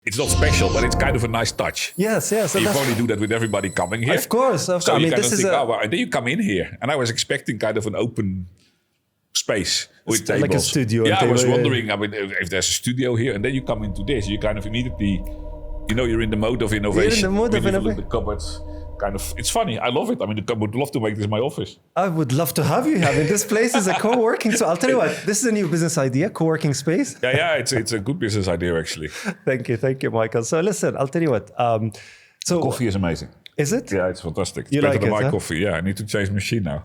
It's not special, but it's kind of a nice touch. Yes. So you probably do that with everybody coming here. Of course. So I you mean, kind this of is think, and then you come in here, and I was expecting kind of an open space with tables. Like a studio. Yeah, I was wondering, I mean, if there's a studio here, and then you come into this, you kind of immediately, you're in the mode of innovation. You're in the mode of innovation. The cupboards. Kind of, it's funny. I love it. I mean, I would love to make this my office. I would love to have you here. I mean, this place is a co-working. So I'll tell you what, this is a new business idea, co-working space. Yeah, it's a good business idea, actually. Thank you, Michael. So listen, I'll tell you what. So coffee is amazing. Is it? Yeah, it's fantastic. It's you better like than it, my huh? coffee. Yeah, I need to change the machine now.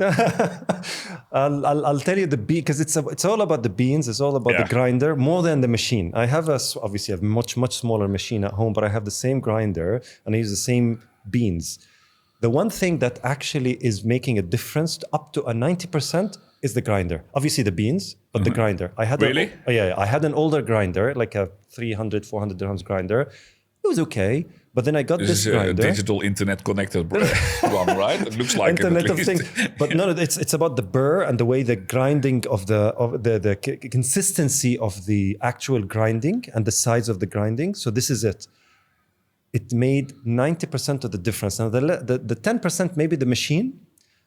I'll tell you the bean, because it's all about the beans. It's all about the grinder more than the machine. I have obviously a much smaller machine at home, but I have the same grinder and I use the same beans. The one thing that actually is making a difference up to a 90% is the grinder. Obviously the beans, but the grinder. I had I had an older grinder, like a 300, 400 dirhams grinder. It was okay, but then I got this grinder. This is a digital internet connected one, right? It looks like internet it of things. But no, it's about the burr and the way the grinding of the consistency of the actual grinding and the size of the grinding. So this is it. It made 90% of the difference. Now the 10% maybe the machine.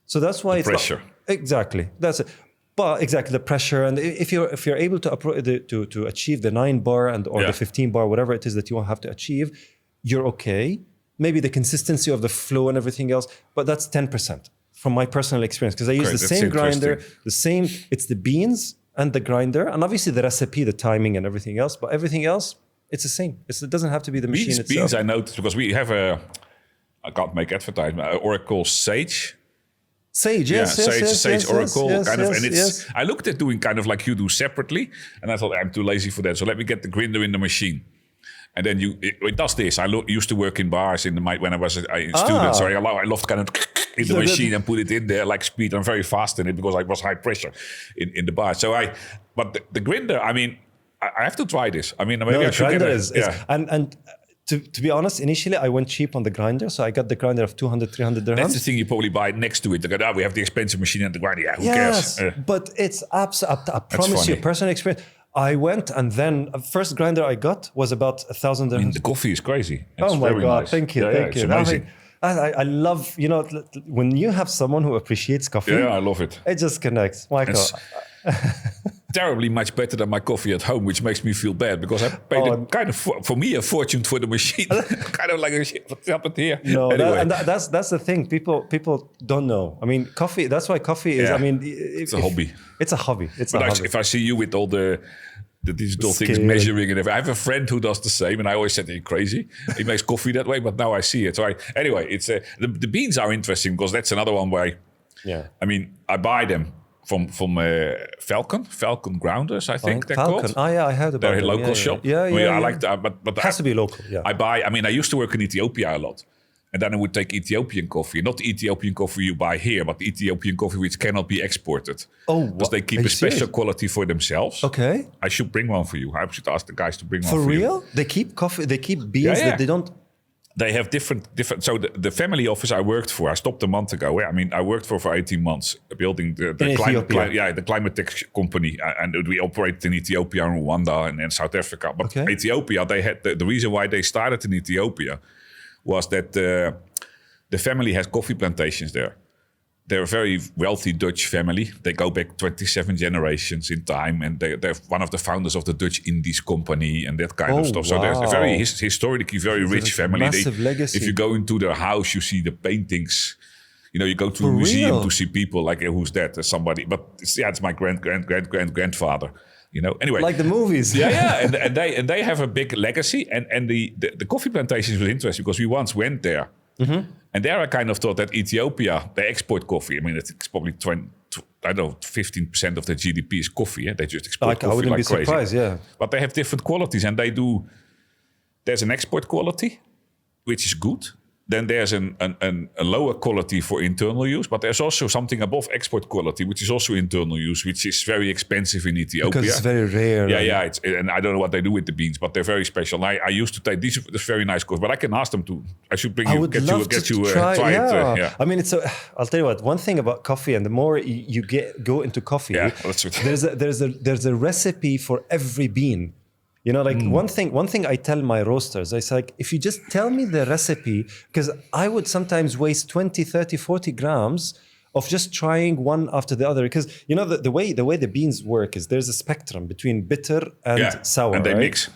So that's why the pressure. Exactly. That's it. But exactly the pressure, and if you're able to achieve the 9 bar or the 15 bar, whatever it is that you have to achieve, you're okay. Maybe the consistency of the flow and everything else, but that's 10% from my personal experience, because I use the same grinder, it's the beans and the grinder, and obviously the recipe, the timing and everything else, but everything else, it's the same. It doesn't have to be the machine itself. Beans I noticed, because we have I can't make advertisement, Oracle Sage. Sage, yes, Sage Oracle, kind of, and it's. Yes. I looked at doing kind of like you do separately, and I thought I'm too lazy for that. So let me get the grinder in the machine, and then it does this. I used to work in bars when I was a student, so I loved kind of in the machine and put it in there like speed. I'm very fast in it because I was high pressure in the bar. So but the grinder, I mean, I have to try this. I mean, maybe I should get it. And to be honest, initially I went cheap on the grinder. So I got the grinder of 200, 300 dirhams. That's the thing you probably buy next to it. They go, we have the expensive machine and the grinder. Yeah, who cares? But it's absolutely, I promise you, personal experience. I went and then first grinder I got was about 1,000 dirhams. I mean, the coffee is crazy. It's my God, nice. Thank you. It's amazing. I love, when you have someone who appreciates coffee. Yeah, I love it. It just connects. Michael. Terribly much better than my coffee at home, which makes me feel bad because I paid kind of for me a fortune for the machine. Kind of like what happened here. No, anyway. that's the thing. People don't know. I mean, coffee. That's why coffee is. I mean, it's a hobby. It's a hobby. If I see you with all the digital things, measuring and everything, I have a friend who does the same, and I always said, "Are you crazy?" He makes coffee that way, but now I see it. So anyway, it's the beans are interesting because that's another one where, I mean, I buy them. From Falcon Grounders, I think they're called. Oh yeah, I heard about them. They're a local shop. I like that, but it has to be local. Yeah, I used to work in Ethiopia a lot, and then I would take Ethiopian coffee, not the Ethiopian coffee you buy here, but the Ethiopian coffee which cannot be exported. Oh, because they keep a special quality for themselves. Okay, I should bring one for you. I should ask the guys to bring one for real? you. They keep coffee. They keep beans that they don't. They have different. So the family office I worked for, I stopped a month ago. I mean, I worked for 18 months building the climate tech company, and we operated in Ethiopia, and Rwanda, and South Africa. But Ethiopia, they had the reason why they started in Ethiopia was that the family has coffee plantations there. They're a very wealthy Dutch family. They go back 27 generations in time, and they're one of the founders of the Dutch Indies Company and that kind of stuff. So they're a very historically very rich family. Massive legacy. If you go into their house, you see the paintings. You go to a museum to see people like, who's that? Somebody. But it's my grandfather. Anyway, like the movies. and they have a big legacy. And the coffee plantations was interesting because we once went there. Mm-hmm. And there I kind of thought that Ethiopia, they export coffee. I mean, it's probably 15% of their GDP is coffee. Yeah? They just export coffee like crazy. I wouldn't be surprised, But they have different qualities, and there's an export quality, which is good. Then there's a lower quality for internal use, but there's also something above export quality, which is also internal use, which is very expensive in Ethiopia. Because it's very rare. And I don't know what they do with the beans, but they're very special. And I used to take these very nice coffee, but I can ask them to. I should bring you, get you try it. I mean, I'll tell you what. One thing about coffee, and the more you go into coffee, that's there's a recipe for every bean. You know, like one thing I tell my roasters, I say, like, if you just tell me the recipe, because I would sometimes waste 20, 30, 40 grams of just trying one after the other. Because, you know, the way the beans work is there's a spectrum between bitter and sour, and they right? mix.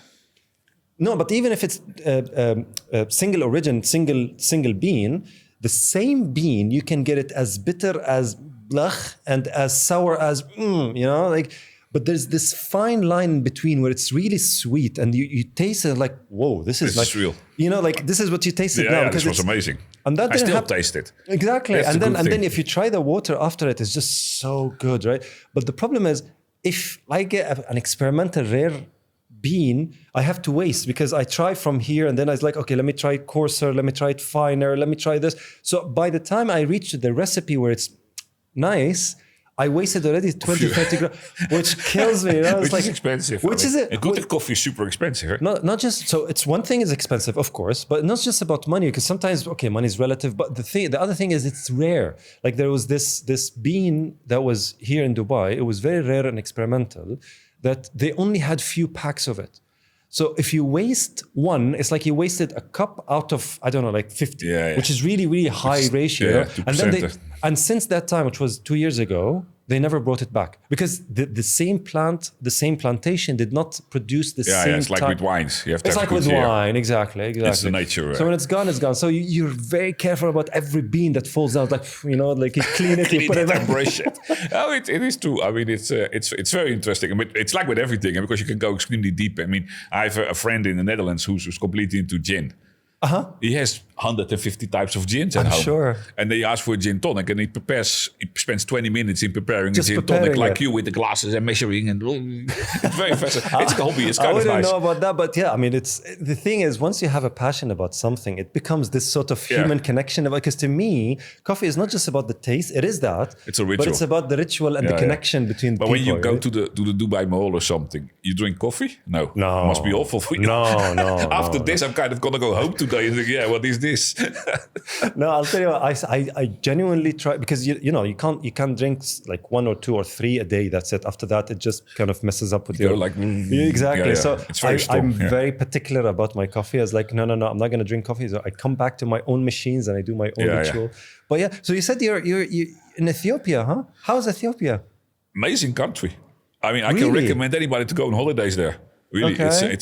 No, but even if it's single origin, single bean, the same bean, you can get it as bitter as blech and as sour as, you know, like... But there's this fine line in between where it's really sweet and you taste it like, whoa, this is real. You know, like this is what you tasted now. Yeah, this was amazing. And that I still taste it. Exactly. That's then if you try the water after it, it's just so good, right? But the problem is, if I get an experimental rare bean, I have to waste because I try from here and then I was like, okay, let me try it coarser, let me try it finer, let me try this. So by the time I reach the recipe where it's nice, I wasted already 20, 30 grams, which kills me. You know? Which is expensive. Which is it? And good coffee is super expensive. Right? Not just, so it's one thing is expensive, of course, but not just about money, because sometimes, okay, money is relative, but the other thing is it's rare. Like there was this bean that was here in Dubai. It was very rare and experimental that they only had few packs of it. So if you waste one, it's like you wasted a cup out of, I don't know, like 50, which is really, really high ratio. Yeah, and since that time, which was 2 years ago, they never brought it back because the same plantation did not produce the same. Yeah, it's like with wines. You have to it's have like with year. wine, exactly. It's the nature. So when it's gone, it's gone. So you're very careful about every bean that falls out. Like, you know, like you clean it, you put it and brush it. Oh, it is true. I mean, it's very interesting. I mean, it's like with everything, because you can go extremely deep. I mean, I have a friend in the Netherlands who's completely into gin. He has 150 types of gins at home. Sure. And they ask for a gin tonic, and he spends 20 minutes in preparing a gin tonic, like you, with the glasses and measuring, and it's very fascinating. It's a hobby. It's kind of nice. I wouldn't know about that, but yeah, I mean, the thing is, once you have a passion about something, it becomes this sort of human connection. Because to me, coffee is not just about the taste. It is that. It's a ritual. But it's about the ritual and the connection between people. But when you go to the Dubai Mall or something, you drink coffee? No. It must be awful for you. No. After this, I'm kind of going to go home today and think, what is this? No, I'll tell you what, I genuinely try, because you know you can't drink like 1 or 2 or 3 a day. That's it. After that, it just kind of messes up with your like exactly. Yeah. So I'm very particular about my coffee. I was like, no, I'm not going to drink coffee. So I come back to my own machines and I do my own ritual. But yeah, so you said you're in Ethiopia, huh? How's Ethiopia? Amazing country. I mean, I can recommend anybody to go on holidays there. Really, okay.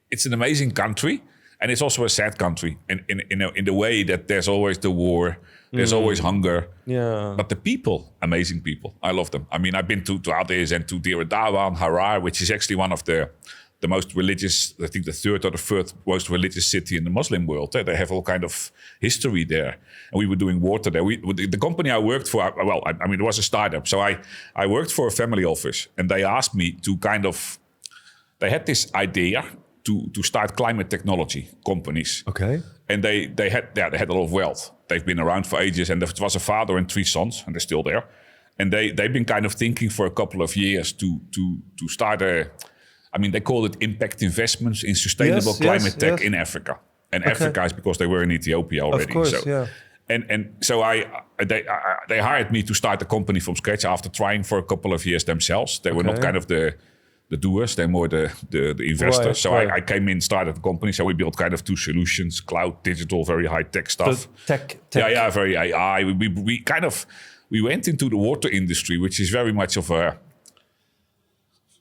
It's an amazing country. And it's also a sad country in the way that there's always the war, there's always hunger. Yeah. But the people, amazing people. I love them. I mean, I've been to Addis and to Dire Dawa and Harar, which is actually one of the most religious, I think the 3rd or the 4th most religious city in the Muslim world. They have all kind of history there. And we were doing water there. The company I worked for, I mean, it was a startup. So I worked for a family office, and they asked me to they had this idea to start climate technology companies. Okay. And they had a lot of wealth. They've been around for ages, and there was a father and 3 sons, and they're still there. And they've been kind of thinking for a couple of years to start they call it impact investments in sustainable climate tech in Africa. And Africa is because they were in Ethiopia already. Of course, And so they hired me to start the company from scratch after trying for a couple of years themselves. They were not kind of the doers, they're more the investors. I came in, started the company. So we built kind of 2 solutions: cloud, digital, very high tech stuff. Tech. Yeah, very AI. We went into the water industry, which is very much of a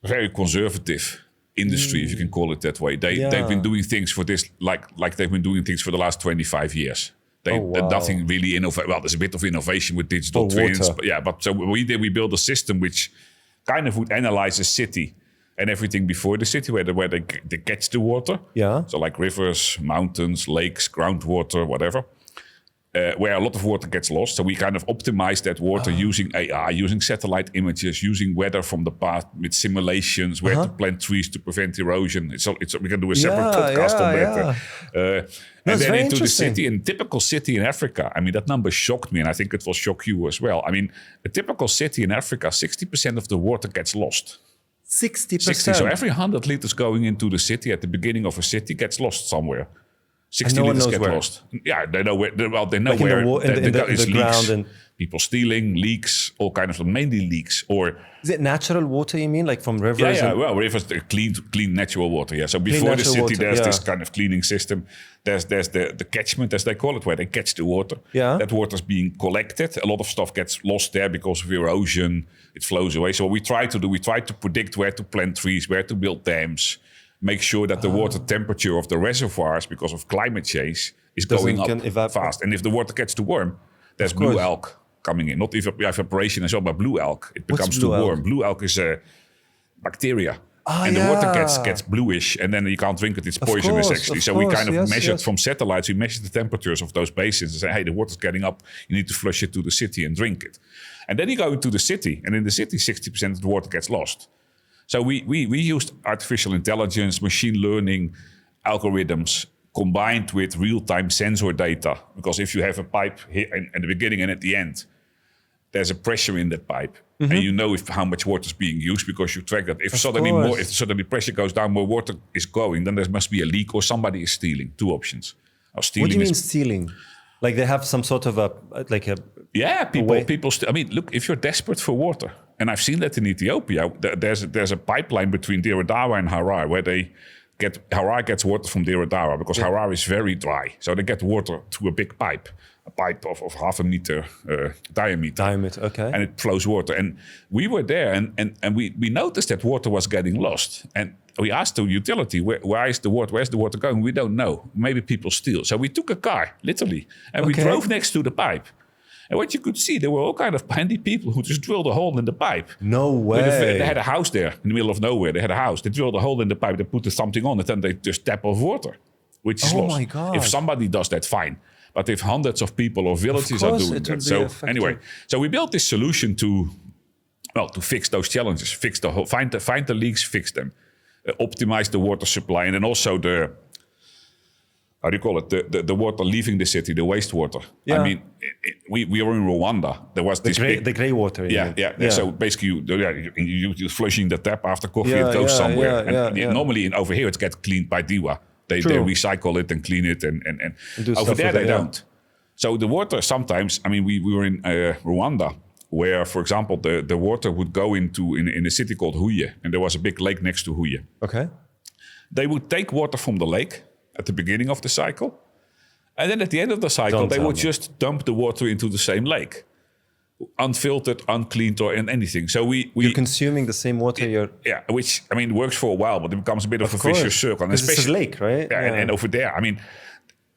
very conservative industry, if you can call it that way. They've been doing things for this, like they've been doing things for the last 25 years. Nothing really innovative. Well, there's a bit of innovation with digital twins. But so we built a system which kind of would analyze a city and everything before the city, where they catch the water. Yeah. So like rivers, mountains, lakes, groundwater, whatever, where a lot of water gets lost. So we kind of optimize that water using AI, using satellite images, using weather from the past with simulations, where to plant trees to prevent erosion. We can do a separate podcast on that. And then into the city, a typical city in Africa. I mean, that number shocked me, and I think it will shock you as well. I mean, a typical city in Africa, 60% of the water gets lost. 60%. 60. So every 100 liters going into the city at the beginning of a city gets lost somewhere. 60 no one liters knows get where. lost. Yeah, they know where. Well, they know Like in where the ground and people stealing, leaks, all kind of mainly leaks. Or is it natural water? You mean like from rivers? yeah. Well, rivers, clean natural water. Yeah. So before the city, water, there's this kind of cleaning system. There's the catchment, as they call it, where they catch the water. Yeah. That water is being collected. A lot of stuff gets lost there because of erosion. It flows away. So what we try to predict where to plant trees, where to build dams, make sure that the water temperature of the reservoirs, because of climate change, is going up fast. And if the water gets too warm, there's blue algae coming in. Not evaporation as well, but blue algae. It becomes too warm. Blue algae is a bacteria. And the water gets bluish, and then you can't drink it. It's poisonous, actually. So we kind of measured from satellites. We measured the temperatures of those basins and say, hey, the water's getting up. You need to flush it to the city and drink it. And then you go into the city, and in the city, 60% of the water gets lost. So we used artificial intelligence, machine learning algorithms combined with real-time sensor data. Because if you have a pipe here at the beginning and at the end, there's a pressure in that pipe. Mm-hmm. And you know how much water is being used because you track that. If suddenly pressure goes down, more water is going, then there must be a leak or somebody is stealing. Two options. What do you mean stealing? Like they have some sort of people. I mean, look, if you're desperate for water, and I've seen that in Ethiopia, there's a pipeline between Dire Dawa and Harar where Harar gets water from Dire Dawa because Harar is very dry. So they get water through a big pipe. A pipe of half a meter diameter. Okay. And it flows water. And we were there and we noticed that water was getting lost. And we asked the utility, where's the water going? We don't know. Maybe people steal. So we took a car, literally, and we drove next to the pipe. And what you could see, there were all kind of handy people who just drilled a hole in the pipe. No way. They had a house there in the middle of nowhere. They had a house. They drilled a hole in the pipe. They put something on it and they just tap off water, which is lost. Oh my God. If somebody does that, fine. But if hundreds of people or villages are doing that. So anyway, so we built this solution to fix those challenges, find the leaks, fix them, optimize the water supply, and then also the water leaving the city, the wastewater. Yeah. I mean, we were in Rwanda. There was the grey water. Yeah. So basically, you're flushing the tap after coffee. It goes somewhere. Normally, over here, it gets cleaned by Diwa. They recycle it and clean it, and over there they don't. So the water sometimes, I mean, we were in Rwanda, where, for example, the water would go into in a city called Huye, and there was a big lake next to Huye. Okay. They would take water from the lake at the beginning of the cycle, and then at the end of the cycle, they would just dump the water into the same lake. Unfiltered, uncleaned, or anything. So you're consuming the same water. Which I mean works for a while, but it becomes a bit of a vicious circle. And especially it's a lake, right? And over there, I mean,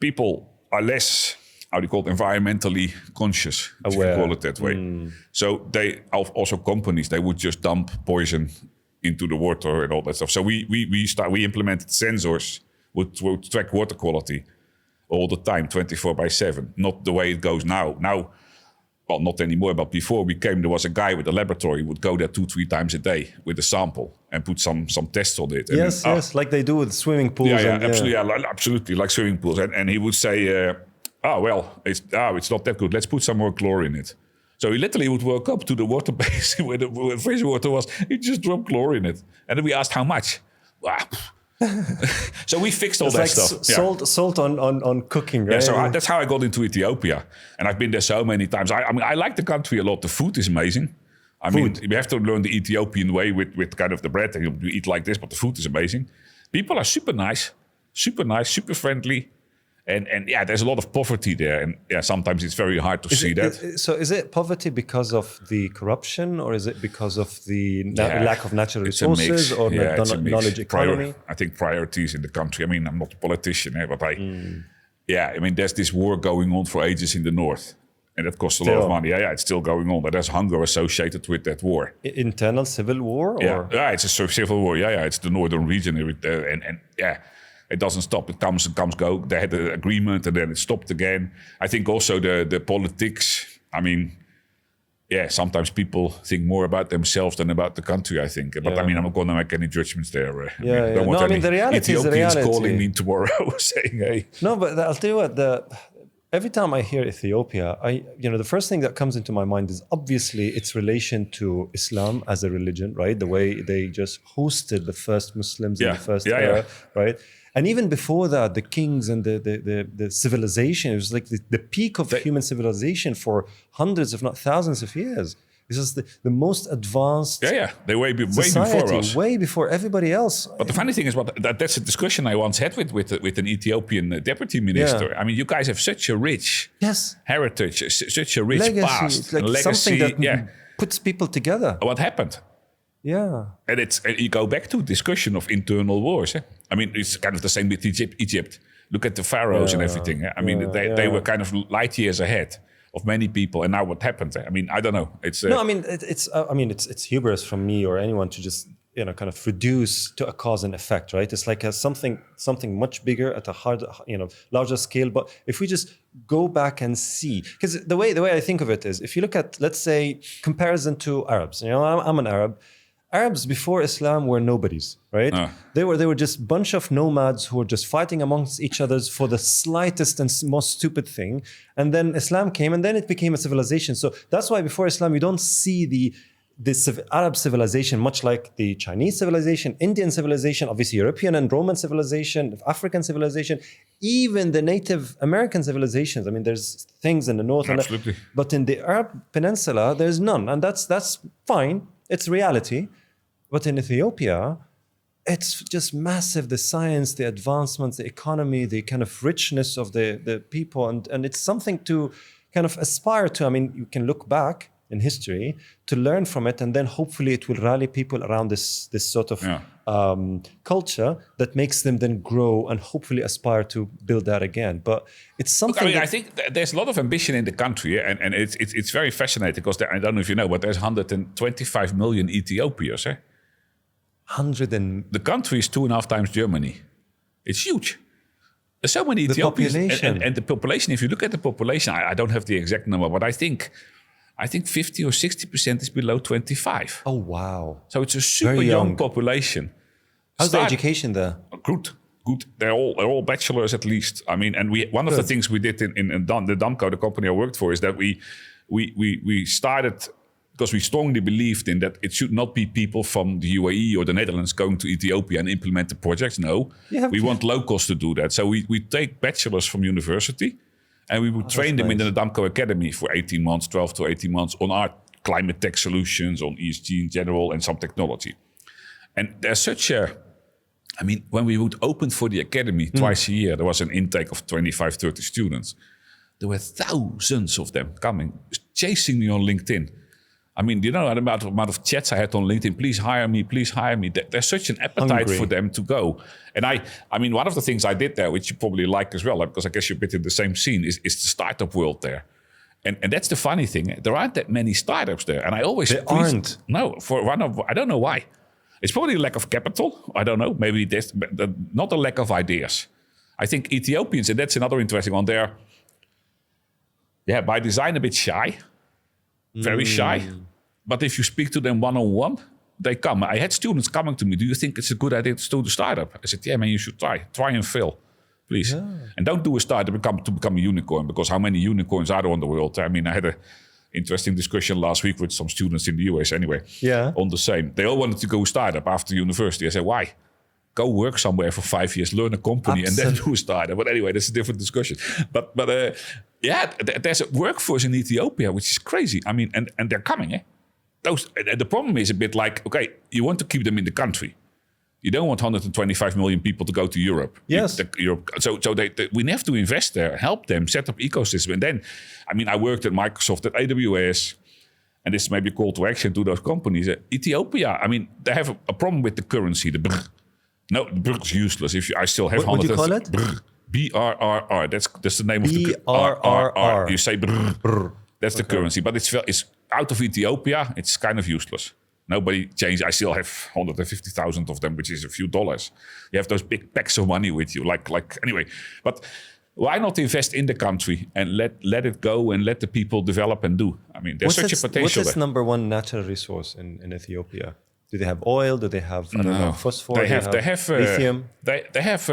people are less environmentally conscious, if you call it that way. So companies they would just dump poison into the water and all that stuff. So we implemented sensors would track water quality all the time, 24/7. Not the way it goes now. Now. Well, not anymore, but before we came, there was a guy with a laboratory who would go there 2-3 times a day with a sample and put some tests on it. And yes, like they do with swimming pools. Absolutely, like swimming pools. And he would say, it's not that good. Let's put some more chlorine in it. So he literally would walk up to the water basin where the fresh water was. He just dropped chlorine in it. And then we asked how much. Wow. So we fixed all that stuff. Salt on cooking, right? Yeah, so that's how I got into Ethiopia. And I've been there so many times. I mean, I like the country a lot. The food is amazing. I mean, we have to learn the Ethiopian way with kind of the bread. And you eat like this, but the food is amazing. People are super nice, super friendly. And there's a lot of poverty there. And sometimes it's very hard to see that. So is it poverty because of the corruption, or is it because of the lack of natural resources or the knowledge economy? I think priorities in the country. I mean, I'm not a politician, but I mean, there's this war going on for ages in the north. And that costs a lot of money. It's still going on. But there's hunger associated with that war. Internal civil war? Yeah, it's a civil war. It's the northern region. It doesn't stop. It comes, go. They had an agreement and then it stopped again. I think also the politics, I mean, sometimes people think more about themselves than about the country, I think. But I mean, I'm not going to make any judgments there. The reality is the reality. Calling me tomorrow saying, hey. No, but I'll tell you what, every time I hear Ethiopia, the first thing that comes into my mind is obviously its relation to Islam as a religion, right? The way they just hosted the first Muslims in the first era, right? And even before that, the kings and the civilization, it was like the peak of human civilization for hundreds, if not thousands of years. This is the most advanced They way society, before us. way before everybody else. But the funny thing is, that's a discussion I once had with an Ethiopian deputy minister. I mean, you guys have such a rich heritage, such a rich legacy. past, It's like legacy. Something that puts people together. What happened? Yeah. And you go back to discussion of internal wars. I mean, it's kind of the same with Egypt. Look at the pharaohs and everything. I mean, they were kind of light years ahead of many people, and now what happened? I mean, I don't know. It's no, I mean, it's hubris from me or anyone to just kind of reduce to a cause and effect, right? It's like something much bigger at a larger scale. But if we just go back and see, because the way I think of it is, if you look at, let's say, comparison to Arabs. I'm an Arab. Arabs before Islam were nobodies, right? They were just bunch of nomads who were just fighting amongst each other for the slightest and most stupid thing. And then Islam came, and then it became a civilization. So that's why before Islam, you don't see this Arab civilization, much like the Chinese civilization, Indian civilization, obviously European and Roman civilization, African civilization, even the Native American civilizations. I mean, there's things in the north, absolutely, but in the Arab Peninsula, there's none, and that's fine. It's reality. But in Ethiopia, it's just massive, the science, the advancements, the economy, the kind of richness of the people. And it's something to kind of aspire to. I mean, you can look back in history to learn from it, and then hopefully it will rally people around this sort of culture that makes them then grow and hopefully aspire to build that again. But it's something. Look, I think there's a lot of ambition in the country, and it's very fascinating because I don't know if you know, but there's 125 million Ethiopians. The country is 2.5 times Germany. It's huge. There's so many Ethiopians, and the population. If you look at the population, I don't have the exact number, but I think 50 or 60% is below 25. Oh wow! So it's a super young population. How's the education there? Good. They're all bachelors at least. I mean, and one of the things we did in the Damco, the company I worked for, is that we started. Because we strongly believed in that it should not be people from the UAE or the Netherlands going to Ethiopia and implement the projects. No, we want locals to do that. So we take bachelors from university and we would train them in the Damco Academy for 18 months, 12 to 18 months on our climate tech solutions, on ESG in general, and some technology. And there's when we would open for the academy twice a year, there was an intake of 25, 30 students. There were thousands of them coming, chasing me on LinkedIn. I mean, the amount of chats I had on LinkedIn, please hire me. There's such an appetite for them to go. And I mean, one of the things I did there, which you probably like as well, because I guess you're a bit in the same scene, is the startup world there. And that's the funny thing. There aren't that many startups there. And I always... There aren't. No, I don't know why. It's probably a lack of capital. I don't know. Maybe there's not a lack of ideas. I think Ethiopians, and that's another interesting one, they're, by design a bit shy. Very shy. But if you speak to them one-on-one, they come. I had students coming to me, do you think it's a good idea to start a startup? I said, yeah, man, you should try. Try and fail, please. Yeah. And don't do a startup to become a unicorn, because how many unicorns are there in the world? I mean, I had an interesting discussion last week with some students in the US anyway, on the same. They all wanted to go startup after university. I said, why? Go work somewhere for 5 years, learn a company, and then do a startup. But anyway, that's a different discussion. But there's a workforce in Ethiopia, which is crazy. I mean, and they're coming, the problem is a bit like, okay, you want to keep them in the country. You don't want 125 million people to go to Europe. Yes. So we have to invest there, help them set up ecosystem. And then, I mean, I worked at Microsoft, at AWS, and this may be a call to action to those companies. Ethiopia, I mean, they have a problem with the currency, the brr. No, the brr is useless. I still have... What do you call it? Brr. BRRR. That's the name of the... BRRR. You say brr. That's the currency. But it's out of Ethiopia, it's kind of useless. Nobody changed. I still have 150,000 of them, which is a few dollars. You have those big packs of money with you. Anyway. But why not invest in the country and let it go and let the people develop and do? I mean, there's such a potential. What's its number one natural resource in Ethiopia? Do they have oil? Do they have, phosphor? They have lithium? They have...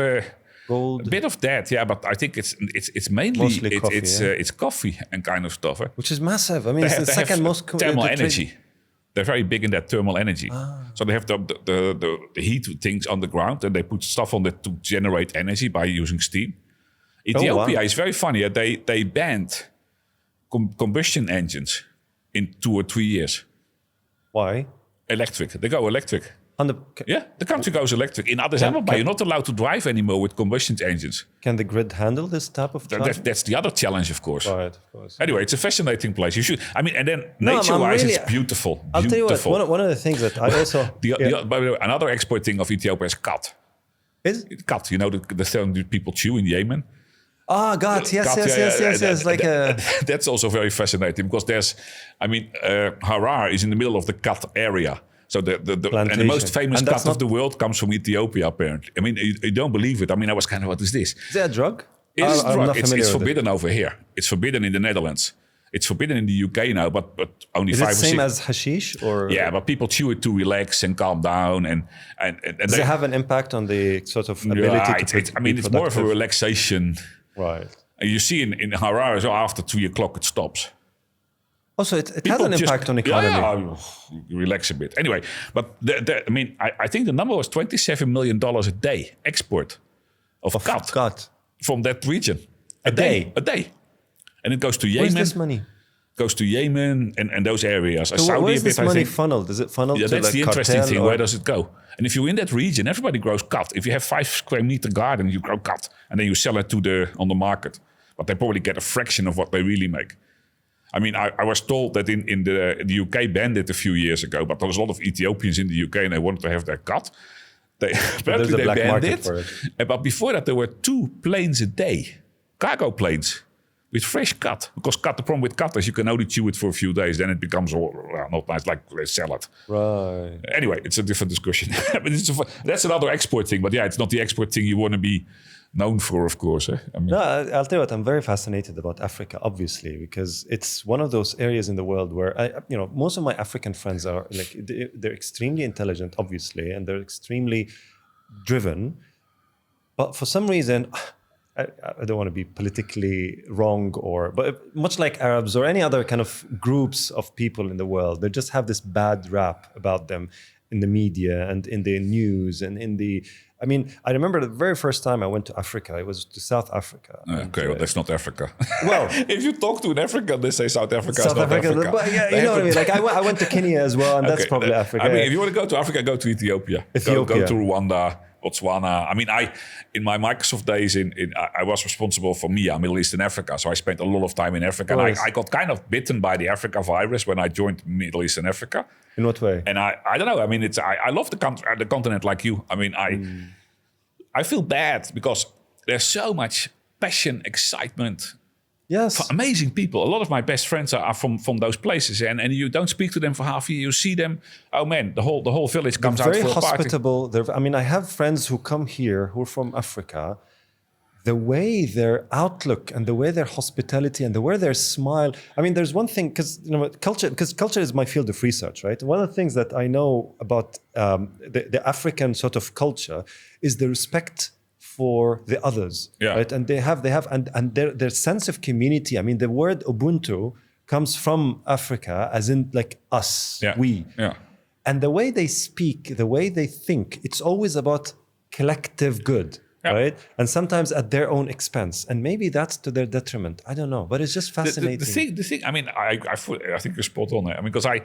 Gold. A bit of that, yeah, but I think it's mainly coffee, it's coffee and kind of stuff. Which is massive. I mean, it's the second most thermal energy. They're very big in that thermal energy. So they have the heat things on the ground, and they put stuff on it to generate energy by using steam. Ethiopia is very funny. They banned combustion engines in 2 or 3 years. Why? Electric. They go electric. The country goes electric. In Addis Ababa, you're not allowed to drive anymore with combustion engines. Can the grid handle this type of challenge? That's the other challenge, of course. Right, of course. Anyway, it's a fascinating place. You should. I mean, and then nature-wise, it's beautiful. I'll tell you what. One of the things that I also by the way, another export thing of Ethiopia is kat. Kat? You know the thing that people chew in Yemen. Ah, God, yes. That's also very fascinating because Harar is in the middle of the kat area. So the most famous kat of the world comes from Ethiopia, apparently. I mean, you don't believe it. I mean, I was kind of, what is this? Is that a drug? It is a drug. It's forbidden over here. It's forbidden in the Netherlands. It's forbidden in the UK now, but only 5 or 6. Is it the same as hashish? Or? Yeah, but people chew it to relax and calm down. And does it have an impact on the sort of ability to it's more of a relaxation. Right. And you see in Harar, so after 3 o'clock, it stops. Also, it has an impact on economy. Yeah, you relax a bit. Anyway, but I think the number was $27 million a day export of kat from that region. A day. And it goes to Yemen. Where's this money? Goes to Yemen and those areas. So where's this money funneled? Is it funneled to that's the interesting thing. Or? Where does it go? And if you're in that region, everybody grows kat. If you have 5 square meter garden, you grow kat. And then you sell it on the market. But they probably get a fraction of what they really make. I mean, I was told that in the UK banned it a few years ago, but there was a lot of Ethiopians in the UK and they wanted to have their kat. Apparently they banned it. But before that, there were 2 planes a day, cargo planes, with fresh kat. Because the problem with kat is you can only chew it for a few days, then it becomes not nice, like they sell it. Right. Anyway, it's a different discussion. But that's another export thing. But yeah, it's not the export thing you want to be known for, of course. I mean, no, I'll tell you what, I'm very fascinated about Africa, obviously, because it's one of those areas in the world where most of my African friends are they're extremely intelligent, obviously, and they're extremely driven. But for some reason, I don't want to be politically wrong, but much like Arabs or any other kind of groups of people in the world, they just have this bad rap about them in the media and in the news and in the. I mean, I remember the very first time I went to Africa, it was to South Africa. Okay, well, that's not Africa. Well, if you talk to an African, they say South Africa is not Africa. But yeah, you know what I mean? Like I went to Kenya as well, and that's probably Africa. I mean, if you want to go to Africa, go to Ethiopia. Go to Rwanda, Botswana. I mean, in my Microsoft days, I was responsible for MIA, Middle East and Africa. So I spent a lot of time in Africa. And I got kind of bitten by the Africa virus when I joined Middle East and Africa. In what way? And I don't know. I mean, I love the continent like you. I mean, I feel bad because there's so much passion, excitement. Yes. For amazing people. A lot of my best friends are from those places. And you don't speak to them for half a year. You see them. Oh man, the whole village comes out for a party. Very hospitable. I mean, I have friends who come here who are from Africa. The way their outlook and the way their hospitality and the way their smile. I mean, there's one thing, because culture is my field of research, right? One of the things that I know about the African sort of culture is the respect for the others, right? And they have and their sense of community. I mean, the word Ubuntu comes from Africa, as in like us, we. Yeah. And the way they speak, the way they think, it's always about collective good. Right, and sometimes at their own expense, and maybe that's to their detriment. I don't know, but it's just fascinating. The thing. I mean, I think you're spot on there. I mean, because I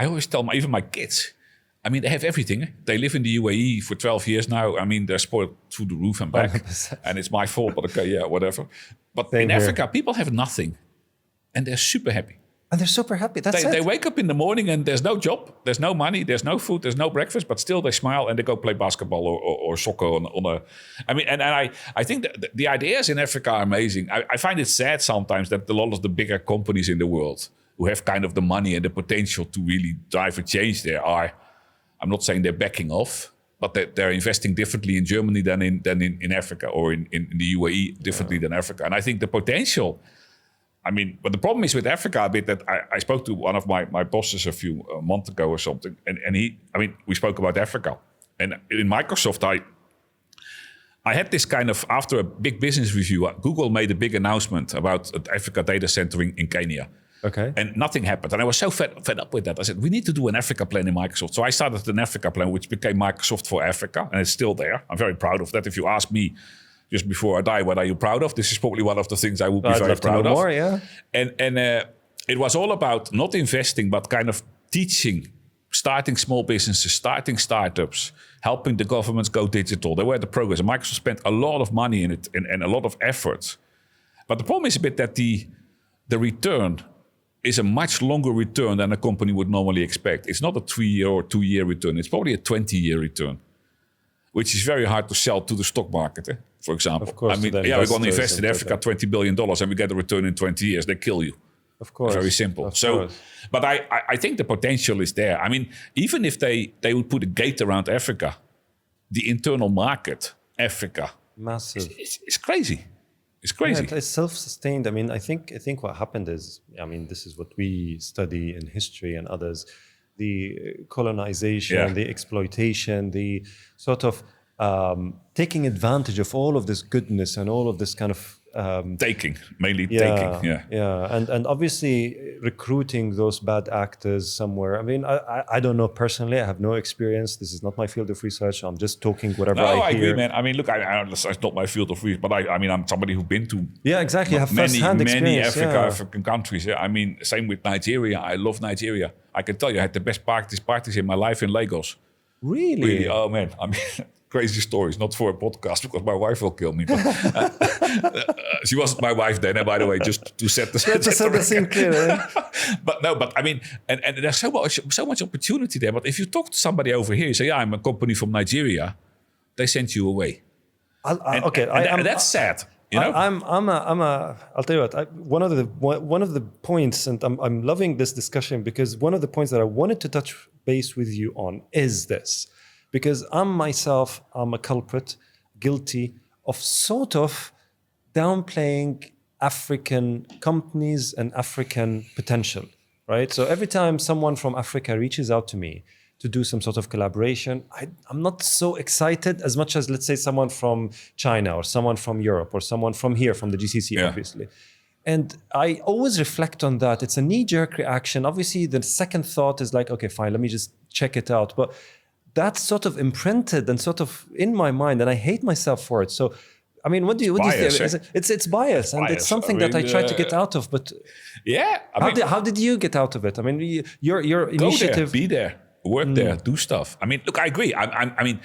always tell even my kids. I mean, they have everything. They live in the UAE for 12 years now. I mean, they're spoiled through the roof and back, 100%. And it's my fault. But okay, yeah, whatever. But in Africa, people have nothing, and they're super happy. And they're super happy. They wake up in the morning and there's no job, there's no money, there's no food, there's no breakfast, but still they smile and they go play basketball or soccer on a. I mean, and I think that the ideas in Africa are amazing. I find it sad sometimes that a lot of the bigger companies in the world who have kind of the money and the potential to really drive a change there are. I'm not saying they're backing off, but they're investing differently in Germany than in Africa or in the UAE differently than Africa. And I think the potential. I mean, but the problem is with Africa a bit that I spoke to one of my bosses a few months ago or something. And we spoke about Africa. And in Microsoft, I had this kind of, after a big business review, Google made a big announcement about an Africa data center in Kenya. Okay. And nothing happened. And I was so fed up with that. I said, we need to do an Africa plan in Microsoft. So I started an Africa plan, which became Microsoft for Africa. And it's still there. I'm very proud of that. If you ask me just before I die, what are you proud of? This is probably one of the things I would be very proud of. More, yeah. And it was all about not investing, but kind of teaching, starting small businesses, starting startups, helping the governments go digital. They were the progress. And Microsoft spent a lot of money in it and a lot of effort. But the problem is a bit that the return is a much longer return than a company would normally expect. It's not a 3-year or 2-year return. It's probably a 20-year return, which is very hard to sell to the stock market, for example. Of course. I mean, we're going to invest in Africa $20 billion and we get a return in 20 years. They kill you. Of course. Very simple. But I think the potential is there. I mean, even if they would put a gate around Africa, the internal market, Africa, massive. It's crazy. It's crazy. Yeah, it's self-sustained. I mean, I think what happened is, I mean, this is what we study in history and others, the colonization, the exploitation, the sort of taking advantage of all of this goodness and all of this kind of taking. And obviously recruiting those bad actors somewhere. I mean, I don't know personally. I have no experience. This is not my field of research. I'm just talking whatever I hear. I agree, man. I mean, look, it's not my field of research, but I mean, I'm somebody who's been to exactly. Have first-hand experience. Many African countries. Yeah. I mean, same with Nigeria. I love Nigeria. I can tell you, I had the best parties in my life in Lagos. Really? Oh man, I mean. Crazy stories, not for a podcast because my wife will kill me. But she wasn't my wife then, by the way, just to set the scene clear. But I mean, and there's so much opportunity there. But if you talk to somebody over here, you say, "Yeah, I'm a company from Nigeria," they send you away. That's sad. You know? I'll tell you what. One of the points, and I'm loving this discussion because one of the points that I wanted to touch base with you on is this. Because I'm a culprit, guilty of sort of downplaying African companies and African potential, right? So every time someone from Africa reaches out to me to do some sort of collaboration, I'm not so excited as much as, let's say, someone from China or someone from Europe or someone from here, from the GCC, obviously. And I always reflect on that. It's a knee-jerk reaction. Obviously, the second thought is like, okay, fine, let me just check it out. But that's sort of imprinted and sort of in my mind, and I hate myself for it. So, I mean, what do you think? It's bias, and it's something that I try to get out of. But how did you get out of it? I mean, your initiative. Be there, work there, do stuff. I mean, look, I agree. I mean,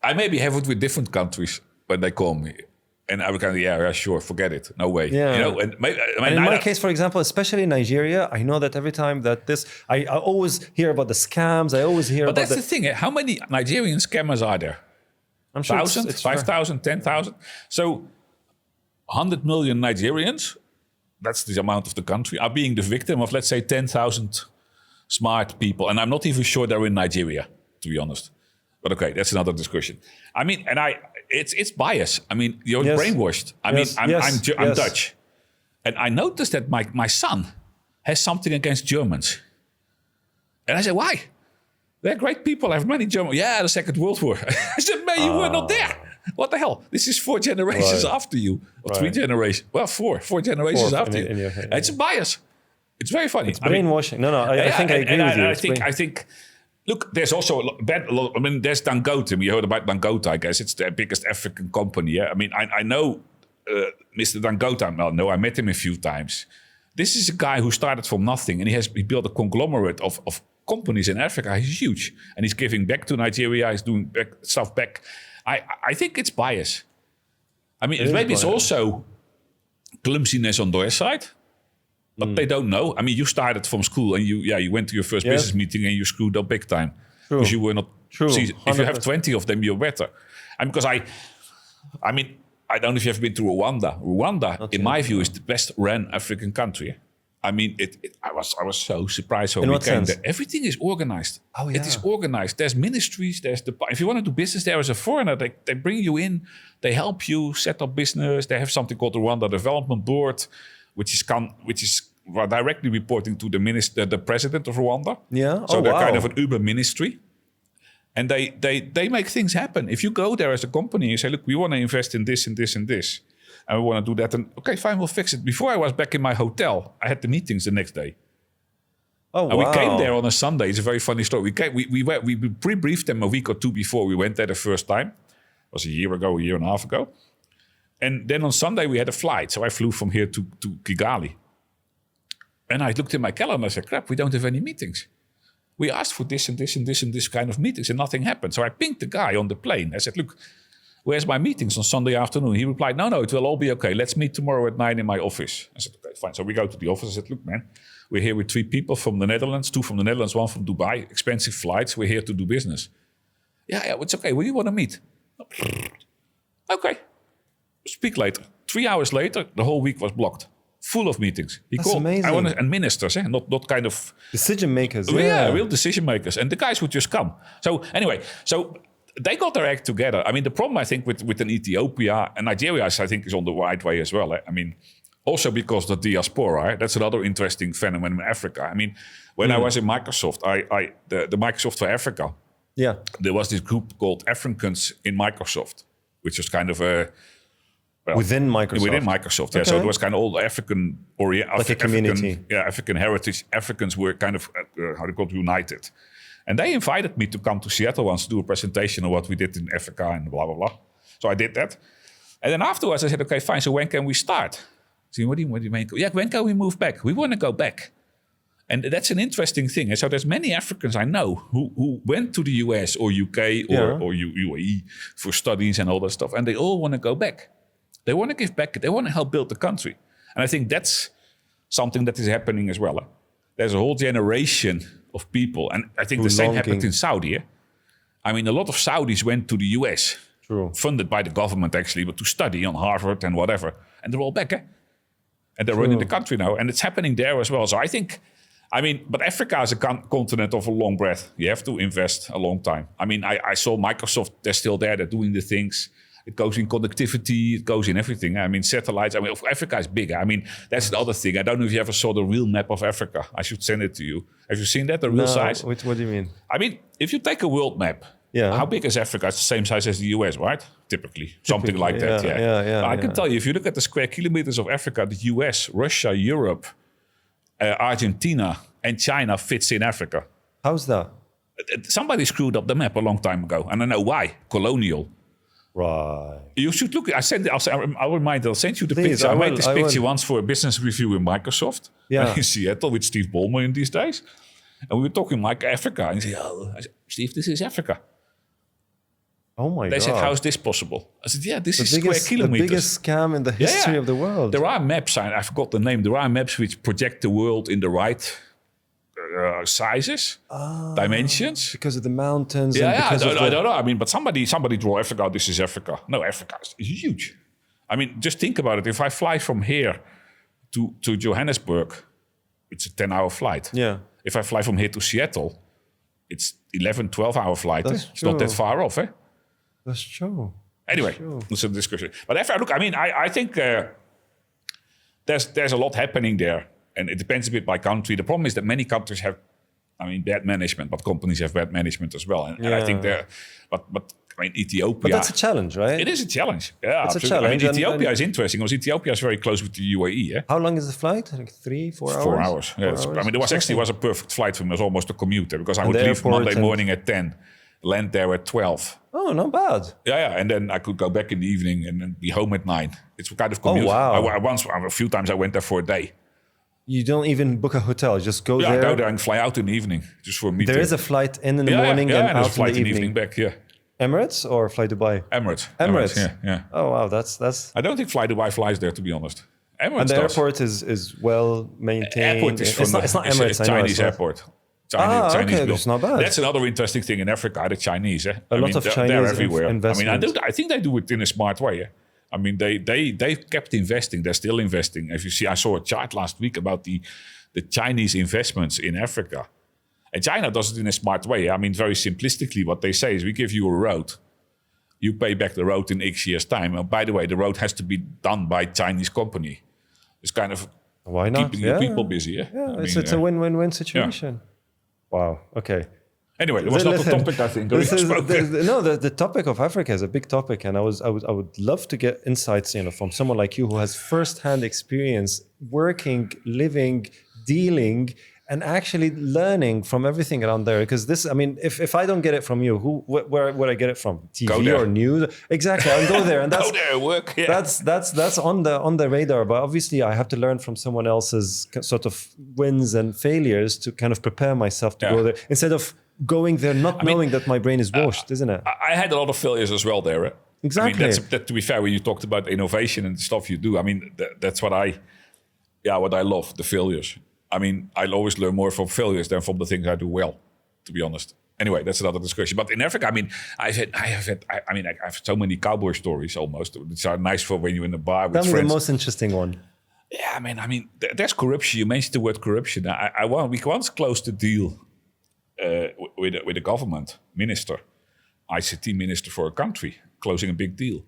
I maybe have it with different countries when they call me. And I would kind of, sure, forget it. No way. Yeah. You know, and in my case, for example, especially in Nigeria, I know that every time that I always hear about the scams. I always hear about that's the thing. How many Nigerian scammers are there? I'm sure 1,000, 5,000, 10,000. So 100 million Nigerians, that's the amount of the country, are being the victim of, let's say, 10,000 smart people. And I'm not even sure they're in Nigeria, to be honest. But okay, that's another discussion. I mean, and it's bias. I mean, you're brainwashed. I mean, I'm Dutch. And I noticed that my son has something against Germans. And I said, why? They're great people. I have many Germans. Yeah, the Second World War. I said, man, you were not there. What the hell? This is 4 generations after you. Or 3 generations. Well, 4 generations after you. It's a bias. It's very funny. It's brainwashing. I think I agree with you. I think... Look, there's also there's Dangote. You heard about Dangote, I guess. It's the biggest African company. Yeah? I mean, I know Mr. Dangote. I met him a few times. This is a guy who started from nothing, and he built a conglomerate of companies in Africa. He's huge, and he's giving back to Nigeria. He's doing stuff back. I think it's bias. I mean, maybe it's also clumsiness on their side. But they don't know. I mean, you started from school and you went to your first business meeting and you screwed up big time. Because you were not... See, if you have 20 of them, you're better. And because I mean, I don't know if you have been to Rwanda. Rwanda, in my view, is the best ran African country. I mean, I was so surprised when we came there. Everything is organized. Oh, yeah. It is organized. There's ministries. If you want to do business there as a foreigner, they bring you in. They help you set up business. They have something called the Rwanda Development Board, which is directly reporting to the president of Rwanda. Yeah. So they're kind of an Uber ministry. And they make things happen. If you go there as a company and say, look, we want to invest in this and this and this. And we want to do that. And okay, fine, we'll fix it. Before I was back in my hotel, I had the meetings the next day. Oh, and we came there on a Sunday. It's a very funny story. We pre-briefed them a week or two before we went there the first time. It was a year and a half ago. And then on Sunday, we had a flight. So I flew from here to Kigali. And I looked in my calendar and I said, crap, we don't have any meetings. We asked for this and this and this and this kind of meetings and nothing happened. So I pinged the guy on the plane. I said, look, where's my meetings on Sunday afternoon? He replied, no, it will all be okay. Let's meet tomorrow at 9 in my office. I said, okay, fine. So we go to the office. I said, look, man, we're here with 3 people from the Netherlands, 2 from the Netherlands, 1 from Dubai. Expensive flights. We're here to do business. Yeah, it's okay. Where do you want to meet? Okay. Speak later. 3 hours later, the whole week was blocked. Full of meetings. He That's called, amazing. And ministers, not kind of... Decision makers. Yeah, real decision makers. And the guys would just come. So anyway, they got their act together. I mean, the problem, I think, with an Ethiopia and Nigeria, I think, is on the right way as well. I mean, also because the diaspora, that's another interesting phenomenon in Africa. I mean, when I was in Microsoft, the Microsoft for Africa, there was this group called Africans in Microsoft, which was kind of a... Within Microsoft, yeah. Okay. So it was kind of all African like a community. African heritage. Africans were kind of, united. And they invited me to come to Seattle once to do a presentation of what we did in Africa and blah, blah, blah. So I did that. And then afterwards I said, okay, fine, so when can we start? So what do you mean? Yeah, when can we move back? We want to go back. And that's an interesting thing. And so there's many Africans I know who went to the US or UK or UAE for studies and all that stuff. And they all want to go back. They want to give back. They want to help build the country. And I think that's something that is happening as well. There's a whole generation of people. And I think the same happened in Saudi. I mean, a lot of Saudis went to the US, funded by the government actually, but to study on Harvard and whatever. And they're all back. And they're running the country now. And it's happening there as well. So I think, but Africa is a continent of a long breath. You have to invest a long time. I mean, I saw Microsoft, they're still there. They're doing the things. It goes in connectivity. It goes in everything. I mean, satellites. I mean, Africa is big. I mean, that's the other thing. I don't know if you ever saw the real map of Africa. I should send it to you. Have you seen that, the real size? What do you mean? I mean, if you take a world map, how big is Africa? It's the same size as the US, right? Typically. Something like that, I can tell you, if you look at the square kilometers of Africa, the US, Russia, Europe, Argentina, and China fits in Africa. How's that? Somebody screwed up the map a long time ago. And I know why. Colonial. Right. You should look. I'll send you the picture. I made this picture once for a business review in Microsoft in Seattle with Steve Ballmer in these days. And we were talking like Africa. And he said, I said, Steve, this is Africa. Oh my God. They said, how is this possible? I said, yeah, this is square kilometers. The biggest scam in the history of the world. There are maps, I forgot the name. There are maps which project the world in the right sizes, dimensions. Because of the mountains. I don't know. I mean, but somebody draw Africa. This is Africa. No, Africa is huge. I mean, just think about it. If I fly from here to Johannesburg, it's a 10-hour flight. Yeah. If I fly from here to Seattle, it's 11, 12-hour flight. It's not that far off, eh? That's true. Anyway, that's a discussion. But I think there's a lot happening there. And it depends a bit by country. The problem is that many countries have, bad management, but companies have bad management as well. And I think Ethiopia... But that's a challenge, right? It is a challenge. Yeah, it's a challenge. Ethiopia is interesting because Ethiopia is very close with the UAE. How long is the flight? Like 3-4 hours? 4 hours. Yeah, it was a perfect flight for me. It was almost a commuter because I would leave Monday morning at 10, land there at 12. Oh, not bad. Yeah. And then I could go back in the evening and then be home at 9. It's a kind of commute. Oh, wow. A few times I went there for a day. You don't even book a hotel. Just go there. I go there and fly out in the evening just for a meeting. There is a flight in the morning and out flight in the evening back. Yeah. Emirates or Fly Dubai? Emirates. Yeah. Oh wow, that's. I don't think Fly Dubai flies there, to be honest. Emirates and the airport is well maintained. Airport is it's not Emirates. It's Chinese airport. Chinese that's not bad. That's another interesting thing in Africa. The Chinese. A lot of Chinese they're everywhere. Investment. I think they do it in a smart way. I mean, they kept investing. They're still investing. If you see, I saw a chart last week about the Chinese investments in Africa. And China does it in a smart way. I mean, very simplistically, what they say is we give you a road. You pay back the road in X years' time. And by the way, the road has to be done by Chinese company. It's kind of why not? Keeping the people busy. It's a win-win-win situation. Yeah. Wow. Okay. Anyway, it was not the topic, I think. The topic of Africa is a big topic, and I would love to get insights, from someone like you who has first-hand experience working, living, dealing, and actually learning from everything around there. Because this, if I don't get it from you, where would I get it from? TV or news? Exactly, I'll go there, and that's go there, work. Yeah. That's on the radar. But obviously, I have to learn from someone else's sort of wins and failures to kind of prepare myself to go there instead of going there not knowing that my brain is washed, isn't it? I had a lot of failures as well there. Exactly. To be fair, when you talked about innovation and the stuff you do, that's what I love, the failures. I'll always learn more from failures than from the things I do well, to be honest. Anyway, that's another discussion. But in Africa, I have so many cowboy stories almost, which are nice for when you're in a bar with friends. Tell me the most interesting one. Yeah, there's corruption. You mentioned the word corruption. We once closed a deal with a government minister, ICT minister for a country, closing a big deal.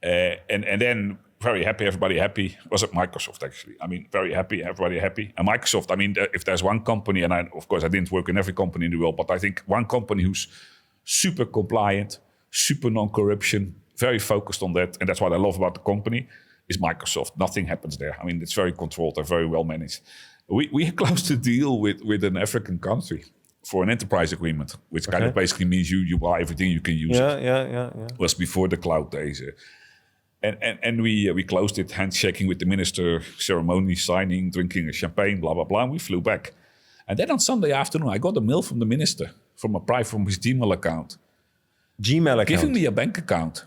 And then very happy, everybody happy. Was at Microsoft, actually. Very happy, everybody happy. And Microsoft, if there's one company, and of course I didn't work in every company in the world, but I think one company who's super compliant, super non-corruption, very focused on that, and that's what I love about the company, is Microsoft. Nothing happens there. It's very controlled and very well managed. We closed a deal with an African country for an enterprise agreement, which kind of basically means you buy everything, you can use it. Yeah. It was before the cloud days. And we closed it, handshaking with the minister, ceremony, signing, drinking a champagne, blah, blah, blah. And we flew back. And then on Sunday afternoon, I got a mail from the minister, from his Gmail account. Giving me a bank account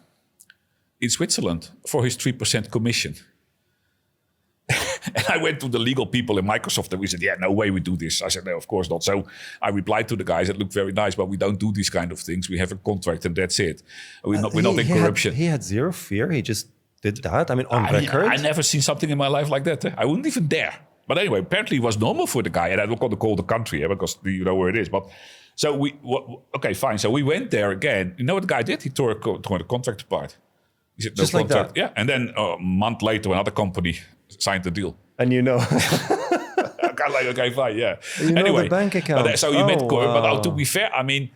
in Switzerland for his 3% commission. And I went to the legal people in Microsoft and we said, no way we do this. I said, no, of course not. So I replied to the guys, it looked very nice, but we don't do these kind of things. We have a contract and that's it. We're not in corruption. He had zero fear. He just did that. On record. I never seen something in my life like that. I wouldn't even dare. But anyway, apparently it was normal for the guy. And I don't want to call the country because you know where it is. But so okay, fine. So we went there again. You know what the guy did? He tore the contract apart. He said, no just contract. Like that? Yeah. And then a month later, another company signed the deal. And okay, fine, yeah. Anyway, the bank account. But to be fair, I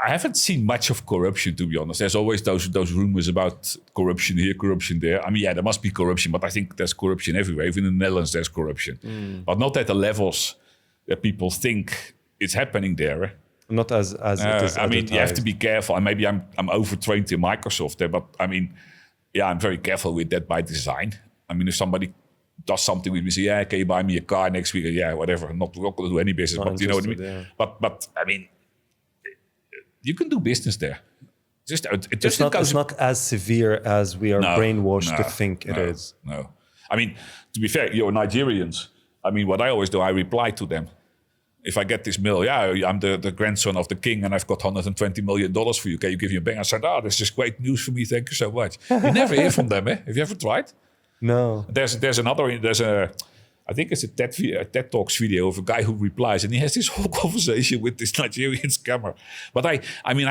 haven't seen much of corruption, to be honest. There's always those rumors about corruption here, corruption there. There must be corruption, but I think there's corruption everywhere. Even in the Netherlands, there's corruption. But not at the levels that people think it's happening there. Not as it is advertised. You have to be careful. And maybe I'm overtrained in Microsoft there, but I'm very careful with that by design. If somebody does something with me, say, can you buy me a car next week? Yeah, whatever. Not going to do any business, but you know what I mean? Yeah. But you can do business there. It's not as severe as we are brainwashed to think it is. No. To be fair, you're Nigerians. What I always do, I reply to them. If I get this mail, I'm the grandson of the king and I've got $120 million for you. Can you give me a bank? I said, this is great news for me. Thank you so much. You never hear from them, Have you ever tried? No. There's I think it's a TED Talks video of a guy who replies, and he has this whole conversation with this Nigerian scammer. But I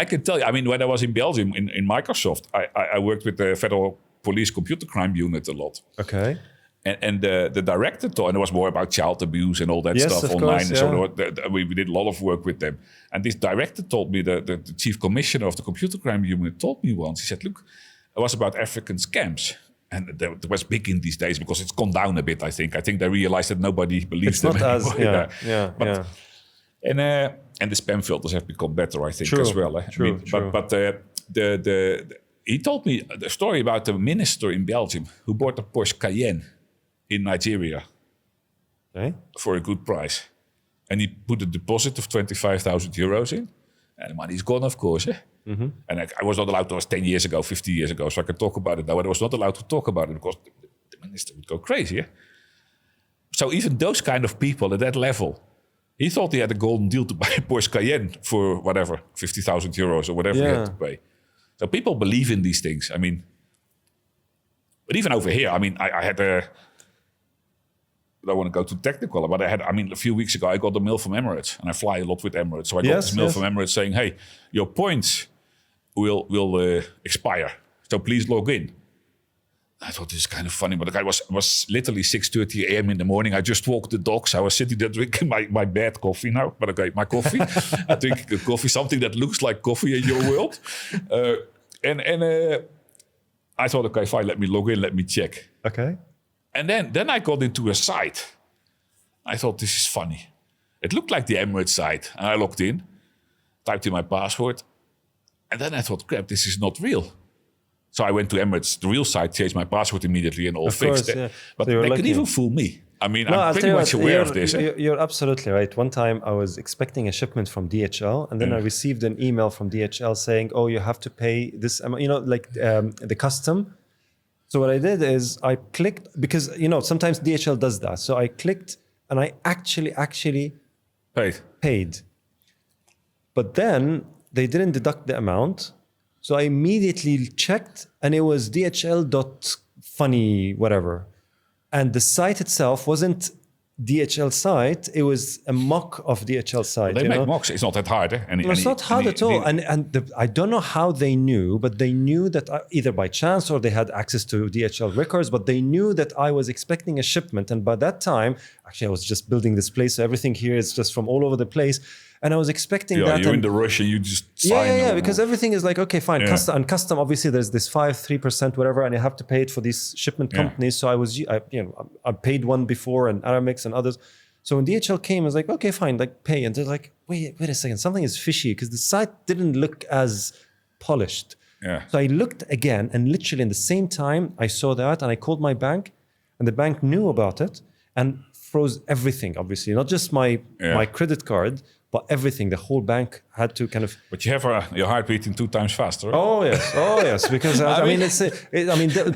can tell you, when I was in Belgium in Microsoft, I worked with the Federal Police Computer Crime Unit a lot. Okay. And the director told, and it was more about child abuse and all that stuff online. Course, So we did a lot of work with them. And this director told me, the chief commissioner of the Computer Crime Unit told me once, he said, look, it was about African scams. And that was big in these days because it's gone down a bit, I think. I think they realized that nobody believes them anymore. And the spam filters have become better, I think, as well. True. But he told me the story about the minister in Belgium who bought a Porsche Cayenne in Nigeria for a good price. And he put a deposit of 25,000 euros in. And the money's gone, of course. Mm-hmm. And I was not allowed to, it was 10 years ago, 50 years ago, so I can talk about it now. But I was not allowed to talk about it because the minister would go crazy. So even those kind of people at that level, he thought he had a golden deal to buy a Porsche Cayenne for whatever, 50,000 euros or whatever he had to pay. So people believe in these things. But even over here, I had I don't want to go too technical, but a few weeks ago, I got a mail from Emirates, and I fly a lot with Emirates. So I got this mail from Emirates saying, hey, your points will expire, so please log in. I thought this is kind of funny, but the guy was literally 6:30 a.m. in the morning. I just walked the dogs. I was sitting there drinking my bad coffee now, but okay, my coffee. I drink coffee, something that looks like coffee in your world. And I thought, okay, fine, let me log in, let me check. Okay. And then I got into a site. I thought, this is funny. It looked like the Emirates site. And I logged in, typed in my password. And then I thought, crap, this is not real. So I went to Emirates, the real site, changed my password immediately and all fixed. Course, yeah. But so they could even fool me. I mean, I'm pretty much aware of this. You're absolutely right. One time I was expecting a shipment from DHL, and then I received an email from DHL saying, "Oh, you have to pay this amount," the custom. So what I did is I clicked, because sometimes DHL does that. So I clicked and I actually paid. But then they didn't deduct the amount. So I immediately checked, and it was DHL.funny whatever. And the site itself wasn't DHL site. It was a mock of DHL site. Well, they make mocks. It's not that hard. It's not hard at all. I don't know how they knew, but they knew that either by chance or they had access to DHL records, but they knew that I was expecting a shipment. And by that time, actually, I was just building this place. So everything here is just from all over the place. And I was expecting that. You're in the rush and you just sign. Yeah, because everything is like, okay, fine. Yeah. Custom, obviously, there's this 3%, whatever, and you have to pay it for these shipment companies. So I paid one before, and Aramex and others. So when DHL came, I was like, okay, fine, like pay. And they're like, wait a second, something is fishy, because the site didn't look as polished. Yeah. So I looked again, and literally in the same time, I saw that, and I called my bank, and the bank knew about it and froze everything, obviously, not just my credit card, but everything. The whole bank had to kind of. But you have your heart beating 2 times faster. Right? Oh yes, because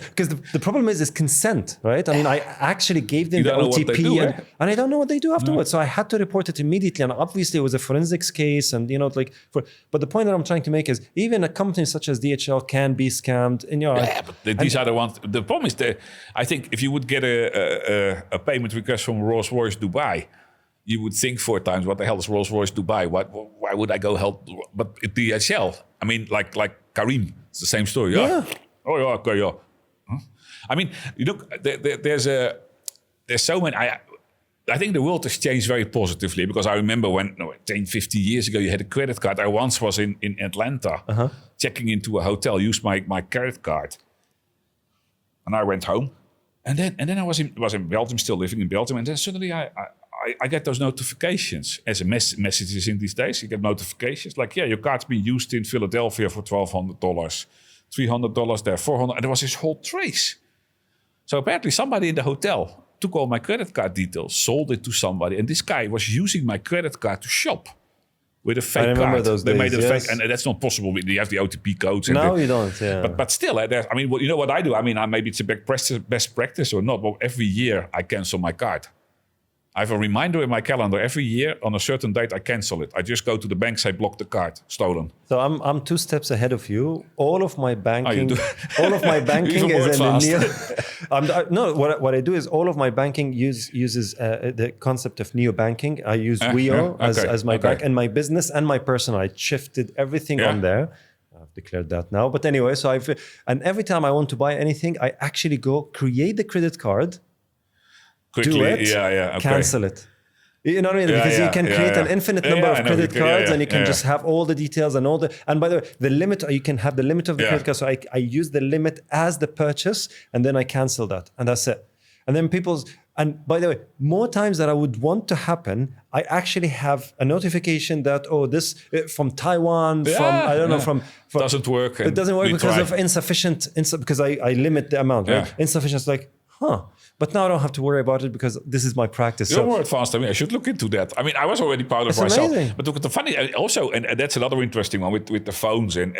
because the problem is consent, right? I mean, I actually gave them the OTP, and I don't know what they do afterwards. So I had to report it immediately, and obviously it was a forensics case, and but the point that I'm trying to make is even a company such as DHL can be scammed. But these are the ones. The problem is that I think if you would get a payment request from Rolls-Royce Dubai, you would think 4 times, what the hell is Rolls-Royce Dubai? Why would I go help? But DHL, I mean, like Karim, it's the same story. Yeah. Oh, yeah, okay, yeah. Huh? I mean, there's so many. I think the world has changed very positively, because I remember when 10, 15 years ago, you had a credit card. I once was in Atlanta, checking into a hotel, used my credit card. And I went home. And then I was in Belgium, still living in Belgium. And then suddenly I get those notifications as a messages in these days. You get notifications like, your card's been used in Philadelphia for $1,200, $300 there, $400. And there was this whole trace. So apparently somebody in the hotel took all my credit card details, sold it to somebody. And this guy was using my credit card to shop with a fake card. They made a fake, and that's not possible. You have the OTP codes. No, you don't. Yeah. But still, I mean, you know what I do? I mean, maybe it's a best practice or not, but every year I cancel my card. I have a reminder in my calendar every year. On a certain date, I cancel it. I just go to the bank, say, block the card, stolen. So I'm 2 steps ahead of you. All of my banking, is in the neo. What I do is all of my banking uses the concept of neo banking. I use Weo as my bank, and my business and my personal. I shifted everything on there. I've declared that now. But anyway, and every time I want to buy anything, I actually go create the credit card. Quickly, do it, cancel it. You know what I mean? Because you can create an infinite number of credit cards, and you can just have all the details and and by the way, the limit, you can have the limit of the credit card. So I use the limit as the purchase, and then I cancel that, and that's it. And then and by the way, more times that I would want to happen, I actually have a notification that, this from Taiwan, from doesn't work. It doesn't work because of insufficient, because I limit the amount, right? Insufficient is like, But now I don't have to worry about it because this is my practice. You're more advanced than me. I should look into that. I mean, I was already proud of myself. Amazing. But look at the funny, also, and that's another interesting one with the phones and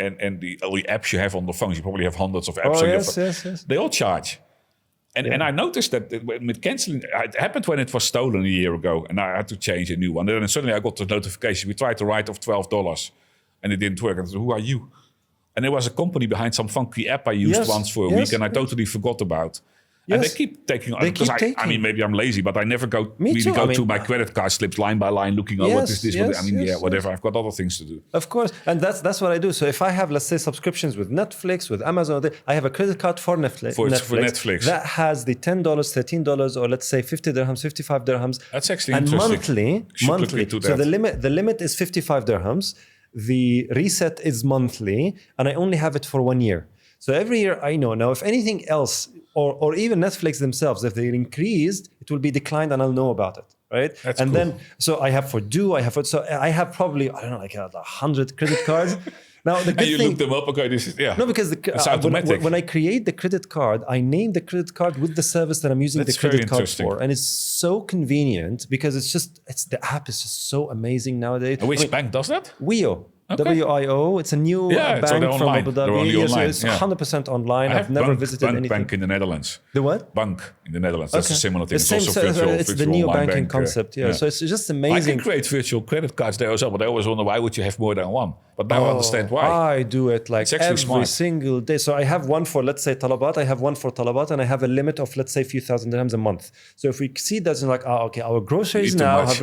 all the apps you have on the phones. You probably have hundreds of apps. Yes. They all charge. And I noticed that with canceling, it happened when it was stolen a year ago, and I had to change a new one. And then suddenly I got the notification. We tried to write off $12, and it didn't work. I said, who are you? And there was a company behind some funky app I used once for a week, and I totally forgot about. And they keep taking. I mean, maybe I'm lazy, but I never go through my credit card slips line by line, looking. What is this? Whatever. I've got other things to do. Of course, and that's what I do. So if I have, let's say, subscriptions with Netflix, with Amazon, I have a credit card for Netflix. For Netflix that has the $10, $13, or let's say 50 dirhams, 55 dirhams. That's actually interesting. Monthly. So the limit is 55 dirhams. The reset is monthly, and I only have it for 1 year. So every year I know. Now, if anything else, or even Netflix themselves, if they're increased, it will be declined and I'll know about it, right? That's cool. Then, so I have I have probably, I don't know, like 100 credit cards. Now, the good thing... look them up, okay, this is, No, because when I create the credit card, I name the credit card with the service that I'm using the credit card for. And it's so convenient because the app is just so amazing nowadays. Which bank does that? WIO. Okay. WIO. It's a new bank from Abu Dhabi. It's 100% online. I've never visited anything. Bank in the Netherlands. The what? Bank in the Netherlands. That's a similar thing. It's also virtual. It's the new banking concept. So it's just amazing. I can create virtual credit cards there as well, but I always wonder why would you have more than one? But now I understand why. I do it like every single day. So I have one for, let's say, Talabat. I have one for Talabat, and I have a limit of, let's say, a few thousand dirhams a month. So if we see that, it's like, okay, our groceries now have,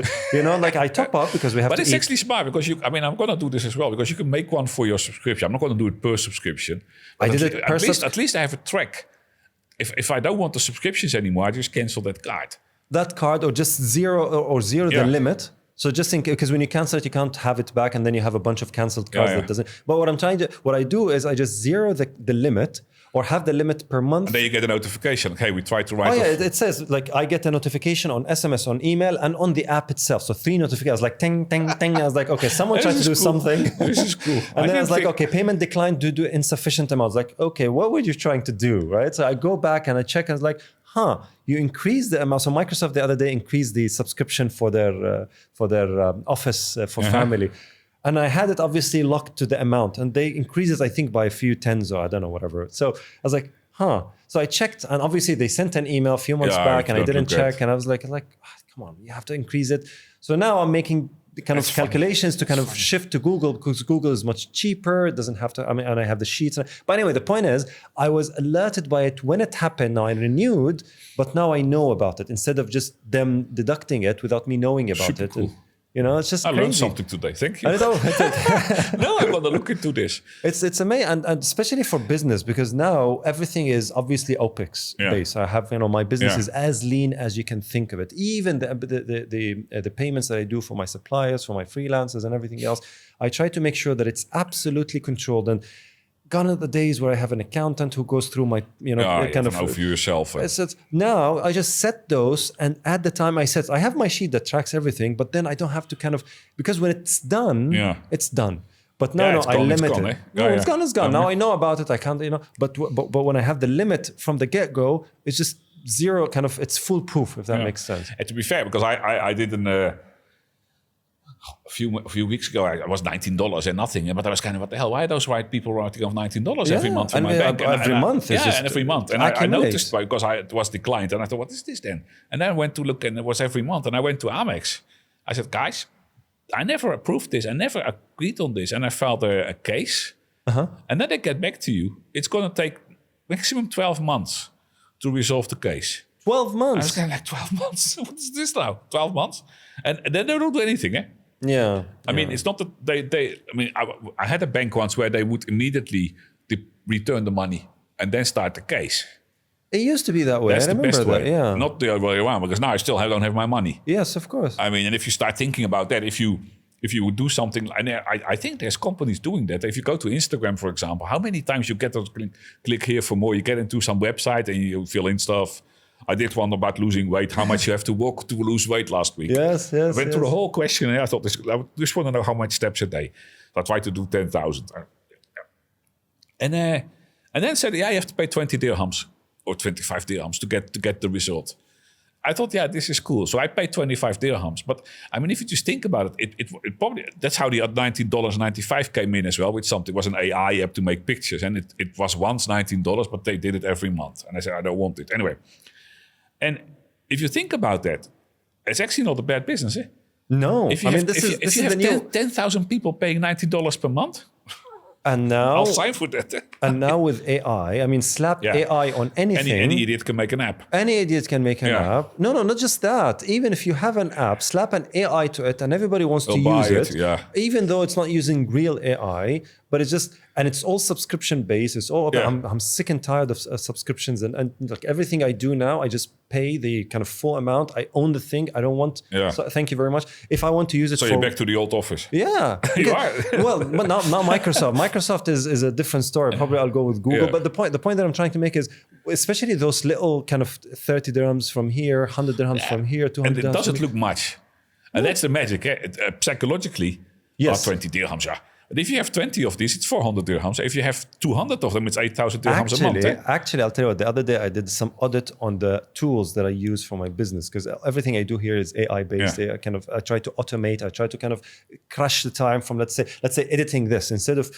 like I top up because we have to eat. But it's actually smart because I'm going to do this as well because you can make one for your subscription. I'm not going to do it per subscription. I did it per subscription. At least I have a track. If I don't want the subscriptions anymore, I just cancel that card. That card or just zero the limit. So just think, because when you cancel it, you can't have it back, and then you have a bunch of canceled cards that doesn't. But what I do is I just zero the limit, or have the limit per month. And then you get a notification. Okay, we tried to write. It says like I get a notification on SMS, on email, and on the app itself. So 3 notifications, like ting, ting, ting. I was like, okay, someone tried to do something. This is cool. And then I was like, okay, payment declined due to insufficient amounts. Like, okay, what were you trying to do, right? So I go back and I check, and I was like, you increase the amount. So Microsoft the other day increased the subscription for their Office for family. And I had it obviously locked to the amount, and they increased it, I think, by a few tens or I don't know, whatever. So I was like, So I checked, and obviously they sent an email a few months back, and I didn't check, and I was like, come on, you have to increase it. So now I'm making the kind of calculations to kind of shift to Google, because Google is much cheaper. It doesn't have to, and I have the sheets. But anyway, the point is, I was alerted by it when it happened. Now I renewed, but now I know about it instead of just them deducting it without me knowing about it. Cool. It's just I crazy. learned something today. Thank you. I know. No, I'm going to look into this. It's amazing, and especially for business, because now everything is obviously OPEX based. I have, my business is as lean as you can think of it. Even the payments that I do for my suppliers, for my freelancers, and everything else, I try to make sure that it's absolutely controlled. And gone are the days where I have an accountant who goes through my, kind of for yourself. Now I just set those, and at the time I have my sheet that tracks everything, but then I don't have to because when it's done, it's done. But now I limit it. It's gone. It's gone. Now I know about it. I can't, But when I have the limit from the get-go, it's just zero. Kind of, it's foolproof, if that makes sense. And to be fair, because I did a few weeks ago, I was $19 and nothing. But I was kind of, what the hell? Why are those white people writing off $19 every month from my bank? Every month. Every month. And I noticed because it was declined. And I thought, what is this then? And then I went to look, and it was every month. And I went to Amex. I said, guys, I never approved this. I never agreed on this. And I filed a case. And then they get back to you. It's going to take maximum 12 months to resolve the case. 12 months? I was kind of like, 12 months? What is this now? 12 months? And then they don't do anything, Yeah. I mean, it's not that I had a bank once where they would immediately return the money and then start the case. It used to be that way. That's I remember the best way. Yeah. Not the other way around, because now I still don't have my money. Yes, of course. I mean, and if you start thinking about that, if you would do something, and I think there's companies doing that. If you go to Instagram, for example, how many times you get to click here for more, you get into some website and you fill in stuff. I did one about losing weight, how much you have to walk to lose weight last week. Yes. I went through the whole questionnaire. I thought, I just want to know how much steps a day. So I tried to do 10,000. And then said, you have to pay 20 dirhams or 25 dirhams to get the result. I thought, this is cool. So I paid 25 dirhams. But I mean, if you just think about it, it probably, that's how the $19.95 came in as well, with something. It was an AI app to make pictures. And it was once $19, but they did it every month. And I said, I don't want it. Anyway. And if you think about that, it's actually not a bad business, No. If you have 10,000 people paying $90 per month, And now I'll sign for that. And now with AI, I mean, slap AI on anything. Any idiot can make an app. Any idiot can make an app. No, not just that. Even if you have an app, slap an AI to it, and everybody wants to use it. Even though it's not using real AI, but it's just, and it's all subscription based. It's all about, I'm sick and tired of subscriptions, and like everything I do now, I just pay the kind of full amount. I own the thing. I don't want. So thank you very much. If I want to use it, so you're back to the old office. Yeah. You are. Well, but not Microsoft. Microsoft is a different story. Probably I'll go with Google. But the point that I'm trying to make is, especially those little kind of 30 dirhams from here, 100 dirhams from here, 200 dirhams. And it doesn't look much. And that's the magic. Psychologically, 20 dirhams, But if you have 20 of these, it's 400 dirhams. If you have 200 of them, it's 8,000 dirhams a month. Actually, I'll tell you what, the other day I did some audit on the tools that I use for my business, because everything I do here is AI based. I try to automate. I try to kind of crush the time from, let's say editing this. Instead of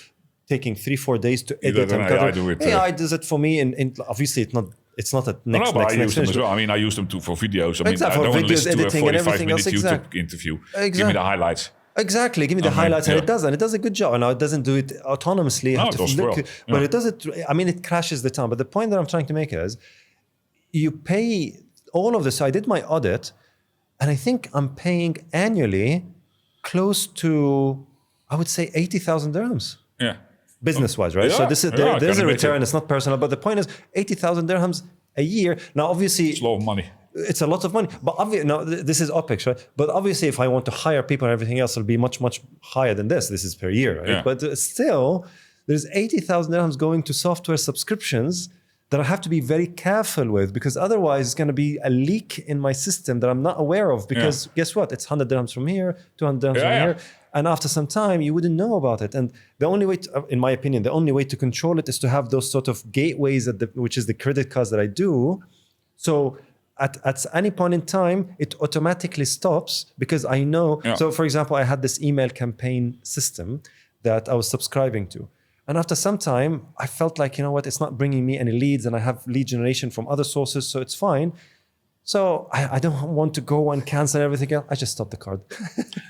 taking 3-4 days to edit and cut AI does it for me. And obviously it's not a next. I use them as well. I mean, I use them for videos. I mean, I don't want to listen to a 45-minute YouTube interview. Give me the highlights. Exactly. Give me the highlights, and it does, and it does a good job. And it doesn't do it autonomously. No, it does well. But it does it. I mean, it crashes the time. But the point that I'm trying to make is, you pay all of this. So I did my audit, and I think I'm paying annually close to, I would say, 80,000 dirhams. Yeah. Business-wise, right? So there's a return. It's not personal, but the point is 80,000 dirhams a year. Now, obviously, it's a lot of money. It's a lot of money, but this is OPEX, right? But obviously, if I want to hire people and everything else, it'll be much, much higher than this. This is per year, right? But still, there's 80,000 dirhams going to software subscriptions that I have to be very careful with, because otherwise it's going to be a leak in my system that I'm not aware of, because guess what? It's 100 dirhams from here, 200 dirhams from here. And after some time, you wouldn't know about it. And the only way, in my opinion, the only way to control it is to have those sort of gateways, which is the credit cards that I do. So at any point in time, it automatically stops, because I know. So for example, I had this email campaign system that I was subscribing to. And after some time, I felt like, you know what, it's not bringing me any leads, and I have lead generation from other sources, so it's fine. So I don't want to go and cancel everything else. I just stop the card.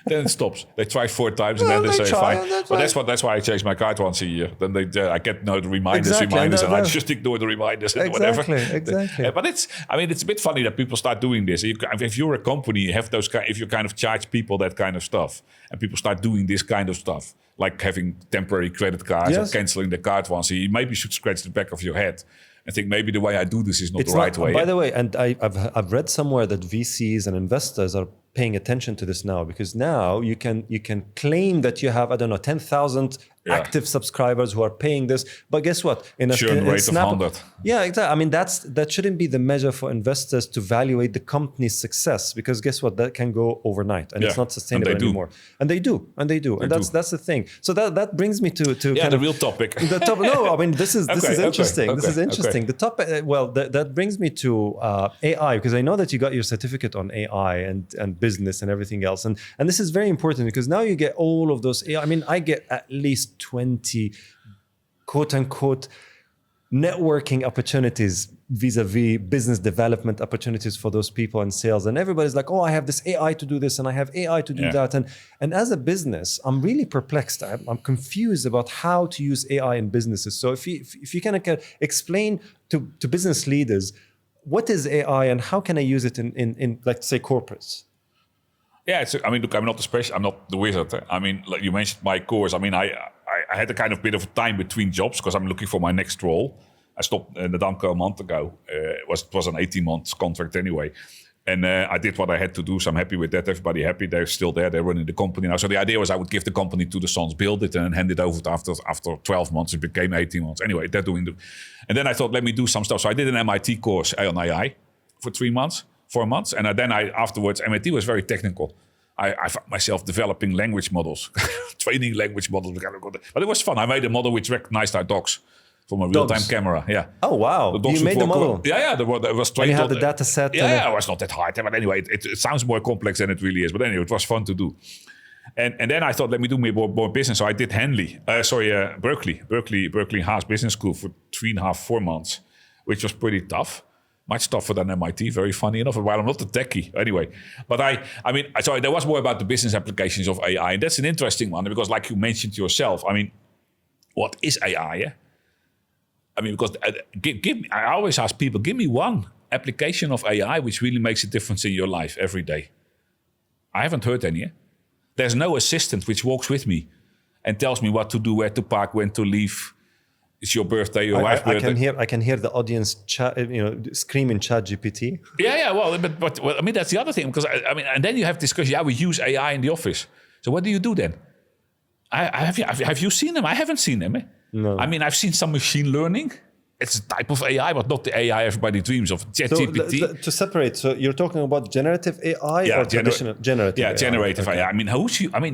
Then it stops. They try 4 times and then they say fine. But that's why I change my card once a year. Then I get the reminders, and I just ignore the reminders and whatever. Exactly. But it's a bit funny that people start doing this. If you're a company, you have if you kind of charge people that kind of stuff, and people start doing this kind of stuff, like having temporary credit cards or canceling the card once a year, maybe you should scratch the back of your head. I think maybe the way I do this is not the right way. By the way, and I've read somewhere that VCs and investors are paying attention to this now, because now you can claim that you have, I don't know, 10,000 active subscribers who are paying this. But guess what? In a churn rate of 100. Yeah, exactly. I mean, that shouldn't be the measure for investors to evaluate the company's success, because guess what? That can go overnight, and it's not sustainable anymore. And they do. And that's the thing. So that brings me to the real topic. No, I mean, this is interesting. This is interesting. The topic. That brings me to AI, because I know that you got your certificate on AI and business and everything else, and this is very important, because now you get all of those AI. I mean, I get at least 20 quote unquote networking opportunities vis-a-vis business development opportunities for those people in sales, and everybody's like, oh, I have this AI to do this, and I have AI to do that, and as a business, I'm really perplexed. I'm confused about how to use AI in businesses. So if you can explain to business leaders, what is AI and how can I use it in like, say, corporates? Yeah, I mean, look, I'm not the wizard. I mean, like you mentioned my course. I mean, I had a kind of bit of time between jobs, because I'm looking for my next role. I stopped in the Danko a month ago. It was an 18-month contract anyway. And I did what I had to do, so I'm happy with that. Everybody happy. They're still there. They're running the company now. So the idea was I would give the company to the sons, build it, and hand it over after 12 months. It became 18 months. Anyway, they're doing the... And then I thought, let me do some stuff. So I did an MIT course on AI for 4 months. And then afterwards, MIT was very technical. I found myself developing language models, training language models. But it was fun. I made a model which recognized our dogs from a real-time camera. Yeah. Oh, wow. You made the model? Yeah. It was trained. And you have the data set? Yeah, it was not that hard. But anyway, it sounds more complex than it really is. But anyway, it was fun to do. And then I thought, let me do more business. So I did Berkeley Haas Business School for 3.5-4 months, which was pretty tough. Much tougher than MIT, very funny enough. While I'm not a techie, anyway. But I mean, sorry, there was more about the business applications of AI, and that's an interesting one, because like you mentioned yourself, I mean, what is AI? Yeah? I mean, because I always ask people, give me one application of AI which really makes a difference in your life every day. I haven't heard any. Yeah? There's no assistant which walks with me and tells me what to do, where to park, when to leave. It's your birthday, your wife's birthday. I can hear the audience screaming ChatGPT. Yeah. Well, but I mean, that's the other thing, because I mean, and then you have discussion. Yeah, we use AI in the office. So what do you do then? Have you seen them? I haven't seen them. Eh? No. I mean, I've seen some machine learning. It's a type of AI, but not the AI everybody dreams of. ChatGPT. So to separate, so you're talking about generative AI or traditional generative? Yeah, AI? generative AI. I mean,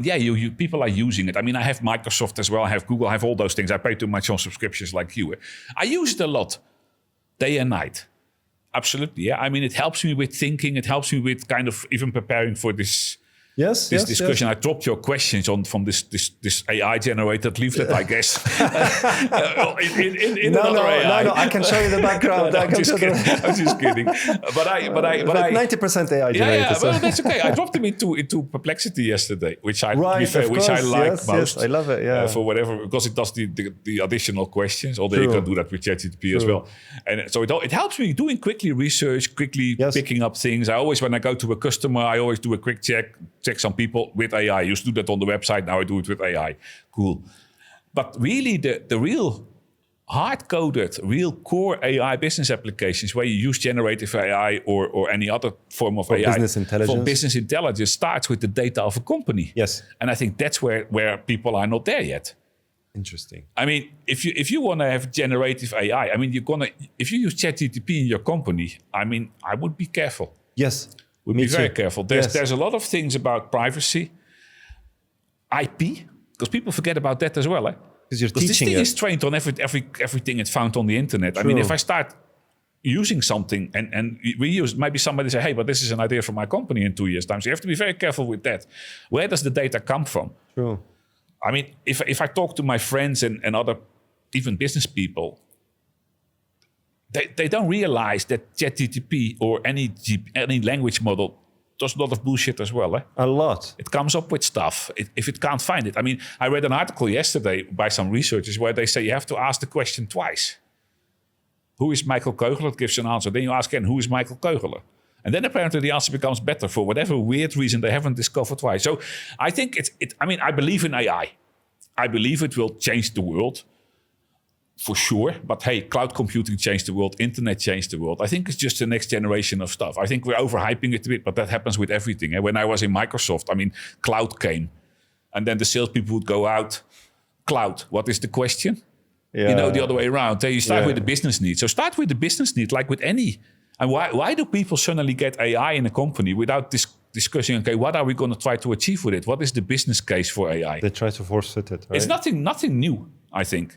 you people are using it. I mean, I have Microsoft as well. I have Google. I have all those things. I pay too much on subscriptions like you. I use it a lot, day and night. Absolutely. Yeah. I mean, it helps me with thinking. It helps me with kind of even preparing for this. This discussion. I dropped your questions from this AI generated leaflet, I guess. No, I can show you the background. I'm just kidding. But 90% AI generated. Yeah, well, that's okay. I dropped them into Perplexity yesterday, which I like most. Yes, I love it. Yeah, for whatever, because it does the additional questions. Although you can do that with ChatGPT as well. And so it helps me doing quickly research, picking up things. I always, when I go to a customer, I always do a quick check some people with AI. I used to do that on the website. Now I do it with AI. Cool. But really, the real hard-coded, real core AI business applications where you use generative AI or any other form of AI for business intelligence starts with the data of a company. Yes. And I think that's where people are not there yet. Interesting. I mean, if you want to have generative AI, I mean, if you use ChatGPT in your company, I mean, I would be careful. Yes. Would be very careful. There's a lot of things about privacy, IP, because people forget about that as well. Because this thing is trained on everything it's found on the internet. True. I mean, if I start using something and maybe somebody say, hey, but this is an idea from my company in 2 years' time. So you have to be very careful with that. Where does the data come from? True. I mean, if I talk to my friends and other, even business people, they don't realize that ChatGPT or any language model does a lot of bullshit as well. A lot. It comes up with stuff if it can't find it. I mean, I read an article yesterday by some researchers where they say you have to ask the question twice. Who is Michael Kogeler? It gives an answer. Then you ask again, who is Michael Kogeler? And then apparently the answer becomes better for whatever weird reason they haven't discovered why. So I think I believe in AI. I believe it will change the world. For sure, but hey, cloud computing changed the world, internet changed the world. I think it's just the next generation of stuff. I think we're overhyping it a bit, but that happens with everything. And when I was in Microsoft, I mean, cloud came. And then the salespeople would go out, cloud, what is the question? Yeah. The other way around. You start with the business need. So start with the business need, like with any. And why do people suddenly get AI in a company without discussing, okay, what are we going to try to achieve with it? What is the business case for AI? They try to force fit it, right? It's nothing new, I think.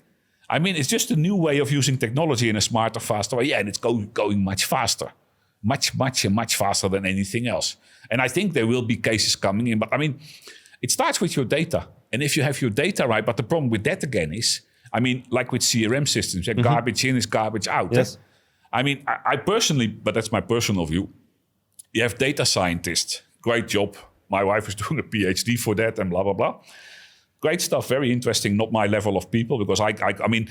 I mean, it's just a new way of using technology in a smarter, faster way. Yeah, and it's going much faster. Much faster than anything else. And I think there will be cases coming in. But I mean, it starts with your data. And if you have your data right, but the problem with that again is, I mean, like with CRM systems, garbage in is garbage out. Yes. I mean, I personally, but that's my personal view, you have data scientists. Great job. My wife is doing a PhD for that and blah, blah, blah. Great stuff, very interesting. Not my level of people, because I mean,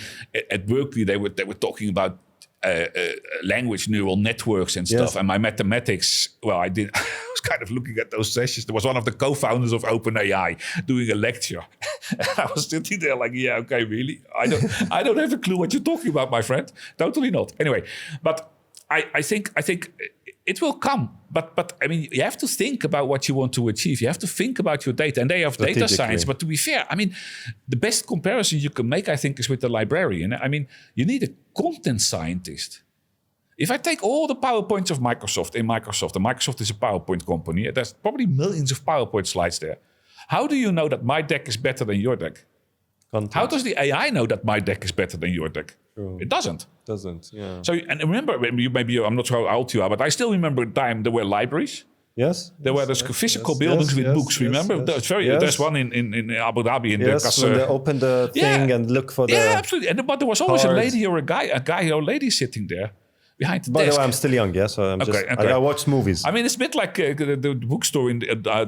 at Berkeley they were talking about language neural networks and stuff. Yes. And my mathematics, I was kind of looking at those sessions. There was one of the co-founders of OpenAI doing a lecture, and I was sitting there like, yeah, okay, really? I don't have a clue what you're talking about, my friend. Totally not. Anyway, but I think it will come, but I mean, you have to think about what you want to achieve. You have to think about your data, and they have data science. But to be fair, I mean, the best comparison you can make, I think, is with the librarian. I mean, you need a content scientist. If I take all the PowerPoints of Microsoft, and Microsoft is a PowerPoint company, there's probably millions of PowerPoint slides there. How do you know that my deck is better than your deck? Content. How does the AI know that my deck is better than your deck? True. It doesn't. Yeah. So, and remember, I'm not sure how old you are, but I still remember the time there were libraries. Yes. There were those physical buildings with books, remember? There's one in Abu Dhabi. When they open the thing and look for the... Yeah, absolutely. But there was always a lady or a guy or a lady sitting there behind the By desk. the way, I'm still young, so I watch movies. I mean, it's a bit like the bookstore in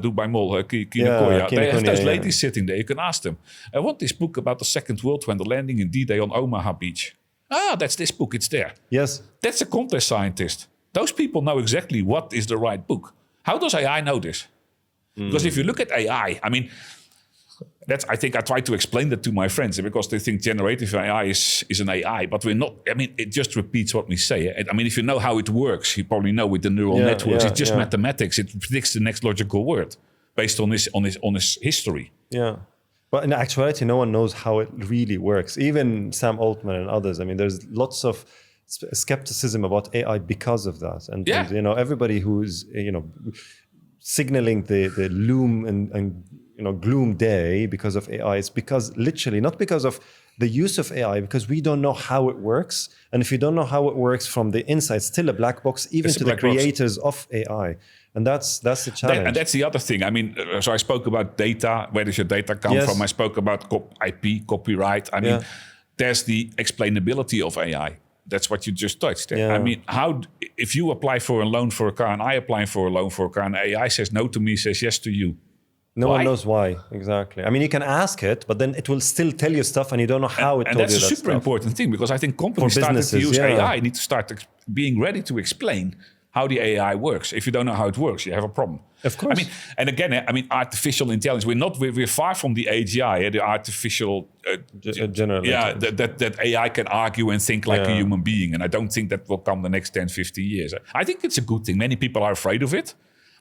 Dubai Mall, Kinokoya. They have those ladies sitting there. You can ask them, I want this book about the Second World War, the landing in D-Day on Omaha Beach. Ah, that's this book. It's there. Yes. That's a contest scientist. Those people know exactly what is the right book. How does AI know this? Because if you look at AI, I mean, I think I try to explain that to my friends because they think generative AI is an AI, but we're not. I mean, it just repeats what we say. I mean, if you know how it works, you probably know with the neural networks. It's just mathematics. It predicts the next logical word based on his history. Yeah. But in actuality, no one knows how it really works. Even Sam Altman and others. I mean, there's lots of skepticism about AI because of that. And everybody who's signaling the loom and gloom day because of AI is because literally not because of the use of AI, because we don't know how it works. And if you don't know how it works from the inside, it's still a black box, even to the creators of AI. And that's the challenge. And that's the other thing. I mean, so I spoke about data. Where does your data come from? I spoke about IP, copyright. I mean, there's the explainability of AI. That's what you just touched. Yeah. I mean, if you apply for a loan for a car and I apply for a loan for a car and AI says no to me, says yes to you. No one knows why, exactly. I mean, you can ask it, but then it will still tell you stuff and you don't know how it told you that stuff. And that's a super important thing because I think companies started to use AI need to start being ready to explain how the AI works. If you don't know how it works, you have a problem. Of course. I mean, and again, artificial intelligence. We're far from the AGI, the artificial general. Yeah, that AI can argue and think like a human being. And I don't think that will come the next 10, 50 years. I think it's a good thing. Many people are afraid of it,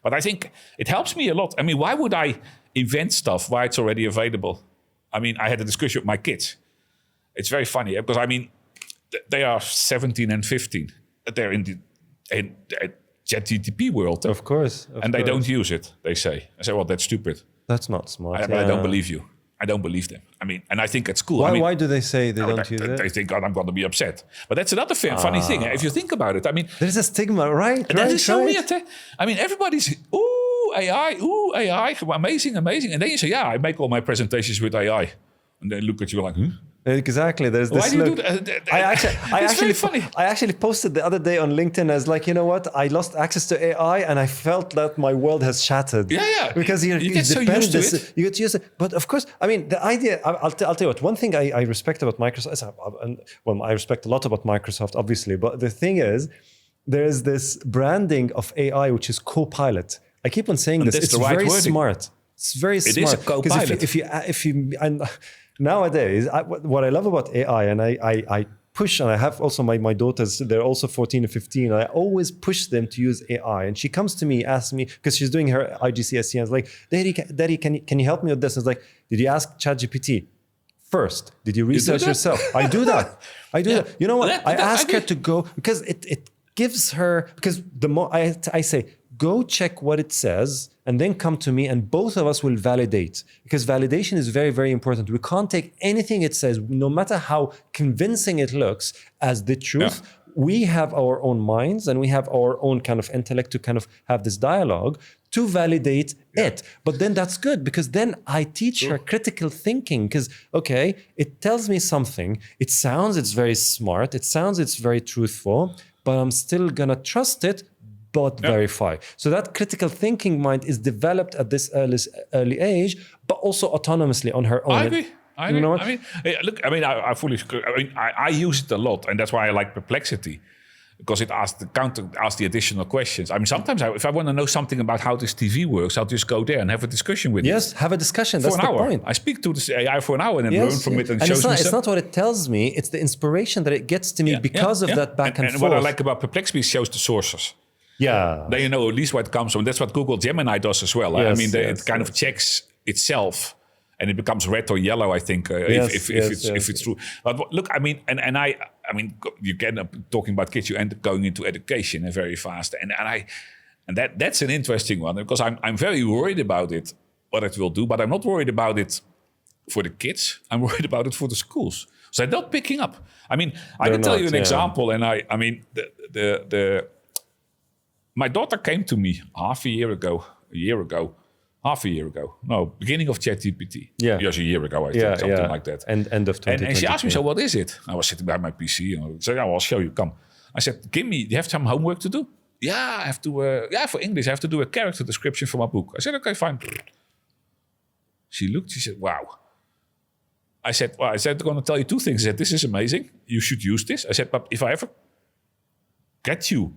but I think it helps me a lot. I mean, why would I invent stuff why it's already available? I mean, I had a discussion with my kids. It's very funny because I mean, they are 17 and 15. They're in the ChatGPT world. Of course. And they don't use it, they say. I say, well, that's stupid. That's not smart. But I don't believe you. I don't believe them. I mean, and I think it's cool. Why do they say they don't use it? They think, I'm going to be upset. But that's another funny thing. If you think about it, I mean... There's a stigma, right? That is so weird. I mean, everybody's, ooh, AI, amazing. And then you say, I make all my presentations with AI. And they look at you like, Exactly. There's this. Why do you do that? I actually posted the other day on LinkedIn as like, you know what? I lost access to AI and I felt that my world has shattered. Yeah. Because you get so used to it. You get used to it. But of course, I mean, the idea. I'll tell you what. One thing I respect about Microsoft. I respect a lot about Microsoft, obviously. But the thing is, there is this branding of AI, which is co-pilot. I keep on saying this. It's very smart. It's very smart. It is a co-pilot. If you nowadays, what I love about AI, and I push, and I have also my daughters, they're also 14 and 15. I always push them to use AI. And she comes to me, asks me, because she's doing her IGCSE, and I was like, Daddy, can you help me with this? And I was like, did you ask ChatGPT first? Did you research yourself? I do that. You know what? I ask her to go, because it gives her, because the more I say, go check what it says and then come to me and both of us will validate, because validation is very, very important. We can't take anything it says, no matter how convincing it looks, as the truth. Yeah. We have our own minds and we have our own kind of intellect to kind of have this dialogue to validate it. But then that's good, because then I teach her critical thinking, because, okay, it tells me something. It sounds it's very smart. It sounds it's very truthful, but I'm still going to trust it, but verify. So that critical thinking mind is developed at this early age, but also autonomously on her own. I agree. You know what? I use it a lot, and that's why I like Perplexity, because it asks the additional questions. I mean, sometimes if I want to know something about how this TV works, I'll just go there and have a discussion with it. Yes, have a discussion. That's the point. I speak to the AI for an hour and then learn from it and shows me. It's not what it tells me; it's the inspiration that it gets to me because of that back and forth. And what I like about Perplexity is it shows the sources. Yeah. Then you know at least where it comes from. That's what Google Gemini does as well. It kind of checks itself, and it becomes red or yellow, I think, if it's true. But look, I mean, you get talking about kids, you end up going into education very fast, and that's an interesting one, because I'm very worried about it, what it will do, but I'm not worried about it for the kids. I'm worried about it for the schools. So they're not picking up. I mean, I can tell you an example, and my daughter came to me half a year ago, beginning of ChatGPT. Yeah. Just a year ago, I think, something like that. And end of 2020. And she asked me, so what is it? I was sitting behind my PC, and I said, I'll show you, come. I said, do you have some homework to do? Yeah, I have to, for English, I have to do a character description for my book. I said, okay, fine. She looked, she said, wow. I said, I'm going to tell you two things. I said, this is amazing. You should use this. I said, but if I ever catch you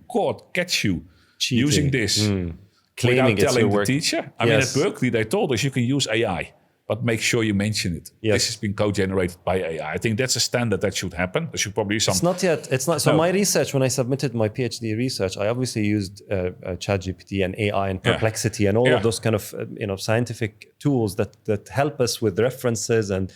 cheating, using this claiming without telling the work. teacher. I mean, at Berkeley, they told us you can use AI, but make sure you mention it. Yes. This has been co-generated by AI. I think that's a standard that should happen. There should probably be some... It's not yet. It's not. So my research, when I submitted my PhD research, I obviously used ChatGPT and AI and Perplexity and all of those kind of scientific tools that help us with references. And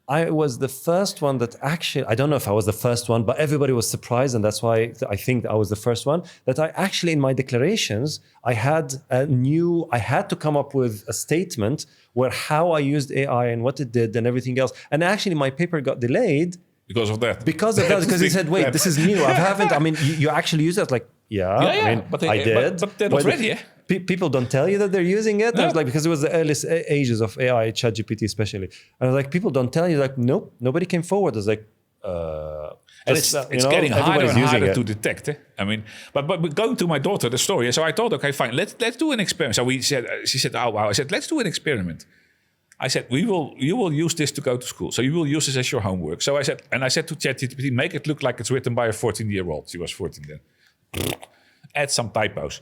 I was the first one that actually, I don't know if I was the first one, but everybody was surprised. And that's why I think I was the first one that I actually, in my declarations, I had to come up with a statement where how I used AI and what it did and everything else. And actually my paper got delayed. Because of that. Because he said, wait, this is new. You actually use it? Like, I mean, but I did. But they're not ready, eh? People don't tell you that they're using it. No. I was like, because it was the earliest ages of AI, ChatGPT especially. I was like, people don't tell you. Like, nope, nobody came forward. I was like, and it's getting harder and harder to detect. Eh? I mean, but going to my daughter, the story. So I told her, okay, fine, let's do an experiment. So she said, oh wow. I said, let's do an experiment. I said, you will use this to go to school. So you will use this as your homework. So I said to ChatGPT, make it look like it's written by a 14-year-old. She was 14 then. Add some typos.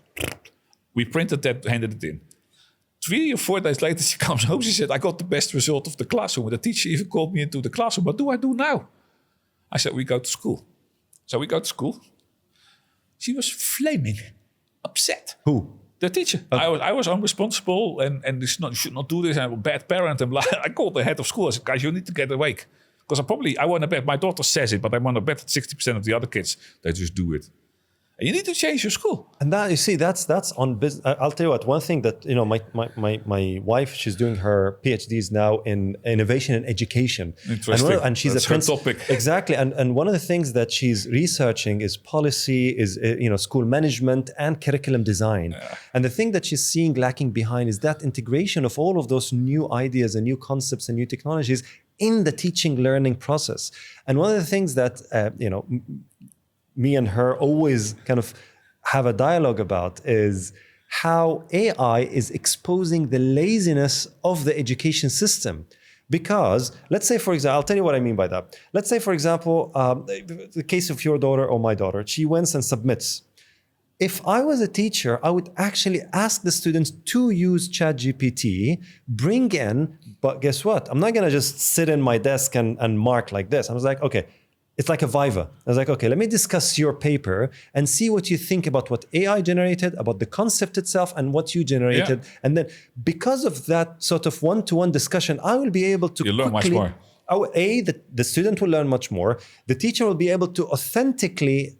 We printed that, handed it in. 3 or 4 days later, she comes home. She said, I got the best result of the classroom. The teacher even called me into the classroom. What do I do now? I said, we go to school. So we go to school. She was flaming upset. Who? The teacher. Okay. I was unresponsible and you should not do this. I'm a bad parent. And blah. I called the head of school. I said, guys, you need to get awake. Because I want to bet, my daughter says it, but I want to bet that 60% of the other kids, they just do it. And you need to change your school. And that, you see, that's on business. I'll tell you what, one thing that, my wife, she's doing her PhDs now in innovation and education. Interesting. And she's that's her topic. Exactly. And one of the things that she's researching is policy, is, school management and curriculum design. Yeah. And the thing that she's seeing lacking behind is that integration of all of those new ideas and new concepts and new technologies in the teaching learning process. And one of the things that, me and her always kind of have a dialogue about is how AI is exposing the laziness of the education system. Because let's say, for example, I'll tell you what I mean by that. Let's say, for example, the case of your daughter or my daughter, she went and submits. If I was a teacher, I would actually ask the students to use ChatGPT, bring in, but guess what? I'm not going to just sit in my desk and mark like this. I was like, okay, it's like a Viva. I was like, okay, let me discuss your paper and see what you think about what AI generated, about the concept itself and what you generated. Yeah. And then because of that sort of one-to-one discussion, I will be able to learn much more. The student will learn much more. The teacher will be able to authentically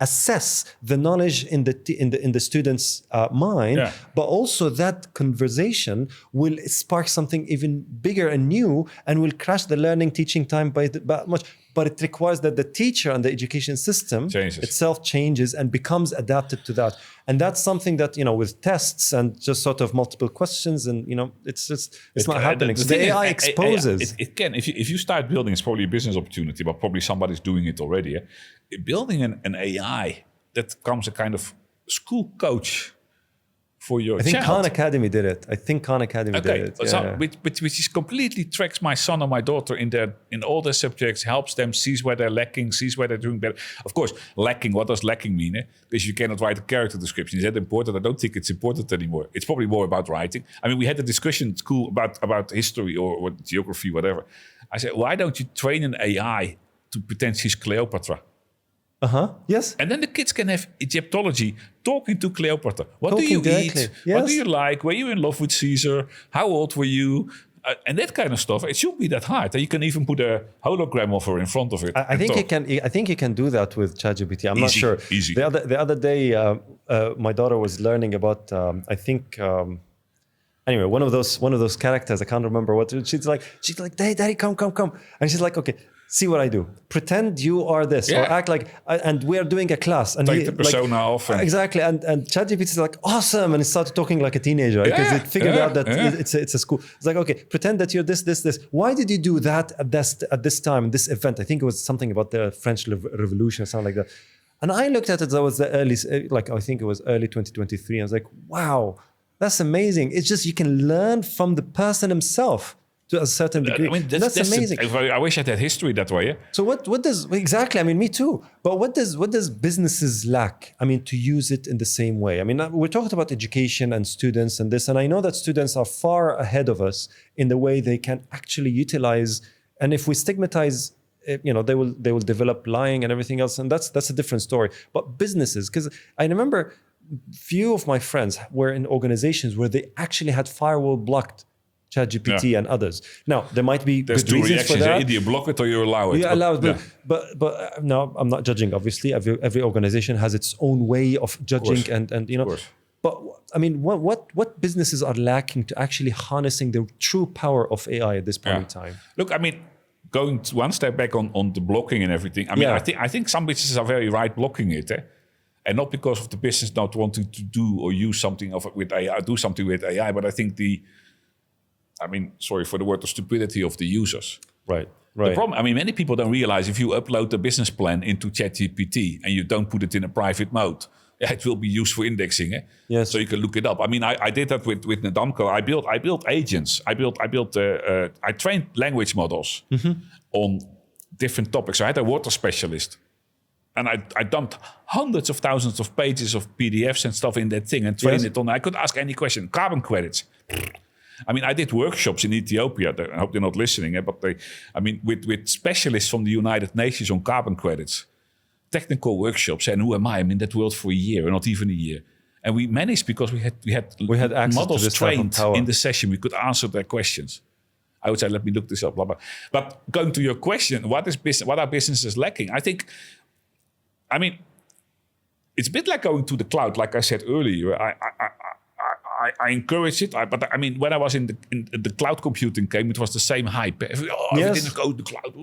assess the knowledge in the student's mind, but also that conversation will spark something even bigger and new and will crash the learning teaching time by much. But it requires that the teacher and the education system itself changes and becomes adapted to that. And that's something that, with tests and just sort of multiple questions and, it's not happening. So the AI exposes. It can. If you start building, it's probably a business opportunity, but probably somebody's doing it already. Building an AI that becomes a kind of school coach for your child. I think Khan Academy did it. Did it. Which is completely tracks my son or my daughter in all their subjects, helps them, sees where they're lacking, sees where they're doing better. Of course, lacking, what does lacking mean? Because you cannot write a character description. Is that important? I don't think it's important anymore. It's probably more about writing. I mean, we had a discussion at school about history or geography, whatever. I said, why don't you train an AI to pretend she's Cleopatra? Yes. And then the kids can have Egyptology talking to Cleopatra. What do you eat? Yes. What do you like? Were you in love with Caesar? How old were you? And that kind of stuff. It shouldn't be that hard. You can even put a hologram of her in front of it. I think you can do that with ChatGPT. I'm not sure. Easy. The other day, my daughter was learning about. Anyway, one of those characters. I can't remember what. She's like, Daddy, come, and she's like, okay. see what I do. Pretend you are this, or act like, and we're doing a class. And take the persona off. Exactly. And ChatGPT is like, awesome. And it started talking like a teenager because it figured out that it's a school. It's like, okay, pretend that you're this. Why did you do that at this time, this event? I think it was something about the French Revolution or something like that. And I looked at it, that was the early, I think it was early 2023. I was like, wow, that's amazing. It's just, you can learn from the person himself to a certain degree. I mean, that's amazing. I wish I had history that way. Yeah? So what does, exactly, I mean, me too. But what does businesses lack? I mean, to use it in the same way. I mean, we're talking about education and students and this, and I know that students are far ahead of us in the way they can actually utilize, and if we stigmatize, you know, they will develop lying and everything else, and that's a different story. But businesses, because I remember few of my friends were in organizations where they actually had firewall blocked ChatGPT and others. Now, there might be There's good reasons for that. Either you block it or you allow it. You allow it, but no, I'm not judging. Obviously, every organization has its own way of judging, and you know. But I mean, what businesses are lacking to actually harnessing the true power of AI at this point in time? Look, I mean, going one step back on the blocking and everything. I mean, I think some businesses are very right blocking it. And not because of the business not wanting to do or use something with AI, do something with AI, but I think sorry for the word, the stupidity of the users. Right. The problem, I mean, many people don't realize if you upload a business plan into ChatGPT and you don't put it in a private mode, it will be used for indexing. Yes. So you can look it up. I mean, I did that with Nadamco. I built agents. I trained language models on different topics. So I had a water specialist. And I dumped hundreds of thousands of pages of PDFs and stuff in that thing and trained it on. I could ask any question. Carbon credits. I mean, I did workshops in Ethiopia. I hope they're not listening, but with specialists from the United Nations on carbon credits, technical workshops. And who am I? I'm in that world for a year, or not even a year. And we managed because we had models trained in the session. We could answer their questions. I would say, let me look this up. Blah, blah. But going to your question, what are businesses lacking? I mean, it's a bit like going to the cloud. Like I said earlier, I encourage it. But I mean, when I was in the cloud computing came, it was the same hype. Everything go to the cloud.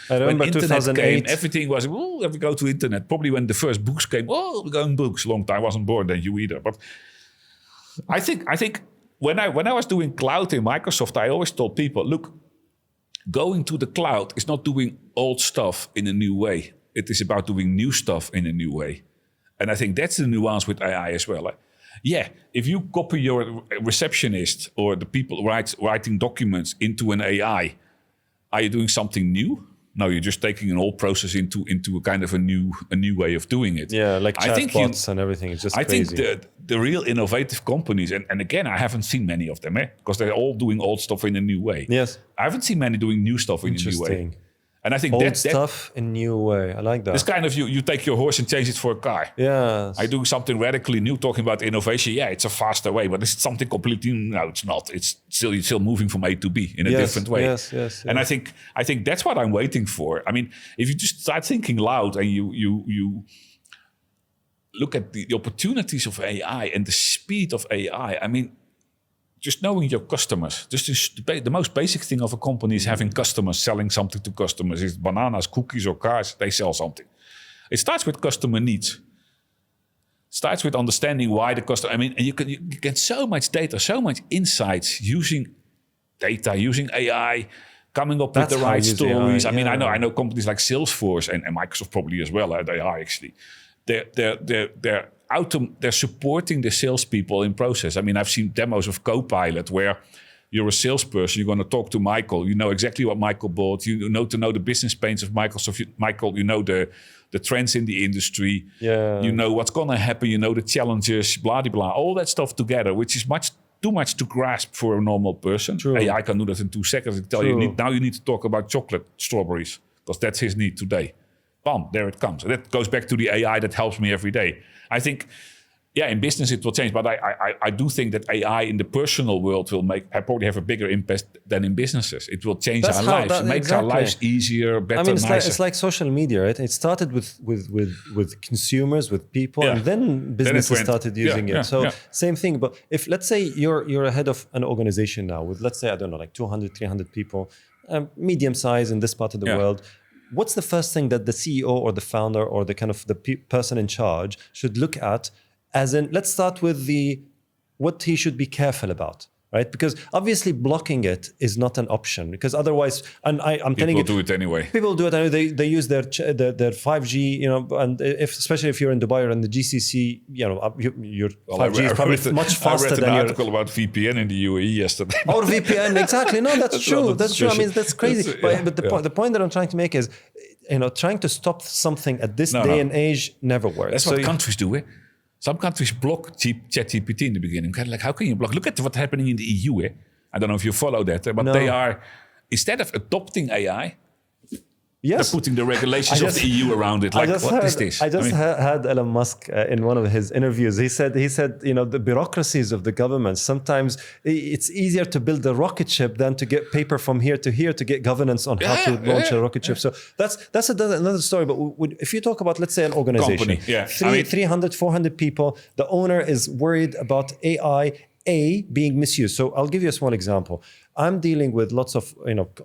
I remember when 2008. Came, everything was, we go to internet. Probably when the first books came, we're going books. Long time, I wasn't born then, you either. But I think when I was doing cloud in Microsoft, I always told people, look, going to the cloud is not doing old stuff in a new way. It is about doing new stuff in a new way. And I think that's the nuance with AI as well. If you copy your receptionist or the people writing documents into an AI, are you doing something new? No, you're just taking an old process into a kind of a new way of doing it. Yeah, like chatbots and everything. It's just crazy. I think the real innovative companies, and again, I haven't seen many of them, because they're all doing old stuff in a new way. Yes. I haven't seen many doing new stuff in a new way. And I think old stuff in new way. I like that. It's kind of you take your horse and change it for a car. Yes. I do something radically new, talking about innovation. Yeah, it's a faster way, but it's something completely new. No, it's not. It's still moving from A to B in a different way. Yes. And I think that's what I'm waiting for. I mean, if you just start thinking loud and you look at the opportunities of AI and the speed of AI, I mean, just knowing your customers. Just the most basic thing of a company is having customers, selling something to customers. It's bananas, cookies, or cars. They sell something. It starts with customer needs. It starts with understanding why the customer. I mean, and you get so much data, so much insights using data, using AI, coming up with the right stories. AI, I mean, I know companies like Salesforce and Microsoft probably as well. They are actually. They're supporting the salespeople in process. I mean, I've seen demos of Copilot where you're a salesperson, you're going to talk to Michael. You know exactly what Michael bought. You know the business pains of Michael. So Michael, you know the trends in the industry. Yeah. You know what's going to happen. You know the challenges, blah, blah, blah. All that stuff together, which is too much to grasp for a normal person. True. AI can do that in 2 seconds. And tell you need to talk about chocolate strawberries because that's his need today. Bam, there it comes. And that goes back to the AI that helps me every day. I think, in business it will change, but I do think that AI in the personal world will probably have a bigger impact than in businesses. It will change our lives, makes our lives easier, better, I mean, nicer. It's like social media, right? It started with consumers, with people, and then businesses started using it. So same thing. But if let's say you're ahead of an organization now with, let's say, I don't know, like 200, 300 people, medium size in this part of the world. what's the first thing that the CEO or the founder or the kind of the person in charge should look at? As in, let's start with what he should be careful about. Right, because obviously blocking it is not an option. Because otherwise, and I'm telling you, people do it anyway. People do it anyway. They use their 5G, and especially if you're in Dubai or in the GCC, your 5G is probably much faster than your. I read an article about VPN in the UAE yesterday. Or VPN, exactly. No, that's true. That's true. I mean, that's crazy. But the point that I'm trying to make is, trying to stop something at this day and age never works. That's what countries do. Some countries block ChatGPT in the beginning. Kind of like, how can you block? Look at what's happening in the EU. I don't know if you follow that, but they are, instead of adopting AI, they're putting the regulations of the EU around it. Like, what is this? I just had Elon Musk in one of his interviews. He said, the bureaucracies of the government, sometimes it's easier to build a rocket ship than to get paper from here to here to get governance on how to launch a rocket ship. So that's another story. But if you talk about, let's say, an organization, 300, 400 people, the owner is worried about AI being misused. So I'll give you a small example. I'm dealing with lots of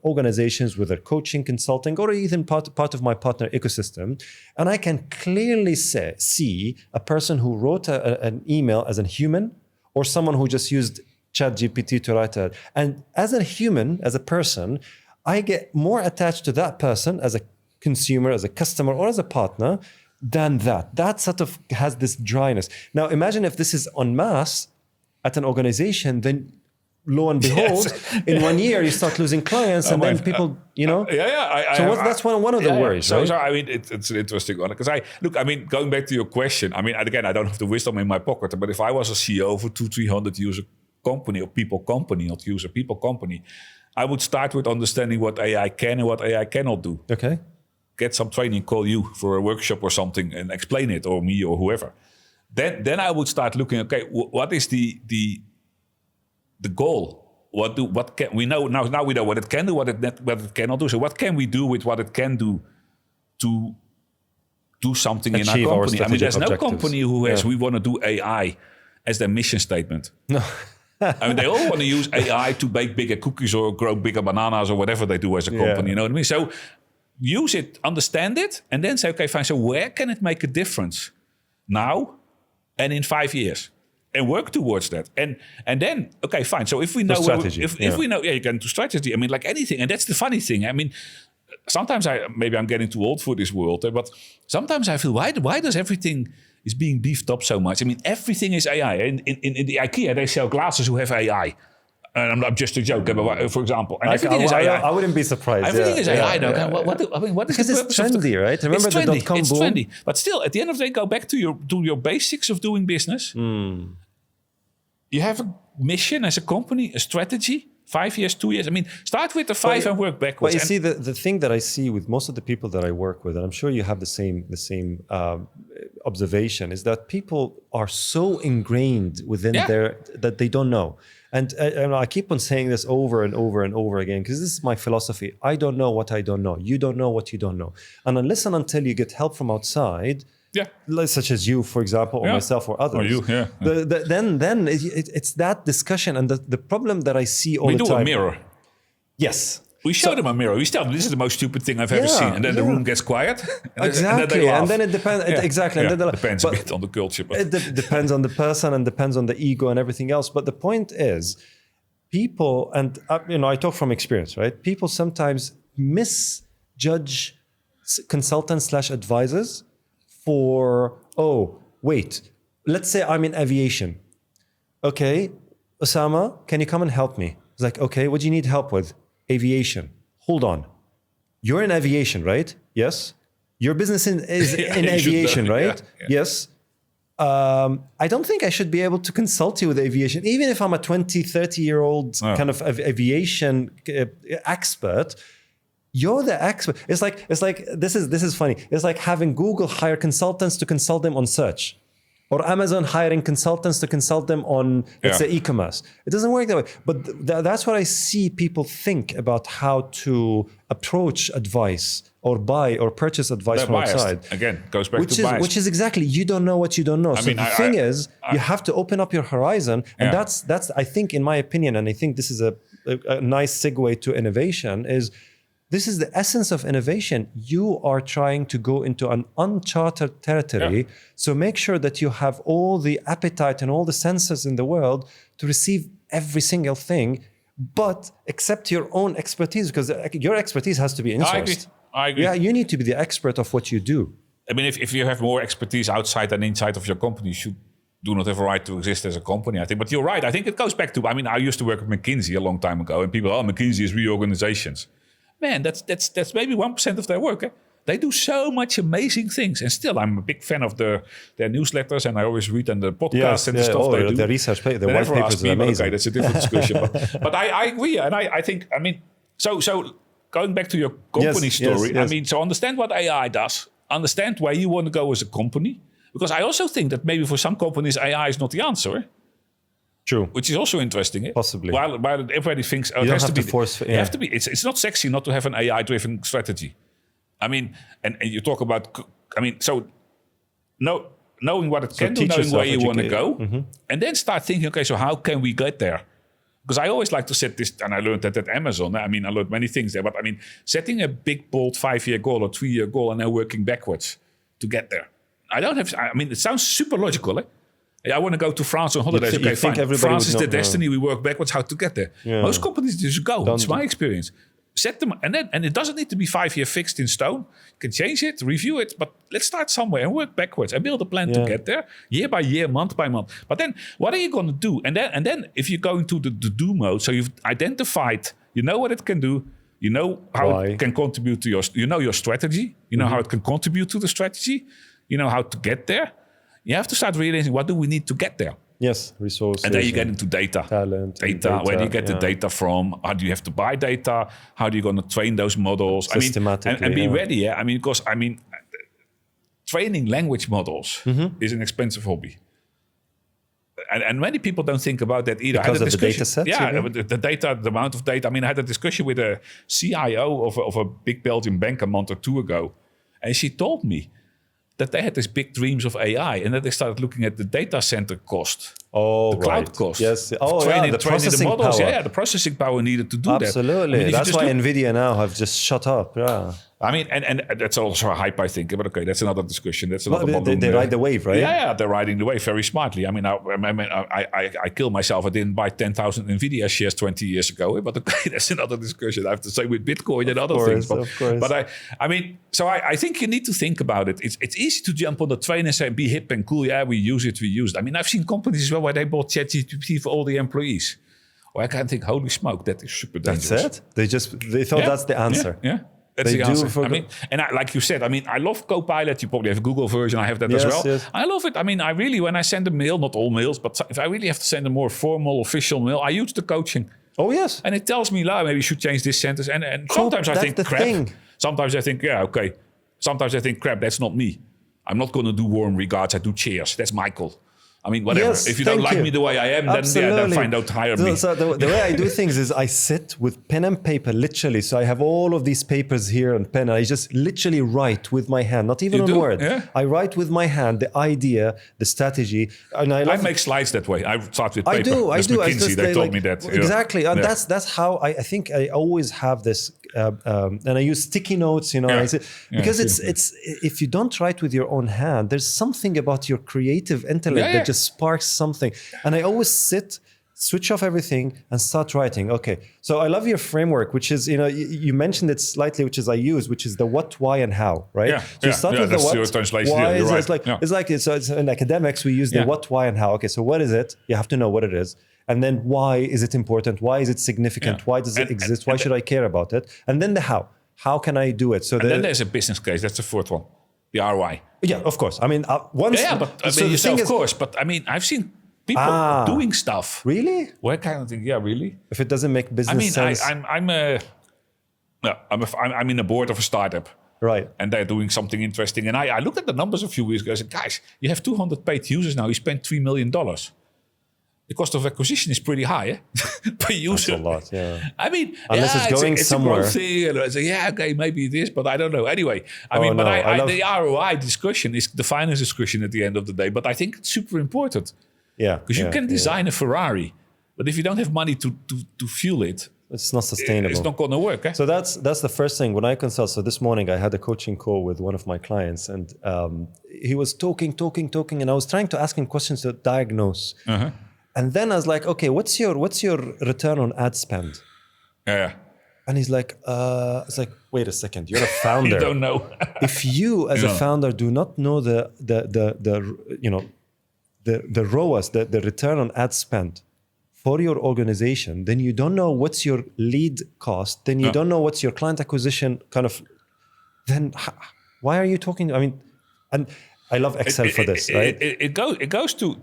organizations with their coaching, consulting, or even part of my partner ecosystem, and I can clearly see a person who wrote an email as a human, or someone who just used ChatGPT to write it. And as a human, as a person, I get more attached to that person as a consumer, as a customer, or as a partner than that. That sort of has this dryness. Now, imagine if this is en masse at an organization, then lo and behold, in 1 year you start losing clients, and then people, that's one of the worries. Right? So I mean, it's an interesting one, because going back to your question, I mean, again, I don't have the wisdom in my pocket, but if I was a CEO of a 200-300 user company, or people company, not user people company, I would start with understanding what AI can and what AI cannot do. Okay. Get some training, call you for a workshop or something, and explain it, or me or whoever. Then I would start looking. Okay, what is the goal? What can we know now? Now we know what it can do, what it cannot do. So what can we do with what it can do to do something in our company? I mean, there's no company who has we want to do AI as their mission statement. No. I mean, they all want to use AI to bake bigger cookies or grow bigger bananas or whatever they do as a company. You know what I mean? So use it, understand it, and then say, okay, fine. So where can it make a difference now and in 5 years? And work towards that, and then okay, fine. So if we know strategy, if we know, you can do strategy. I mean, like anything, and that's the funny thing. I mean, sometimes maybe I'm getting too old for this world, but sometimes I feel why does everything is being beefed up so much? I mean, everything is AI. In the IKEA, they sell glasses who have AI. And I'm just a joke, but for example, and everything is AI. I wouldn't be surprised. Everything is AI now. What is because it's trendy, right? Remember the .com boom? It's trendy, but still, at the end of the day, go back to your basics of doing business. You have a mission as a company, a strategy. 5 years, 2 years. I mean, start with the 5 and work backwards. But you see, the thing that I see with most of the people that I work with, and I'm sure you have the same observation, is that people are so ingrained within that they don't know. And I keep on saying this over and over and over again, because this is my philosophy. I don't know what I don't know. You don't know what you don't know. And unless and until you get help from outside, such as you, for example, or myself or others, or you, then it's that discussion. And the problem that I see all the time. We do a mirror. Yes. We show them a mirror. We tell them this is the most stupid thing I've ever seen. And then the room gets quiet. Exactly. And then it depends. Exactly. And then depends a bit on the culture. But. It depends on the person and depends on the ego and everything else. But the point is, people, and I talk from experience, right? People sometimes misjudge consultants / advisors for, let's say I'm in aviation. Okay, Osama, can you come and help me? It's like, okay, what do you need help with? Aviation. Hold on. You're in aviation, right? Yes. Your business is in aviation, right? Yes. I don't think I should be able to consult you with aviation, even if I'm a 20, 30-year-old kind of aviation expert. You're the expert. It's like this is funny. It's like having Google hire consultants to consult them on search, or Amazon hiring consultants to consult them on, let's say, e-commerce. It doesn't work that way. But that's what I see people think about how to approach advice or buy or purchase advice from outside. Again, goes back to bias. Which is exactly, you don't know what you don't know. So the thing is, you have to open up your horizon. And that's I think, in my opinion, and I think this is a nice segue to innovation, is This is the essence of innovation. You are trying to go into an uncharted territory. Yeah. So make sure that you have all the appetite and all the senses in the world to receive every single thing, but accept your own expertise, because your expertise has to be insourced. I agree. Yeah, you need to be the expert of what you do. I mean, if you have more expertise outside than inside of your company, you should do not have a right to exist as a company, I think. But you're right. I think it goes back to, I mean, I used to work at McKinsey a long time ago, and people, McKinsey is reorganizations. Man, that's maybe 1% of their work. Eh? They do so much amazing things. And still, I'm a big fan of their newsletters, and I always read them the podcasts and the stuff they do. The research, the white papers are amazing. Okay, that's a different discussion. but I agree. And I think, I mean, so going back to your company story, I mean, so understand what AI does. Understand where you want to go as a company. Because I also think that maybe for some companies, AI is not the answer. True. Which is also interesting. Eh? Possibly. While everybody thinks, it has to be. You have to be. It's not sexy not to have an AI-driven strategy. I mean, and you talk about, I mean, so knowing what it can do, knowing where you want to go, and then start thinking, okay, so how can we get there? Because I always like to set this, and I learned that at Amazon. I mean, I learned many things there, but I mean, setting a big, bold 5-year goal or 3-year goal and then working backwards to get there. I mean, it sounds super logical, eh? I want to go to France on holidays. Okay, fine. France is the destiny. We work backwards how to get there. Yeah. Most companies just go. It's my experience. Set them, and it doesn't need to be 5-year fixed in stone. You can change it, review it, but let's start somewhere and work backwards and build a plan to get there, year by year, month by month. But then, what are you going to do? And then, if you go into the do mode, so you've identified, you know what it can do, you know how it can contribute to your strategy, you know how it can contribute to the strategy, you know how to get there. You have to start realizing, what do we need to get there? Yes, resources. And then you get into data. Talent. Data. Where do you get the data from? How do you have to buy data? How are you going to train those models? Systematically. And be ready. Yeah? I mean, because training language models is an expensive hobby. And many people don't think about that either. Because of the data set? Yeah, the data, the amount of data. I mean, I had a discussion with a CIO of a big Belgian bank a month or two ago. And she told me that they had these big dreams of AI, and that they started looking at the data center cost, the cloud cost. Yes. The processing models. Power. Yeah, the processing power needed to do that. Absolutely. That's why NVIDIA now have just shut up. Yeah. I mean, and that's also a hype, I think. But okay, that's another discussion. That's another. They ride the wave, right? Yeah, they're riding the wave very smartly. I mean, I kill myself. I didn't buy 10,000 NVIDIA shares 20 years ago. But okay, that's another discussion. I have to say with Bitcoin and other things. But I mean, so I think you need to think about it. It's easy to jump on the train and say, be hip and cool. Yeah, we use it. I mean, I've seen companies as well where they bought ChatGPT for all the employees. Or I can think, holy smoke, that is super dangerous. That's it? They thought that's the answer. Yeah. That's the answer. I mean, and like you said, I mean, I love Copilot. You probably have a Google version. I have that as well. Yes. I love it. I mean, I really, when I send a mail, not all mails, but if I really have to send a more formal, official mail, I use the coaching. Oh, yes. And it tells me, maybe you should change this sentence. And sometimes I think, crap. Thing. Sometimes I think, okay. Sometimes I think, crap, that's not me. I'm not going to do warm regards. I do cheers. That's Michael. I mean, whatever. Yes, if you don't like me the way I am, then find out, hire me. So the way I do things is I sit with pen and paper, literally. So I have all of these papers here and pen. I just literally write with my hand, not even on Word. Yeah? I write with my hand the idea, the strategy. And I make slides that way. I start with paper. I do. McKinsey, they told me that. Exactly. And that's how I think I always have this. And I use sticky notes, because it's if you don't write with your own hand, there's something about your creative intellect that just sparks something. And I always switch off everything and start writing. Okay, so I love your framework, which is, you mentioned it slightly, which is the what, why, and how, right? Yeah, so you start with the what, your translation. why is right. It's in academics, we use the what, why, and how. Okay, so what is it? You have to know what it is. And then why is it important? Why is it significant? Why does it exist? Why should I care about it? And then the how. How can I do it? So then there's a business case. That's the fourth one. The ROI. Yeah, of course. I mean, once... but I mean, of course. But I mean, I've seen people doing stuff. Really? Where kind of thing? Yeah, really. If it doesn't make business sense. I'm in a board of a startup. Right. And they're doing something interesting. And I looked at the numbers a few weeks ago. I said, guys, you have 200 paid users now. You spent $3 million. The cost of acquisition is pretty high per user. That's a lot, yeah. I mean, unless it's going somewhere. It's a growth thing. And I say, okay, maybe it is, but I don't know. Anyway, the ROI discussion is the finance discussion at the end of the day. But I think it's super important. Yeah. Because you can design a Ferrari, but if you don't have money to fuel it, It's not sustainable. It's not going to work. So that's the first thing when I consult. So this morning I had a coaching call with one of my clients, and he was talking, and I was trying to ask him questions to diagnose. Uh-huh. And then I was like, okay, what's your return on ad spend? Yeah. And he's like, it's like, wait a second, you're a founder. You don't know. If you as a founder do not know the ROAS, the return on ad spend for your organization, then you don't know what's your lead cost, then you don't know what's your client acquisition then why are you talking? I mean, and I love Excel for this, right? It goes to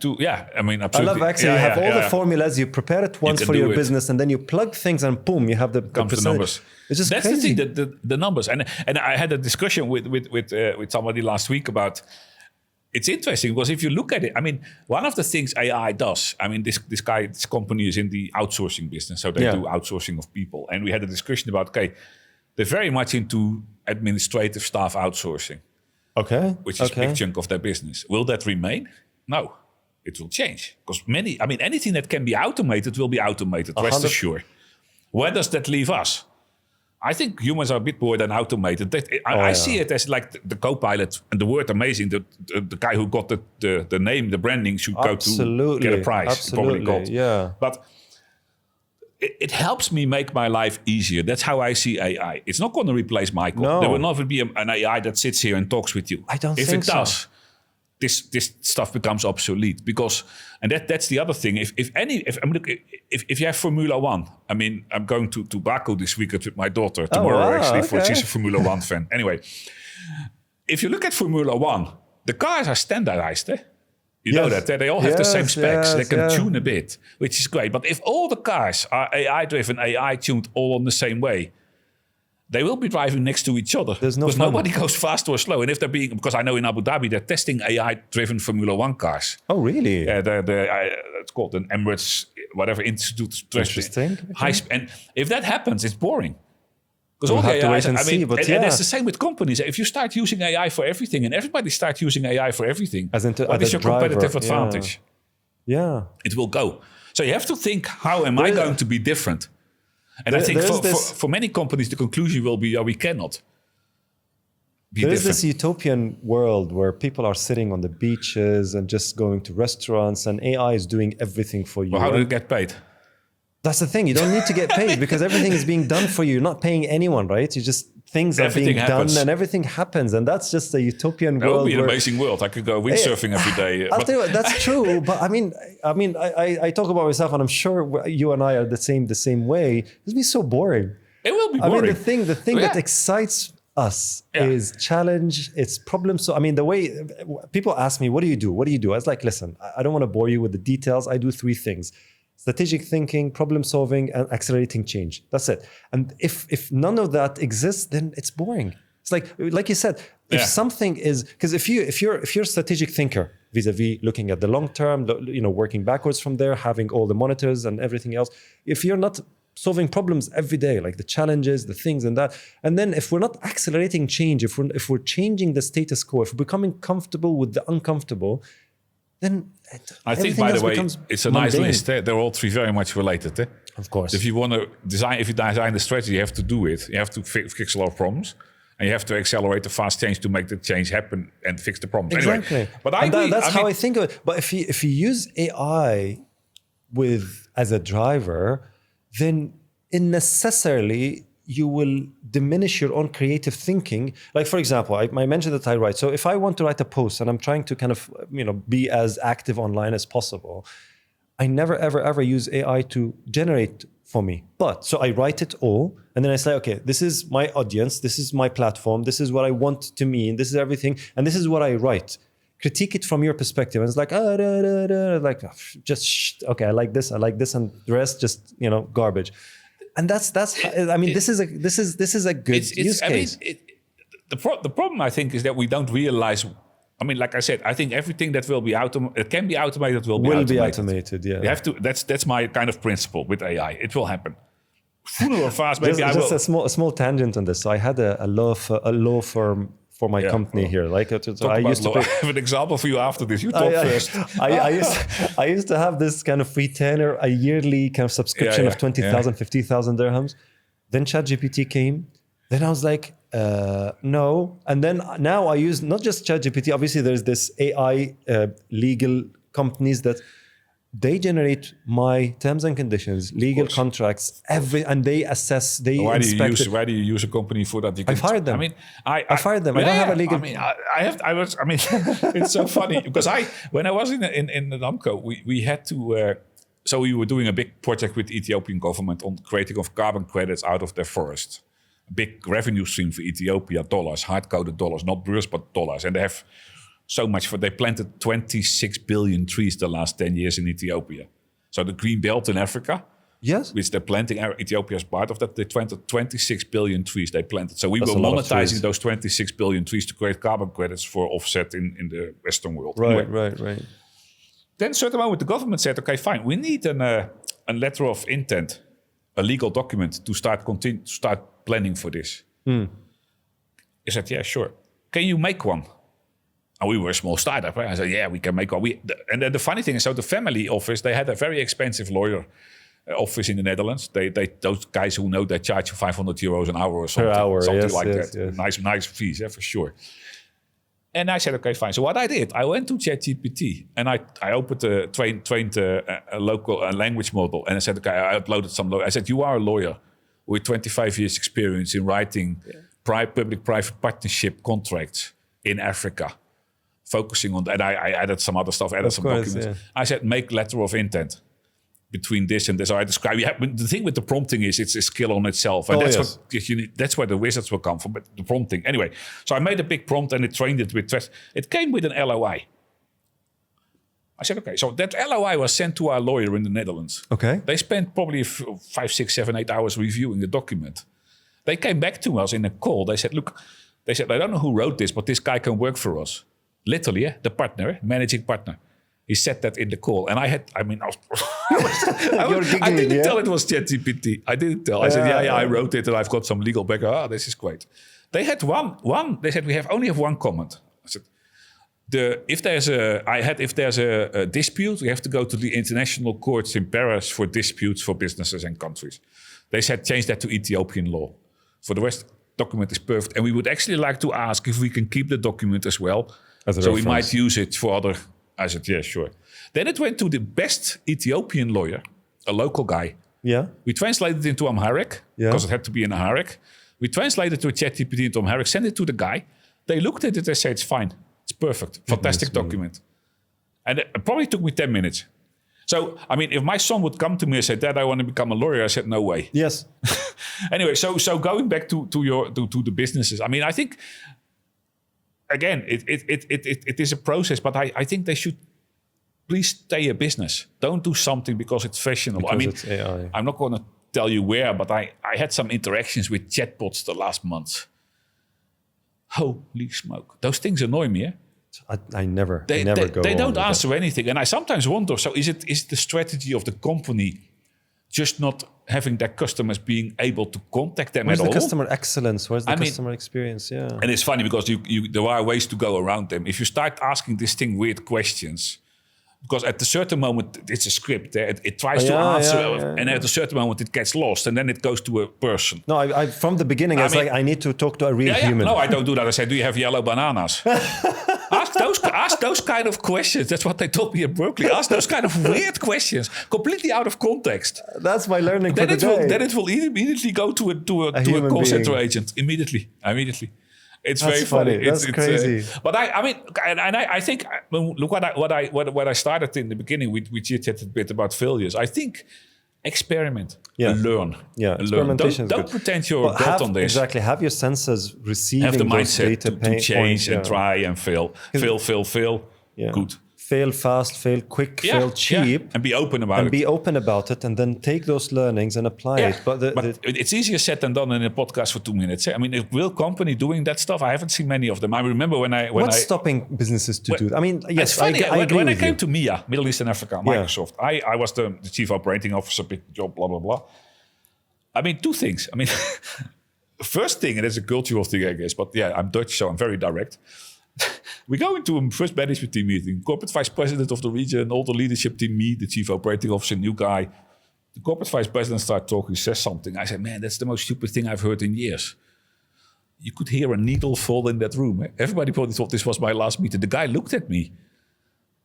I mean, absolutely. I love Excel. You have all the formulas, you prepare it once for your business, and then you plug things and boom, you have the numbers. It's just that's crazy. The thing, the numbers. And I had a discussion with somebody last week about. It's interesting because if you look at it, I mean, one of the things AI does. I mean, this company is in the outsourcing business, so they do outsourcing of people. And we had a discussion about they're very much into administrative staff outsourcing. Okay. Which is a big chunk of their business. Will that remain? No, it will change. Because anything that can be automated will be automated, rest assured. Where does that leave us? I think humans are a bit more than automated. I see it as like the co-pilot, and the word amazing, the guy who got the name, the branding should go to get a prize. Absolutely, probably got. Yeah. But it helps me make my life easier. That's how I see AI. It's not going to replace Michael. No. There will never be an AI that sits here and talks with you. I don't think so. If it does, this stuff becomes obsolete. And that's the other thing. If you have Formula One, I mean, I'm going to Baku this weekend with my daughter tomorrow. She's a Formula One fan. Anyway, if you look at Formula One, the cars are standardized. You know that they all have the same specs. They can tune a bit, which is great. But if all the cars are AI-driven, AI-tuned, all on the same way, they will be driving next to each other. There's no because nobody goes fast or slow. And if because I know in Abu Dhabi they're testing AI-driven Formula One cars. Oh, really? Yeah, it's called an Emirates whatever institute. Interesting. And if that happens, it's boring. Because we'll all the AI, and it's the same with companies. If you start using AI for everything, and everybody starts using AI for everything, what is your competitive advantage? Yeah, it will go. So you have to think: how am I going to be different? And I think for many companies, the conclusion will be: we cannot. There is this utopian world where people are sitting on the beaches and just going to restaurants, and AI is doing everything for you. Well, how do you get paid? That's the thing. You don't need to get paid because everything is being done for you. You're not paying anyone, right? Things are being done and everything happens. And that's just a utopian world. It would be an amazing world. I could go windsurfing every day. I'll tell you what, that's true. But I talk about myself, and I'm sure you and I are the same way. It'll be so boring. It will be boring. I mean, the thing that excites us is challenge, it's problem. So, I mean, the way people ask me, what do you do? What do you do? I was like, listen, I don't want to bore you with the details. I do 3 things. Strategic thinking, problem solving, and accelerating change. That's it. And if none of that exists, then it's boring. It's like you said, if something is, because if you're a strategic thinker vis-a-vis looking at the long term, working backwards from there, having all the monitors and everything else, if you're not solving problems every day, like the challenges, the things and that, and then if we're not accelerating change, if we're changing the status quo, if we're becoming comfortable with the uncomfortable, then I think, by the way, it's a nice list. They're all 3 very much related. Of course. If you want to design the strategy, you have to do it. You have to fix a lot of problems, and you have to accelerate the fast change to make the change happen and fix the problems. Exactly. Anyway, but that's how I think of it. But if you use AI as a driver, then necessarily you will diminish your own creative thinking. Like, for example, I mentioned that I write. So if I want to write a post and I'm trying to kind of, be as active online as possible, I never, ever, ever use AI to generate for me. So I write it all. And then I say, okay, this is my audience. This is my platform. This is what I want to mean. This is everything. And this is what I write. Critique it from your perspective. And it's like, okay, I like this. And the rest just, garbage. And that's I mean, this is a good use case. The problem, I think, is that we don't realize. I mean, like I said, I think everything that will be it can be automated will be automated. Yeah, you have to. That's my kind of principle with AI. It will happen. Sooner or fast, maybe just a small tangent on this. So I had a law firm for my company here. Like I used to I have an example for you after this. You talk first. I used to have this kind of retainer, a yearly kind of subscription of 20,000, 50,000 dirhams. Then ChatGPT came. Then I was like, no. And then now I use not just ChatGPT. Obviously, there's this AI legal companies that they generate my terms and conditions, legal contracts, and they assess, they inspect. Why do you use a company for that? I fired them. I mean, I fired them. I don't have a legal. I mean, it's so funny because when I was in the Namco, we had to. So we were doing a big project with the Ethiopian government on creating of carbon credits out of their forest. A big revenue stream for Ethiopia, dollars, hard-coded dollars, not burrs, but dollars. And they have so much they planted 26 billion trees the last 10 years in Ethiopia. So the green belt in Africa, yes, which they're planting, Ethiopia is part of that, they planted 26 billion trees they planted. So we were monetizing those 26 billion trees to create carbon credits for offset in the Western world. Right, right. Then at a certain moment, the government said, okay, fine, we need a letter of intent, a legal document to start planning for this. I said, yeah, sure. Can you make one? And we were a small startup. Right? I said, yeah, we can make one. And then the funny thing is, so the family office, they had a very expensive lawyer office in the Netherlands. Those guys who know, they charge you 500 euros an hour or something. Per hour, something yes, like yes, that. Yes. Nice fees, yeah, for sure. And I said, okay, fine. So what I did, I went to ChatGPT and I opened trained a local language model. And I said, okay, I uploaded some. I said, you are a lawyer with 25 years experience in writing public-private partnership contracts in Africa, focusing on that. I added some other stuff, some documents. Yeah. I said, make letter of intent between this and this. So I describe. The thing with the prompting is it's a skill on itself, and what you need. That's where the wizards will come from. But the prompting, anyway. So I made a big prompt and it trained it with. It came with an LOI. I said, okay. So that LOI was sent to our lawyer in the Netherlands. Okay. They spent probably 5, 6, 7, 8 hours reviewing the document. They came back to us in a call. They said, look, I don't know who wrote this, but this guy can work for us. Literally, the partner, managing partner. He said that in the call. And I didn't tell it was ChatGPT. I didn't tell. I said, I wrote it and I've got some legal background. This is great. They had one. They said, we only have one comment. I said, if there's a dispute, we have to go to the international courts in Paris for disputes for businesses and countries. They said, change that to Ethiopian law. For the rest, document is perfect. And we would actually like to ask if we can keep the document as well. So we might use it for other. I said, yeah, sure. Then it went to the best Ethiopian lawyer, a local guy. Yeah. We translated it into Amharic, because it had to be in Amharic. We translated to ChatGPT into Amharic, sent it to the guy. They looked at it and said, it's fine. It's perfect. Fantastic document. And it probably took me 10 minutes. So, I mean, if my son would come to me and say, Dad, I want to become a lawyer, I said, no way. Yes. Anyway, so going back to the businesses, I mean, I think, again, it is a process, but I think they should please stay a business. Don't do something because it's fashionable. Because it's AI. I'm not going to tell you where, but I had some interactions with chatbots the last month. Holy smoke. Those things annoy me, I never go. They don't answer anything. And I sometimes wonder, so is the strategy of the company just not having their customers being able to contact them Where's at all? Where's the customer excellence? Where's the customer experience? Yeah. And it's funny because there are ways to go around them. If you start asking this thing weird questions, because at a certain moment, it's a script. It tries to answer, and at a certain moment, it gets lost, and then it goes to a person. No, I from the beginning, I need to talk to a real human. No, I don't do that. I say, do you have yellow bananas? ask those kind of questions. That's what they told me at Berkeley. Ask those kind of weird questions, completely out of context. That's my learning for the day. Then it will immediately go to a call center agent. Immediately. It's very funny. That's crazy. But I think look what I started in the beginning. We chit-chatted a bit about failures. I think experiment and learn. Yeah, experimentation. Don't pretend you're built on this. Exactly. Have your senses receiving have the those mindset data to change and try and fail. Fail. Yeah. Good. Fail fast, fail quick, fail cheap. And be open about it. And then take those learnings and apply it. But it's easier said than done in a podcast for 2 minutes. I mean, a real company doing that stuff, I haven't seen many of them. I remember What's stopping businesses to do that? I mean, yes, it's funny. I agree when I with came you. to MIA, Middle East and Africa, Microsoft, I was the chief operating officer, big job, blah, blah, blah. I mean, 2 things. I mean, first thing, and it's a cultural thing, I guess, but yeah, I'm Dutch, so I'm very direct. We go into a first management team meeting. Corporate vice president of the region, all the leadership team meet, the chief operating officer, new guy. The corporate vice president starts talking, says something. I said, man, that's the most stupid thing I've heard in years. You could hear a needle fall in that room. Everybody probably thought this was my last meeting. The guy looked at me,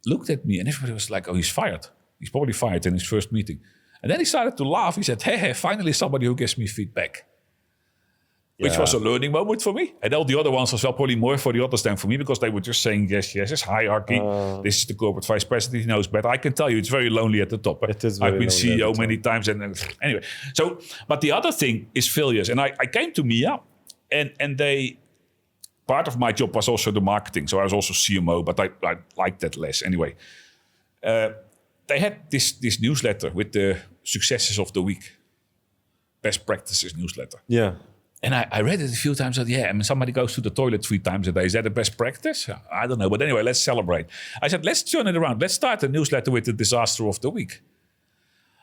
and everybody was like, oh, he's fired. He's probably fired in his first meeting. And then he started to laugh. He said, hey, finally somebody who gives me feedback. Which was a learning moment for me. And all the other ones as well, probably more for the others than for me, because they were just saying, yes, it's hierarchy. This is the corporate vice president, he knows better. I can tell you, it's very lonely at the top. It is very I've been CEO many times. And anyway, but the other thing is failures. And I came to MIA, and they, part of my job was also the marketing. So I was also CMO, but I liked that less. Anyway, they had this newsletter with the successes of the week. Best practices newsletter. Yeah. And I read it a few times. Somebody goes to the toilet 3 times a day. Is that the best practice? I don't know. But anyway, let's celebrate. I said, let's turn it around. Let's start the newsletter with the disaster of the week.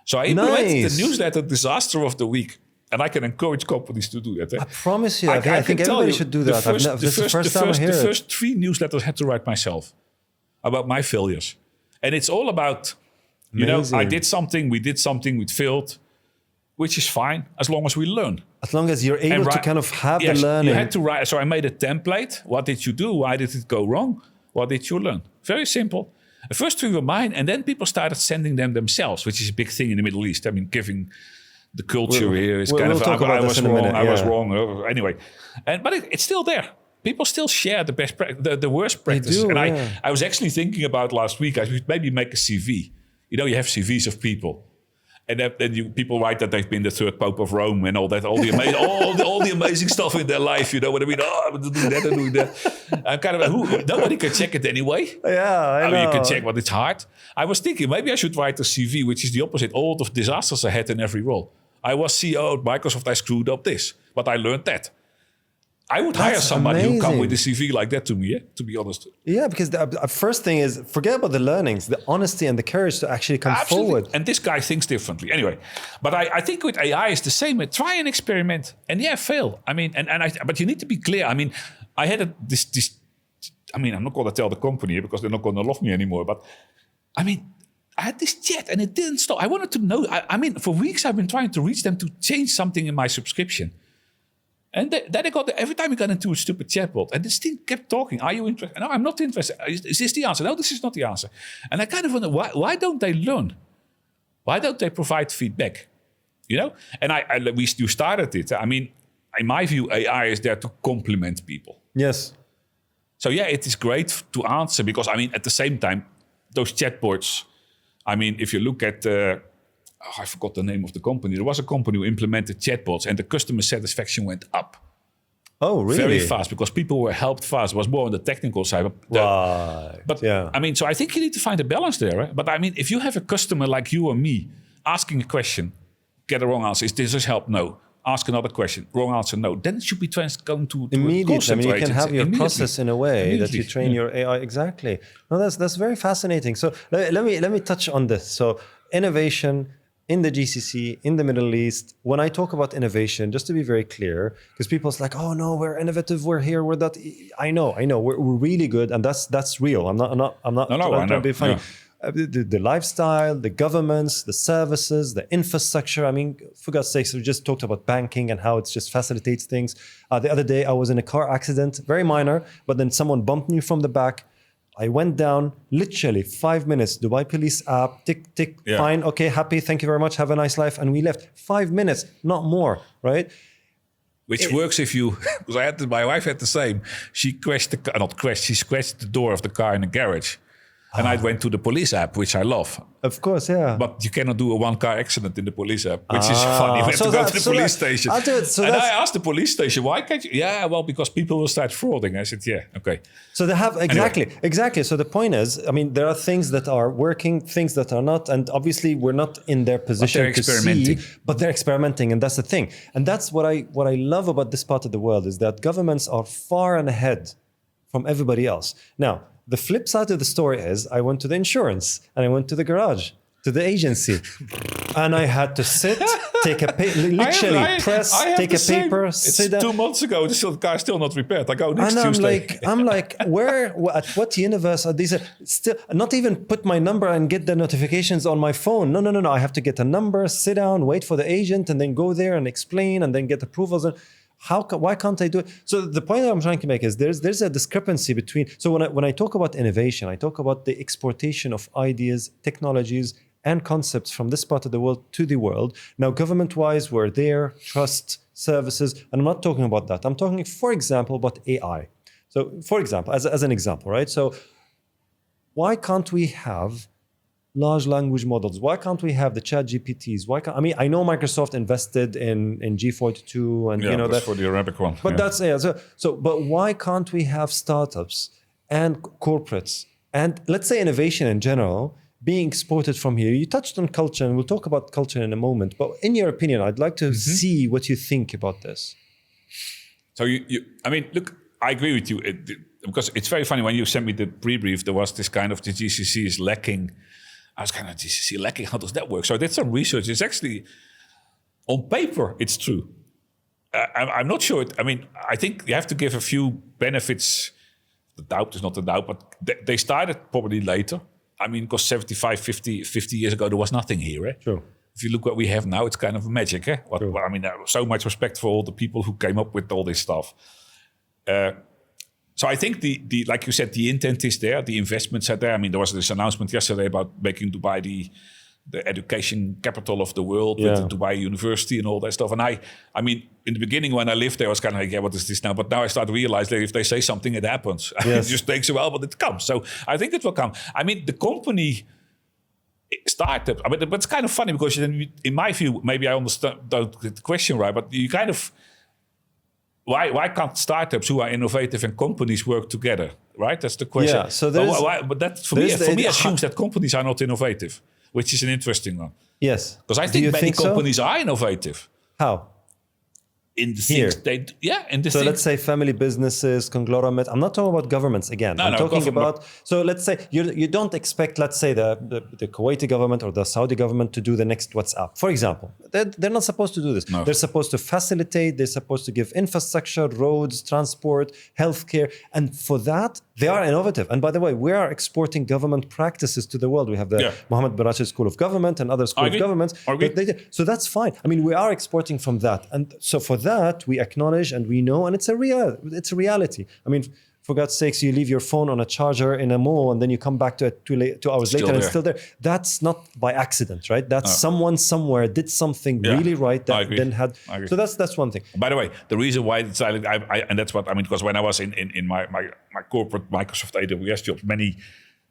So I implemented the newsletter disaster of the week. And I can encourage companies to do that. I promise you. I think everybody should do that. The first 3 newsletters I had to write myself about my failures. And it's all about, I did something, we failed. Which is fine, as long as we learn. As long as you're able to kind of have the learning. You had to write. So I made a template. What did you do? Why did it go wrong? What did you learn? Very simple. The first 3 were mine, and then people started sending them themselves, which is a big thing in the Middle East. I mean, giving the culture here is kind of, I was wrong, I was wrong. Anyway, but it's still there. People still share the worst practices. And I was actually thinking about last week, I should maybe make a CV. You have CVs of people. And then people write that they've been the 3rd Pope of Rome and all that, all the amazing, all the amazing stuff in their life. You know what I mean? Oh, I'm doing that and doing that. Nobody can check it anyway. Yeah, I know. You can check, but it's hard. I was thinking maybe I should write a CV, which is the opposite. All the disasters I had in every role. I was CEO at Microsoft. I screwed up this, but I learned that. I would hire somebody who come with a CV like that to me, to be honest. Yeah, because the first thing is, forget about the learnings, the honesty and the courage to actually come forward. And this guy thinks differently. Anyway, but I think with AI it's the same. Try and experiment. And fail. I mean, but you need to be clear. I mean, I had this. I'm not going to tell the company because they're not going to love me anymore. But I had this chat and it didn't stop. I wanted to know. For weeks I've been trying to reach them to change something in my subscription. And then every time we got into a stupid chatbot, and this thing kept talking. Are you interested? No, I'm not interested. Is this the answer? No, this is not the answer. And I kind of wonder, why don't they learn? Why don't they provide feedback? And you started it. I mean, in my view, AI is there to complement people. Yes. So it is great to answer because, at the same time, those chatbots, if you look at... I forgot the name of the company. There was a company who implemented chatbots and the customer satisfaction went up. Oh, really? Very fast because people were helped fast. It was more on the technical side. So I think you need to find a balance there. Right? But if you have a customer like you or me asking a question, get a wrong answer. Is this help? No. Ask another question. Wrong answer, no. Then it should be going to immediately. You can have your process in a way that you train your AI. Exactly. No, that's very fascinating. So let me touch on this. So innovation in the GCC, in the Middle East. When I talk about innovation, just to be very clear, because people's like, oh no, we're innovative, we're here, we're that. I know, we're really good, and that's real. I'm not trying to be funny. No. The lifestyle, the governments, the services, the infrastructure. For God's sakes, we just talked about banking and how it just facilitates things. The other day, I was in a car accident, very minor, but then someone bumped me from the back. I went down, literally 5 minutes, Dubai police app, tick, tick, fine, okay, happy, thank you very much, have a nice life. And we left 5 minutes, not more, right? Which works if you, because my wife had the same. She she scratched the door of the car in the garage. And I went to the police app, which I love. Of course, yeah. But you cannot do a one-car accident in the police app, which is funny. We have to go to the police station. I'll do it. I asked the police station, why can't you? Yeah, well, because people will start frauding. I said, yeah, okay. So they have, exactly. So the point is, there are things that are working, things that are not. And obviously, we're not in their position to see, but they're experimenting. And that's the thing. And that's what I love about this part of the world is that governments are far and ahead from everybody else. Now, the flip side of the story is I went to the insurance and I went to the garage, to the agency. And I had to sit take a literally press, take a paper, sit down. 2 months ago, the car is still not repaired. I go next and Tuesday. I'm like, at what universe are these? Still, not even put my number and get the notifications on my phone. No. I have to get a number, sit down, wait for the agent, and then go there and explain, and then get approvals. And why can't I do it? So the point that I'm trying to make is there's a discrepancy between. So when I talk about innovation, I talk about the exportation of ideas, technologies, and concepts from this part of the world to the world. Now, government-wise, we're there, trust, services, and I'm not talking about that. I'm talking, for example, about AI. So, for example, as an example, right? So, why can't we have large language models? Why can't we have the chat GPTs? I know Microsoft invested in G42 and that's for the Arabic one. But but why can't we have startups and corporates and let's say innovation in general being exported from here? You touched on culture, and we'll talk about culture in a moment. But in your opinion, I'd like to see what you think about this. So look, I agree with you because it's very funny when you sent me the pre-brief. There was this kind of the GCC is lacking. I was kind of GCC lacking. How does that work? So I did some research. It's actually on paper, it's true. I'm not sure. I think you have to give a few benefits. The doubt is not a doubt, but they started probably later. Because 75, 50 years ago, there was nothing here. Sure. If you look what we have now, it's kind of magic. Sure. So much respect for all the people who came up with all this stuff. So I think the like you said, the intent is there. The investments are there. There was this announcement yesterday about making Dubai the education capital of the world with the Dubai University and all that stuff. And in the beginning when I lived there, I was kind of like, what is this now? But now I start to realize that if they say something, it happens. It just takes a while, but it comes. So I think it will come. The company startup, but it's kind of funny because in my view, maybe I understand the question right, but you kind of, why can't startups who are innovative and companies work together, right? That's the question. Yeah, so but that for me assumes that companies are not innovative, which is an interesting one. Yes. Because I think many companies are innovative. How? In the things they do. Yeah. So let's say family businesses, conglomerate. I'm not talking about governments again. I'm talking about, so let's say you don't expect, let's say the Kuwaiti government or the Saudi government to do the next WhatsApp. For example, they're not supposed to do this. No. They're supposed to facilitate, they're supposed to give infrastructure, roads, transport, healthcare. And for that, they are innovative. And by the way, we are exporting government practices to the world. We have the Mohammed bin Rashid School of Government and other schools of governments. So that's fine. We are exporting from that. And so for that, we acknowledge and we know, and it's a reality. For God's sakes, you leave your phone on a charger in a mall and then you come back to it 2 hours later and it's still there. That's not by accident, right? That's someone somewhere did something really right that then had. So that's one thing. By the way, the reason why it's silent, and that's what because when I was in my corporate Microsoft AWS jobs, many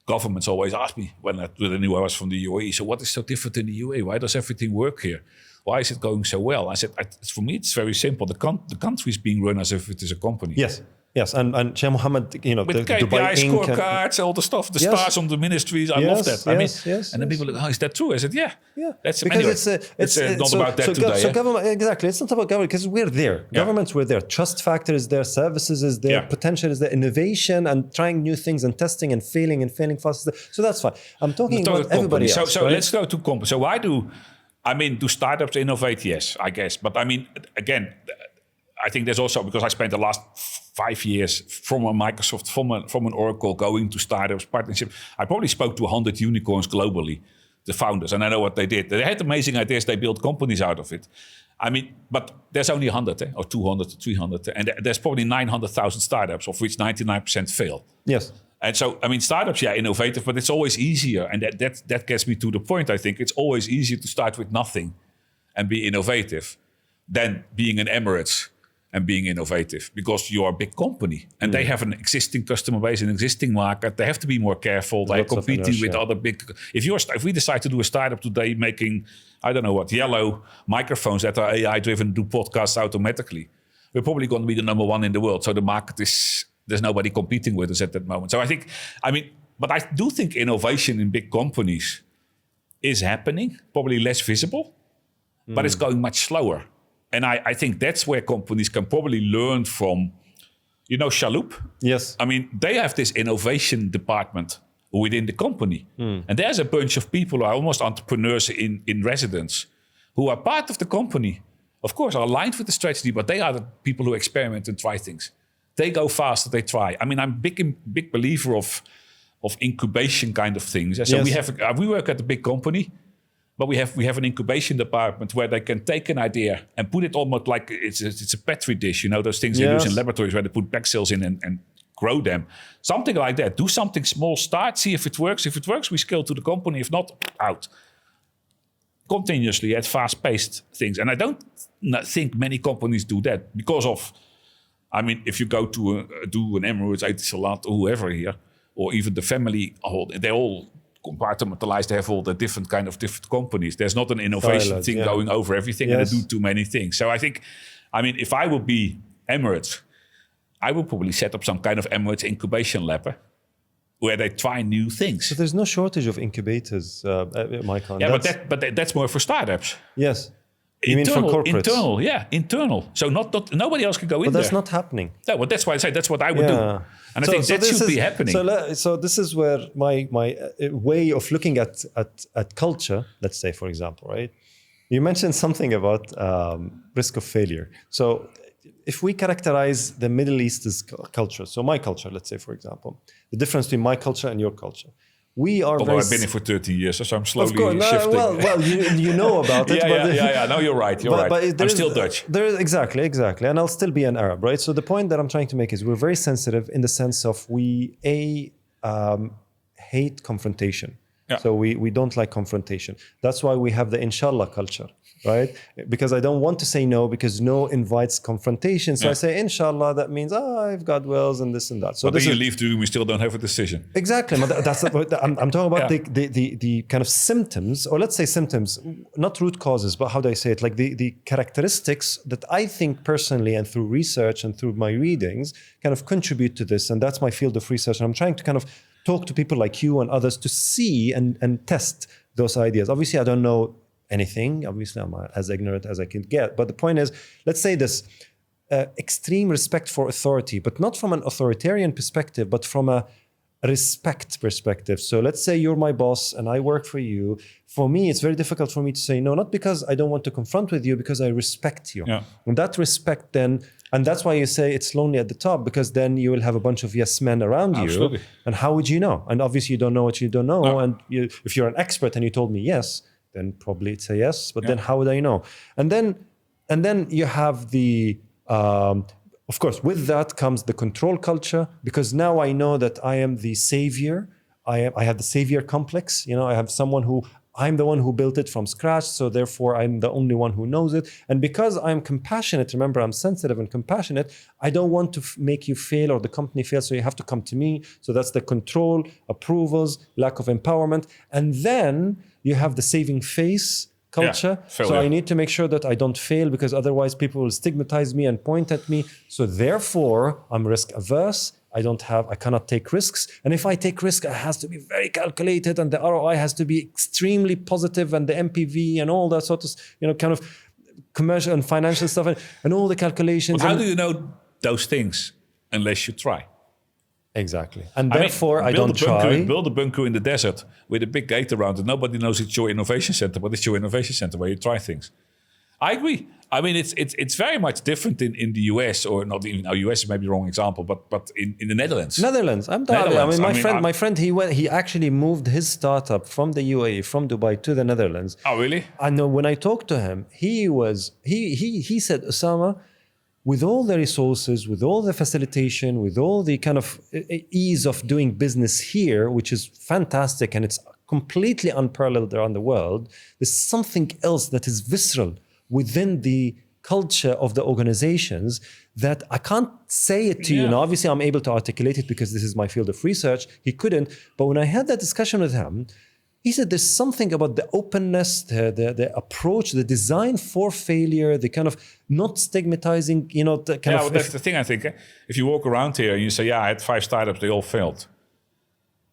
governments always ask me when they knew I was from the UAE. So what is so different in the UAE? Why does everything work here? Why is it going so well? I said, for me, it's very simple. The country is being run as if it is a company. Yes, and Sheikh Mohammed, with KPI Dubai scorecards, all the stuff, the stars on the ministries. I love that. And then people are like, is that true? I said, that's because it's not about that today. So government, exactly, it's not about government because we're there. Governments were there. Trust factor is there. Services is there. Potential is there. Innovation and trying new things and testing and failing fast. So that's fine. I'm talking about everybody else. So let's go to companies. So why do startups innovate? Yes, I guess. But again, I think there's also, because I spent the last 5 years from a Microsoft, from an Oracle, going to startups, partnership. I probably spoke to 100 unicorns globally, the founders, and I know what they did. They had amazing ideas. They built companies out of it. But there's only 100 or 200 or 300. And there's probably 900,000 startups, of which 99% fail. Yes. And so, startups, innovative, but it's always easier. And that gets me to the point, I think. It's always easier to start with nothing and be innovative than being an Emirates and being innovative, because you're a big company and they have an existing customer base, an existing market. They have to be more careful. They're competing with other big. If we decide to do a startup today making, I don't know what, yellow microphones that are AI driven, do podcasts automatically, we're probably going to be the number one in the world. So the market there's nobody competing with us at that moment. So I think, but I do think innovation in big companies is happening, probably less visible, but it's going much slower. And I think that's where companies can probably learn from, Shaloop? Yes. They have this innovation department within the company. And there's a bunch of people who are almost entrepreneurs in residence, who are part of the company, of course, are aligned with the strategy, but they are the people who experiment and try things. They go faster, they try. I mean, I'm big believer of incubation kind of things. So we work at a big company, but we have an incubation department where they can take an idea and put it almost like it's a petri dish. You know, those things they use in laboratories where they put back cells in and grow them. Something like that. Do something small, start, see if it works. If it works, we scale to the company. If not, out. Continuously at fast-paced things. And I don't think many companies do that because of, I mean, if you go to do an Emirates, Etisalat, or whoever here, or even the family, they all compartmentalized. They have all the different companies. There's not an innovation thing going over everything and they do too many things. So I think, I mean, if I would be Emirates, I would probably set up some kind of Emirates incubation lab where they try new things. So there's no shortage of incubators, Michael. Yeah, but that's more for startups. Yes. You mean for corporates? Internal. So nobody else can go in there. But that's not happening. No, but that's why I say that's what I would do. And I think that should be happening. So this is where my way of looking at culture, let's say, for example, right? You mentioned something about risk of failure. So if we characterize the Middle East's culture, so my culture, let's say, for example, the difference between my culture and your culture. We are Although I've been here for 30 years, so I'm slowly shifting. Well, you know about it. No, you're right. But I'm still Dutch. Exactly. And I'll still be an Arab, right? So the point that I'm trying to make is we're very sensitive in the sense of we hate confrontation. Yeah. So we don't like confrontation. That's why we have the inshallah culture, right? Because I don't want to say no because no invites confrontation. So I say inshallah, that means I've got wills and this and that. So but then you leave the room, we still don't have a decision. Exactly. That's I'm talking about the kind of symptoms, or let's say symptoms, not root causes, but how do I say it? Like the characteristics that I think personally and through research and through my readings kind of contribute to this. And that's my field of research. And I'm trying to kind of talk to people like you and others to see and test those ideas. Obviously, I don't know anything. Obviously, I'm as ignorant as I can get. But the point is, let's say this extreme respect for authority, but not from an authoritarian perspective, but from a respect perspective. So let's say you're my boss and I work for you. For me, it's very difficult for me to say no, not because I don't want to confront with you, because I respect you. Yeah. And that respect then, and that's why you say it's lonely at the top, because then you will have a bunch of yes men around you. And how would you know? And obviously you don't know what you don't know. No. And if you're an expert and you told me yes, then probably it's a yes. But then how would I know? And then you have the, of course, with that comes the control culture, because now I know that I am the savior. I have the savior complex. I have someone who, I'm the one who built it from scratch, so therefore I'm the only one who knows it. And because I'm compassionate, remember, I'm sensitive and compassionate, I don't want to make you fail or the company fail, so you have to come to me. So that's the control, approvals, lack of empowerment. And then you have the saving face culture. So I need to make sure that I don't fail, because otherwise people will stigmatize me and point at me. So therefore, I'm risk averse. I cannot take risks. And if I take risk, it has to be very calculated, and the ROI has to be extremely positive, and the MPV and all that sort of, kind of commercial and financial stuff and all the calculations. But how do you know those things unless you try? Exactly. And therefore, I don't try. Build a bunker in the desert with a big gate around it. Nobody knows it's your innovation center, but it's your innovation center where you try things. I agree. I mean, it's very much different in the US, or not even US is maybe the wrong example, but in the Netherlands. I'm telling you. I mean, my friend, he actually moved his startup from the UAE, from Dubai to the Netherlands. Oh, really? I know when I talked to him, he said, Osama, with all the resources, with all the facilitation, with all the kind of ease of doing business here, which is fantastic, and it's completely unparalleled around the world, there's something else that is visceral within the culture of the organizations that I can't say it to you. Now, obviously, I'm able to articulate it because this is my field of research. He couldn't. But when I had that discussion with him, he said there's something about the openness, the approach, the design for failure, the kind of not stigmatizing, the kind of... Well, that's the thing, I think. If you walk around here and you say, I had 5 startups, they all failed.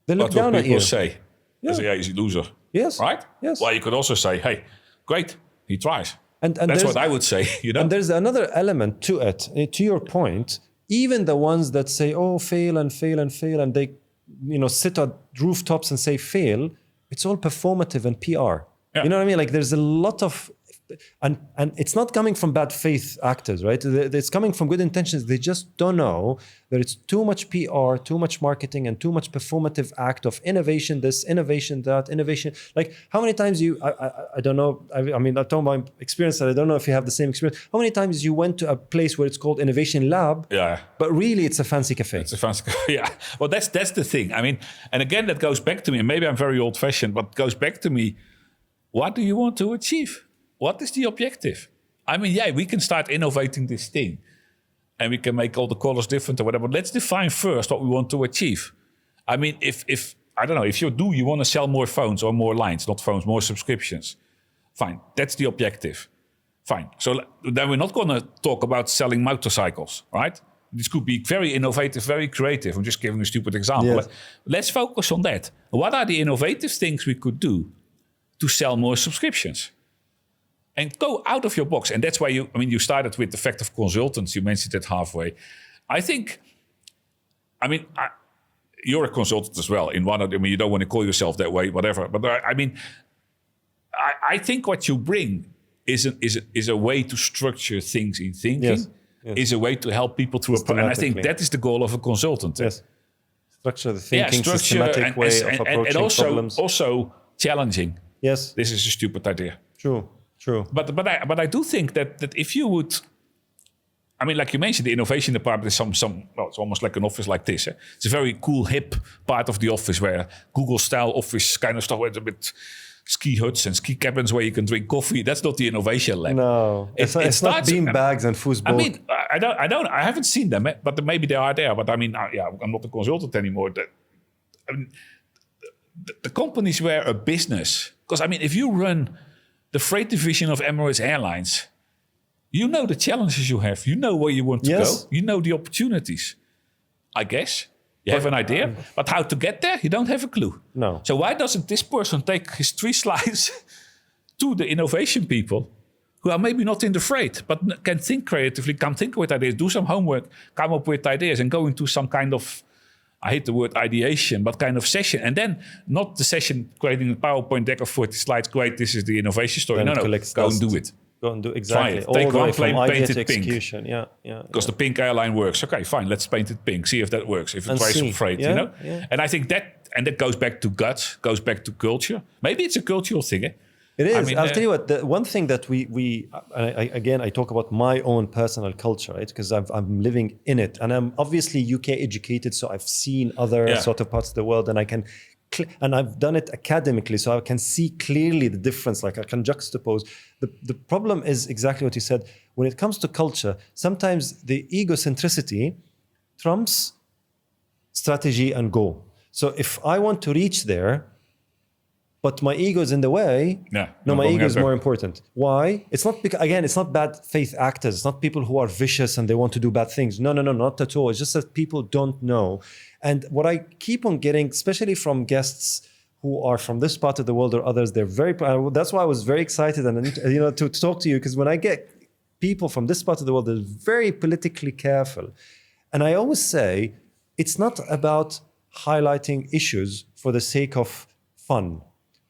They look down at you. What people say? They say, he's a loser. Yes. Right? Yes. Well, you could also say, hey, great, he tries. And that's what I would say, And there's another element to it. To your point, even the ones that say, fail and fail and fail, and they, sit at rooftops and say fail, it's all performative and PR. Yeah. You know what I mean? Like there's a lot of and it's not coming from bad faith actors, right? It's coming from good intentions. They just don't know that it's too much PR, too much marketing, and too much performative act of innovation, this, innovation, that, innovation. Like how many times I don't know, I mean, I told my experience that I don't know if you have the same experience. How many times you went to a place where it's called Innovation Lab, but really it's a fancy cafe? It's a fancy cafe, yeah. Well, that's the thing. I mean, and again, that goes back to me, and maybe I'm very old-fashioned, but it goes back to me, what do you want to achieve? What is the objective? I mean, yeah, we can start innovating this thing and we can make all the colors different or whatever. But let's define first what we want to achieve. I mean, if I don't know, if you want to sell more phones or more lines, not phones, more subscriptions, fine. That's the objective. Fine. So then we're not going to talk about selling motorcycles, right? This could be very innovative, very creative. I'm just giving a stupid example. Yes. But let's focus on that. What are the innovative things we could do to sell more subscriptions? And go out of your box. And that's why you started with the fact of consultants. You mentioned it halfway. You're a consultant as well. You don't want to call yourself that way, whatever. But I think what you bring is a way to structure things in thinking. Yes. Is a way to help people through a process. And I think that is the goal of a consultant. Yes. Structure the thinking, systematic way of approaching problems. Also challenging. Yes. This is a stupid idea. True. But I do think that if you would, I mean, like you mentioned, the innovation department is it's almost like an office like this. It's a very cool, hip part of the office where Google-style office kind of stuff with a bit ski huts and ski cabins where you can drink coffee. That's not the innovation lab. No, it's not bean bags and foosball. I mean, I haven't seen them, but maybe they are there. But I mean, I'm not a consultant anymore. The companies were a business. Because I mean, if you run the freight division of Emirates Airlines, you know the challenges you have. You know where you want to go. You know the opportunities. I guess you have an idea, but how to get there, you don't have a clue. No. So why doesn't this person take his 3 slides to the innovation people who are maybe not in the freight, but can think creatively, can think with ideas, do some homework, come up with ideas, and go into some kind of, I hate the word ideation, but kind of session. And then not the session creating a PowerPoint deck of 40 slides. Great, this is the innovation story. Then no, go and do it. Go and do exactly. Fine. Take one plane, paint it pink. Execution. Yeah. Because the pink airline works. Okay, fine. Let's paint it pink. See if that works. If it tries some freight, Yeah. And I think that goes back to guts, goes back to culture. Maybe it's a cultural thing. It is. I'll tell you what. The one thing that I talk about my own personal culture, right? Because I'm living in it, and I'm obviously UK educated, so I've seen other sort of parts of the world, and and I've done it academically, so I can see clearly the difference. Like I can juxtapose. The problem is exactly what you said. When it comes to culture, sometimes the egocentricity trumps strategy and goal. So if I want to reach there, but my ego is in the way. My ego is more important. Why? It's not because, again, it's not bad faith actors. It's not people who are vicious and they want to do bad things. No, not at all. It's just that people don't know. And what I keep on getting, especially from guests who are from this part of the world or others, they're very. That's why I was very excited and to talk to you, because when I get people from this part of the world, they're very politically careful, and I always say it's not about highlighting issues for the sake of fun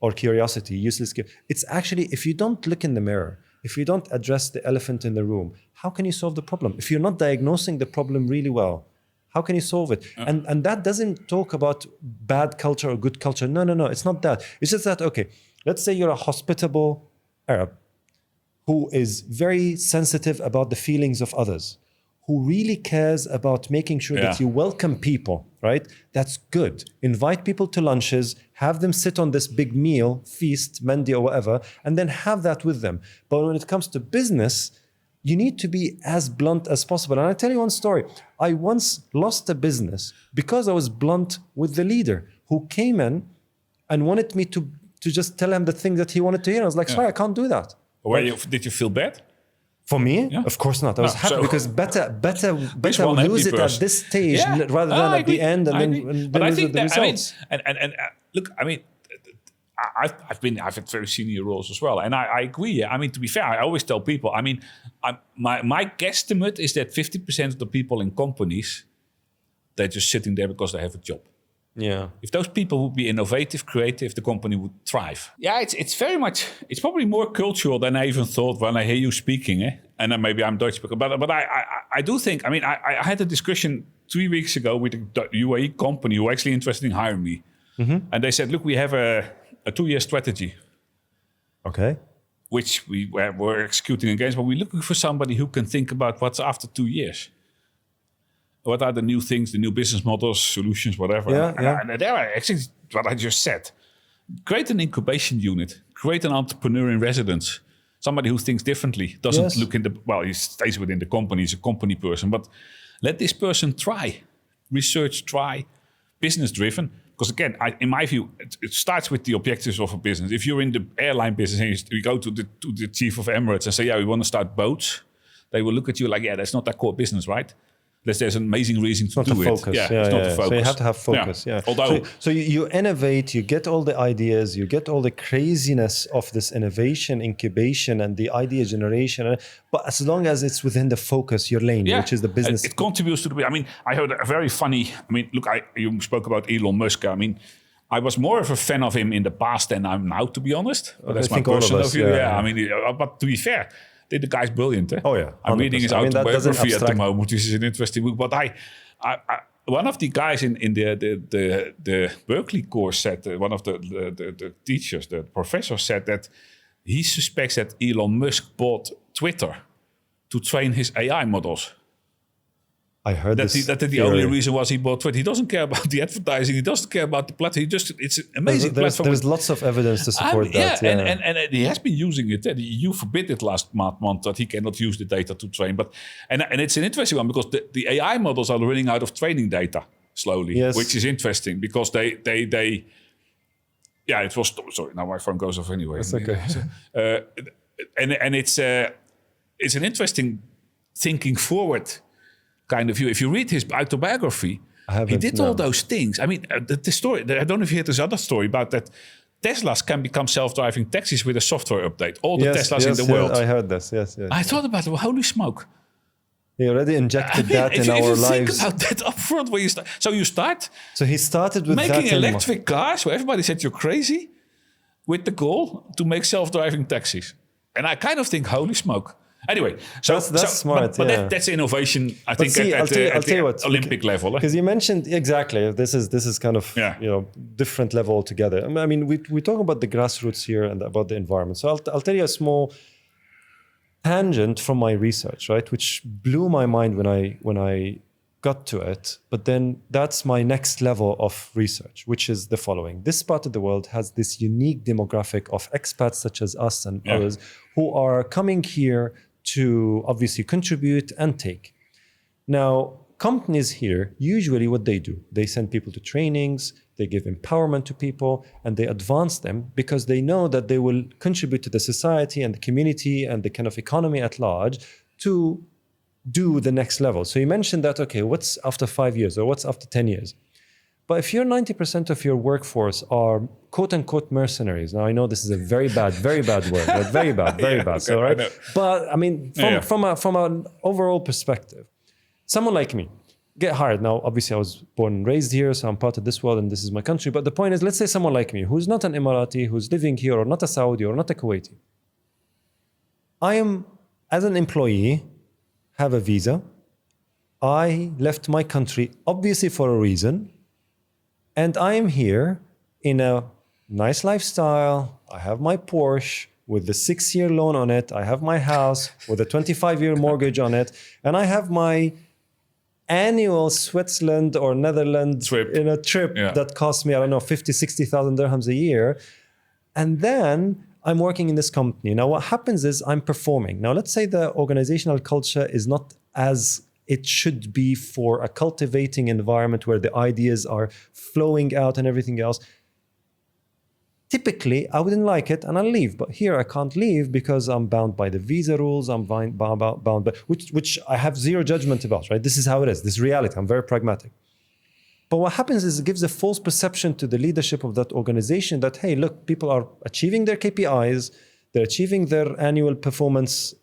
or curiosity, useless. It's actually, if you don't look in the mirror, if you don't address the elephant in the room, how can you solve the problem? If you're not diagnosing the problem really well, how can you solve it? And that doesn't talk about bad culture or good culture. No, it's not that. It's just that, okay, let's say you're a hospitable Arab who is very sensitive about the feelings of others, who really cares about making sure that you welcome people, right? That's good. Invite people to lunches, have them sit on this big meal, feast, mendi or whatever, and then have that with them. But when it comes to business, you need to be as blunt as possible. And I'll tell you one story. I once lost a business because I was blunt with the leader who came in and wanted me to just tell him the thing that he wanted to hear. I was like, sorry, I can't do that. Did you feel bad? For me, of course not. I was happy because better lose it at this stage rather than at the end and then lose the results. Look, I mean, I've had very senior roles as well, and I agree. I mean, to be fair, I always tell people. I mean, my guesstimate is that 50% of the people in companies, they're just sitting there because they have a job. Yeah. If those people would be innovative, creative, the company would thrive. Yeah, it's very much, it's probably more cultural than I even thought when I hear you speaking. And then maybe I'm Dutch, but I do think, I mean, I had a discussion 3 weeks ago with a UAE company who were actually interested in hiring me. Mm-hmm. And they said, look, we have a 2-year strategy. Okay. Which we were executing against, but we're looking for somebody who can think about what's after 2 years. What are the new things, the new business models, solutions, whatever. And there are actually what I just said. Create an incubation unit. Create an entrepreneur in residence. Somebody who thinks differently. Doesn't look he stays within the company. He's a company person. But let this person try. Research, try. Business driven. Because again, in my view, it starts with the objectives of a business. If you're in the airline business and you go to the chief of Emirates and say, yeah, we want to start boats. They will look at you like, yeah, that's not their core business, right? There's an amazing reason to do it. Yeah, it's not the focus. So you have to have focus. Yeah. Although, so you innovate, you get all the ideas, you get all the craziness of this innovation, incubation, and the idea generation. But as long as it's within the focus, your lane, which is the business. It contributes to the. I mean, I heard a very funny. I mean, look, you spoke about Elon Musk. I mean, I was more of a fan of him in the past than I'm now, to be honest. That's my personal view. Yeah, I mean, but to be fair. The guy's brilliant. Eh? Oh yeah, 100%. I'm reading his autobiography at the moment, which is an interesting book. But I one of the guys in the Berkeley course said, one of the teachers, the professor said that he suspects that Elon Musk bought Twitter to train his AI models. I heard that the only reason was he bought Twitter. He doesn't care about the advertising. He doesn't care about the platform. It's an amazing platform. There's lots of evidence to support that. Yeah. And he has been using it. The EU forbid it last month that he cannot use the data to train. But and it's an interesting one because the AI models are running out of training data slowly, which is interesting because they it was sorry. Now my phone goes off anyway. That's okay. And it's an interesting thinking forward. Kind of view. If you read his autobiography, he did all those things. I mean, the story, I don't know if you heard this other story about that Teslas can become self-driving taxis with a software update. All the Teslas in the world. I heard this, yes. I thought about it, well, holy smoke. He already injected that in our lives. Think about that up front where you start. So he started with making electric cars where everybody said you're crazy with the goal to make self-driving taxis. And I kind of think, holy smoke. Anyway, that's smart. But that's innovation. I think at the Olympic level. Because you mentioned exactly this is kind of different level altogether. I mean, we talk about the grassroots here and about the environment. So I'll tell you a small tangent from my research, right, which blew my mind when I got to it. But then that's my next level of research, which is the following: this part of the world has this unique demographic of expats such as us and others who are coming here to obviously contribute and take. Now, companies here, usually what they do, they send people to trainings, they give empowerment to people, and they advance them because they know that they will contribute to the society and the community and the kind of economy at large to do the next level. So you mentioned that, okay, what's after 5 years or what's after 10 years? But if you're 90% of your workforce are quote-unquote mercenaries, now I know this is a very bad word, right? Very bad. Okay, so, right? But I mean, from an overall perspective, someone like me, get hired. Now, obviously I was born and raised here, so I'm part of this world and this is my country. But the point is, let's say someone like me, who's not an Emirati, who's living here, or not a Saudi, or not a Kuwaiti. I am, as an employee, have a visa. I left my country, obviously for a reason. And I am here in a nice lifestyle. I have my Porsche with the 6-year loan on it. I have my house with a 25-year mortgage on it. And I have my annual Switzerland or Netherlands trip that costs me, I don't know, 50, 60,000 dirhams a year. And then I'm working in this company. Now, what happens is I'm performing. Now, let's say the organizational culture is not as it should be for a cultivating environment where the ideas are flowing out and everything else. Typically, I wouldn't like it and I'll leave. But here I can't leave because I'm bound by the visa rules. I'm bound by which I have zero judgment about, right? This is how it is. This is reality. I'm very pragmatic. But what happens is it gives a false perception to the leadership of that organization that, hey, look, people are achieving their KPIs. They're achieving their annual performance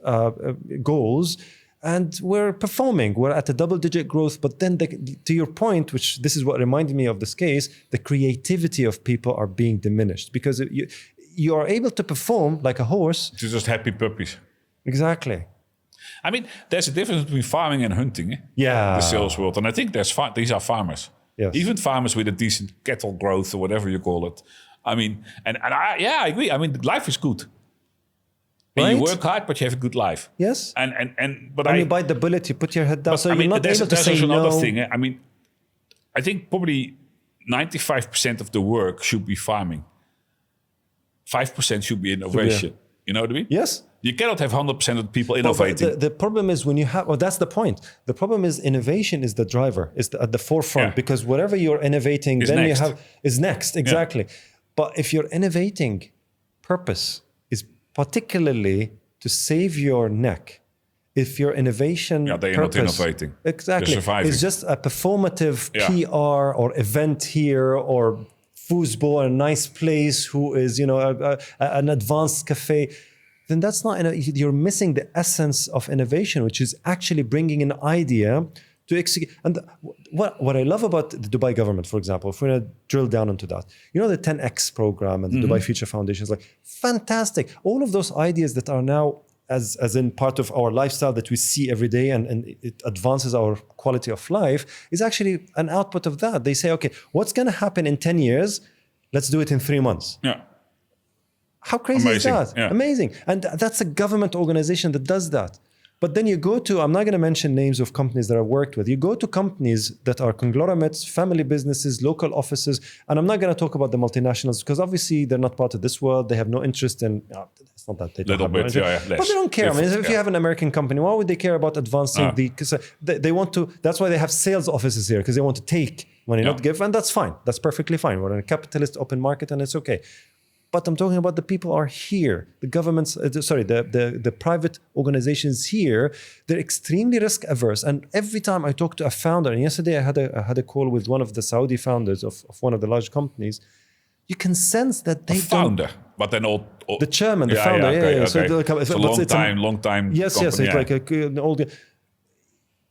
goals. And we're performing. We're at a double-digit growth. But then, to your point, which this is what reminded me of this case, the creativity of people are being diminished because you are able to perform like a horse. It's just happy puppies. Exactly. I mean, there's a difference between farming and hunting. Yeah. The sales world. And I think these are farmers. Yes. Even farmers with a decent cattle growth or whatever you call it. I mean, and I agree. I mean, life is good. And right? You work hard, but you have a good life. Yes. But you bite the bullet, you put your head down. So I mean, you're not able to say no. Another thing. I mean, I think probably 95% of the work should be farming. 5% should be innovation. You know what I mean? Yes. You cannot have 100% of the people innovating. But the problem is when you have, that's the point. The problem is innovation is the driver, is at the forefront, because whatever you're innovating, then next. you have, is next, exactly. Yeah. But if you're innovating, purpose is particularly to save your neck. If your innovation they're purpose, not innovating. Exactly. It's just a performative PR or event here or foosball, a nice place who is, an advanced cafe, then that's not, you're missing the essence of innovation, which is actually bringing an idea to execute. And what I love about the Dubai government, for example, if we're going to drill down into that, the 10X program and the Dubai Future Foundation is like fantastic. All of those ideas that are now as in part of our lifestyle that we see every day and it advances our quality of life is actually an output of that. They say, okay, what's going to happen in 10 years? Let's do it in 3 months. Yeah. How crazy is that? Yeah. Amazing. And that's a government organization that does that. But then you go to, I'm not going to mention names of companies that I've worked with. You go to companies that are conglomerates, family businesses, local offices. And I'm not going to talk about the multinationals because obviously they're not part of this world. They have no interest in, it's not that they don't have no interest. But they don't care. I mean, if you have an American company, why would they care about advancing because they want to, that's why they have sales offices here because they want to take money, not give. And that's fine. That's perfectly fine. We're in a capitalist open market and it's okay. But I'm talking about the people are here. The governments, the private organizations here, they're extremely risk averse. And every time I talk to a founder, and yesterday I had a call with one of the Saudi founders of one of the large companies, you can sense that they but then all the chairman, the founder, okay. So it's a long time. Yes, company, yes, it's like an old.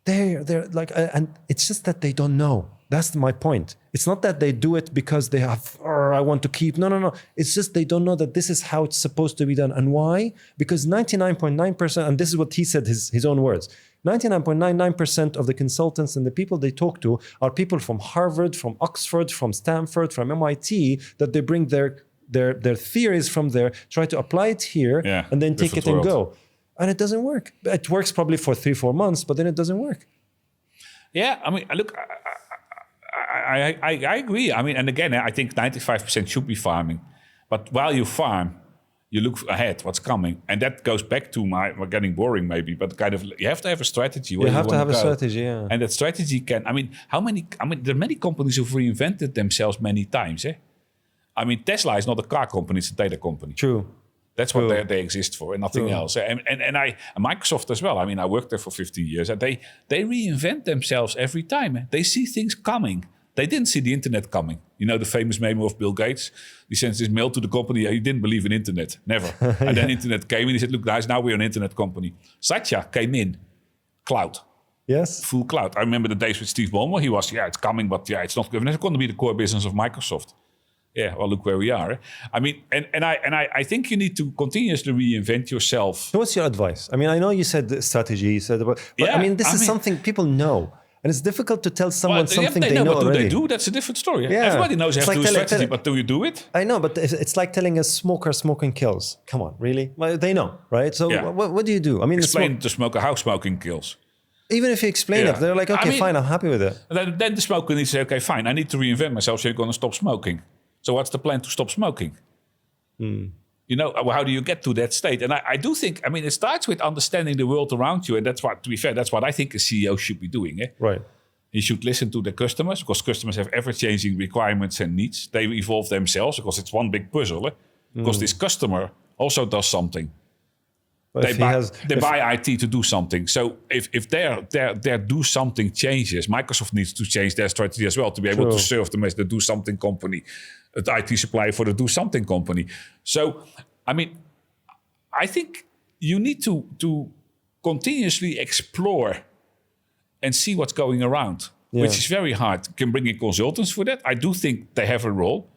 They're like, and it's just that they don't know. That's my point. It's not that they do it because they have, I want to keep. No. It's just they don't know that this is how it's supposed to be done. And why? Because 99.9%, and this is what he said, his own words, 99.99% of the consultants and the people they talk to are people from Harvard, from Oxford, from Stanford, from MIT, that they bring their theories from there, try to apply it here, and then take it and go. And it doesn't work. It works probably for 3-4 months, but then it doesn't work. Yeah, I mean, look, I agree. I mean, and again, I think 95% should be farming. But while you farm, you look ahead, what's coming. And that goes back to my getting boring maybe, but kind of, you have to have a strategy. You have to have a strategy, yeah. And that strategy there are many companies who've reinvented themselves many times. I mean, Tesla is not a car company, it's a data company. True. That's what they exist for and nothing else. And Microsoft as well. I mean, I worked there for 15 years and they reinvent themselves every time. They see things coming. They didn't see the internet coming. The famous memo of Bill Gates. He sends this mail to the company. He didn't believe in internet. Never. And then internet came in. He said, look, guys, now we're an internet company. Satya came in. Cloud. Yes. Full cloud. I remember the days with Steve Ballmer. He was, it's coming, but it's not going to be the core business of Microsoft. Yeah, well, look where we are. I mean, and I think you need to continuously reinvent yourself. So what's your advice? I mean, I know you said the strategy, but I mean, this is something people know. And it's difficult to tell someone something they know but already. They do? That's a different story. Yeah. Everybody knows you have to do strategy, but do you do it? I know, but it's like telling a smoker smoking kills. Come on, really? Well, they know, right? So what do you do? I mean, explain to smoker how smoking kills. Even if you explain it, they're like, okay, fine, I'm happy with it. Then the smoker needs to say, okay, fine, I need to reinvent myself, so you're going to stop smoking. So what's the plan to stop smoking? How do you get to that state? And I do think, I mean, it starts with understanding the world around you. And that's what, to be fair, that's what I think a CEO should be doing. Right. He should listen to the customers because customers have ever-changing requirements and needs. They evolve themselves because it's one big puzzle. Because this customer also does something. They buy IT to do something. So if their do something changes, Microsoft needs to change their strategy as well to be able to serve them as the do something company, the IT supplier for the do something company. So, I mean, I think you need to continuously explore and see what's going around, which is very hard. You can bring in consultants for that. I do think they have a role.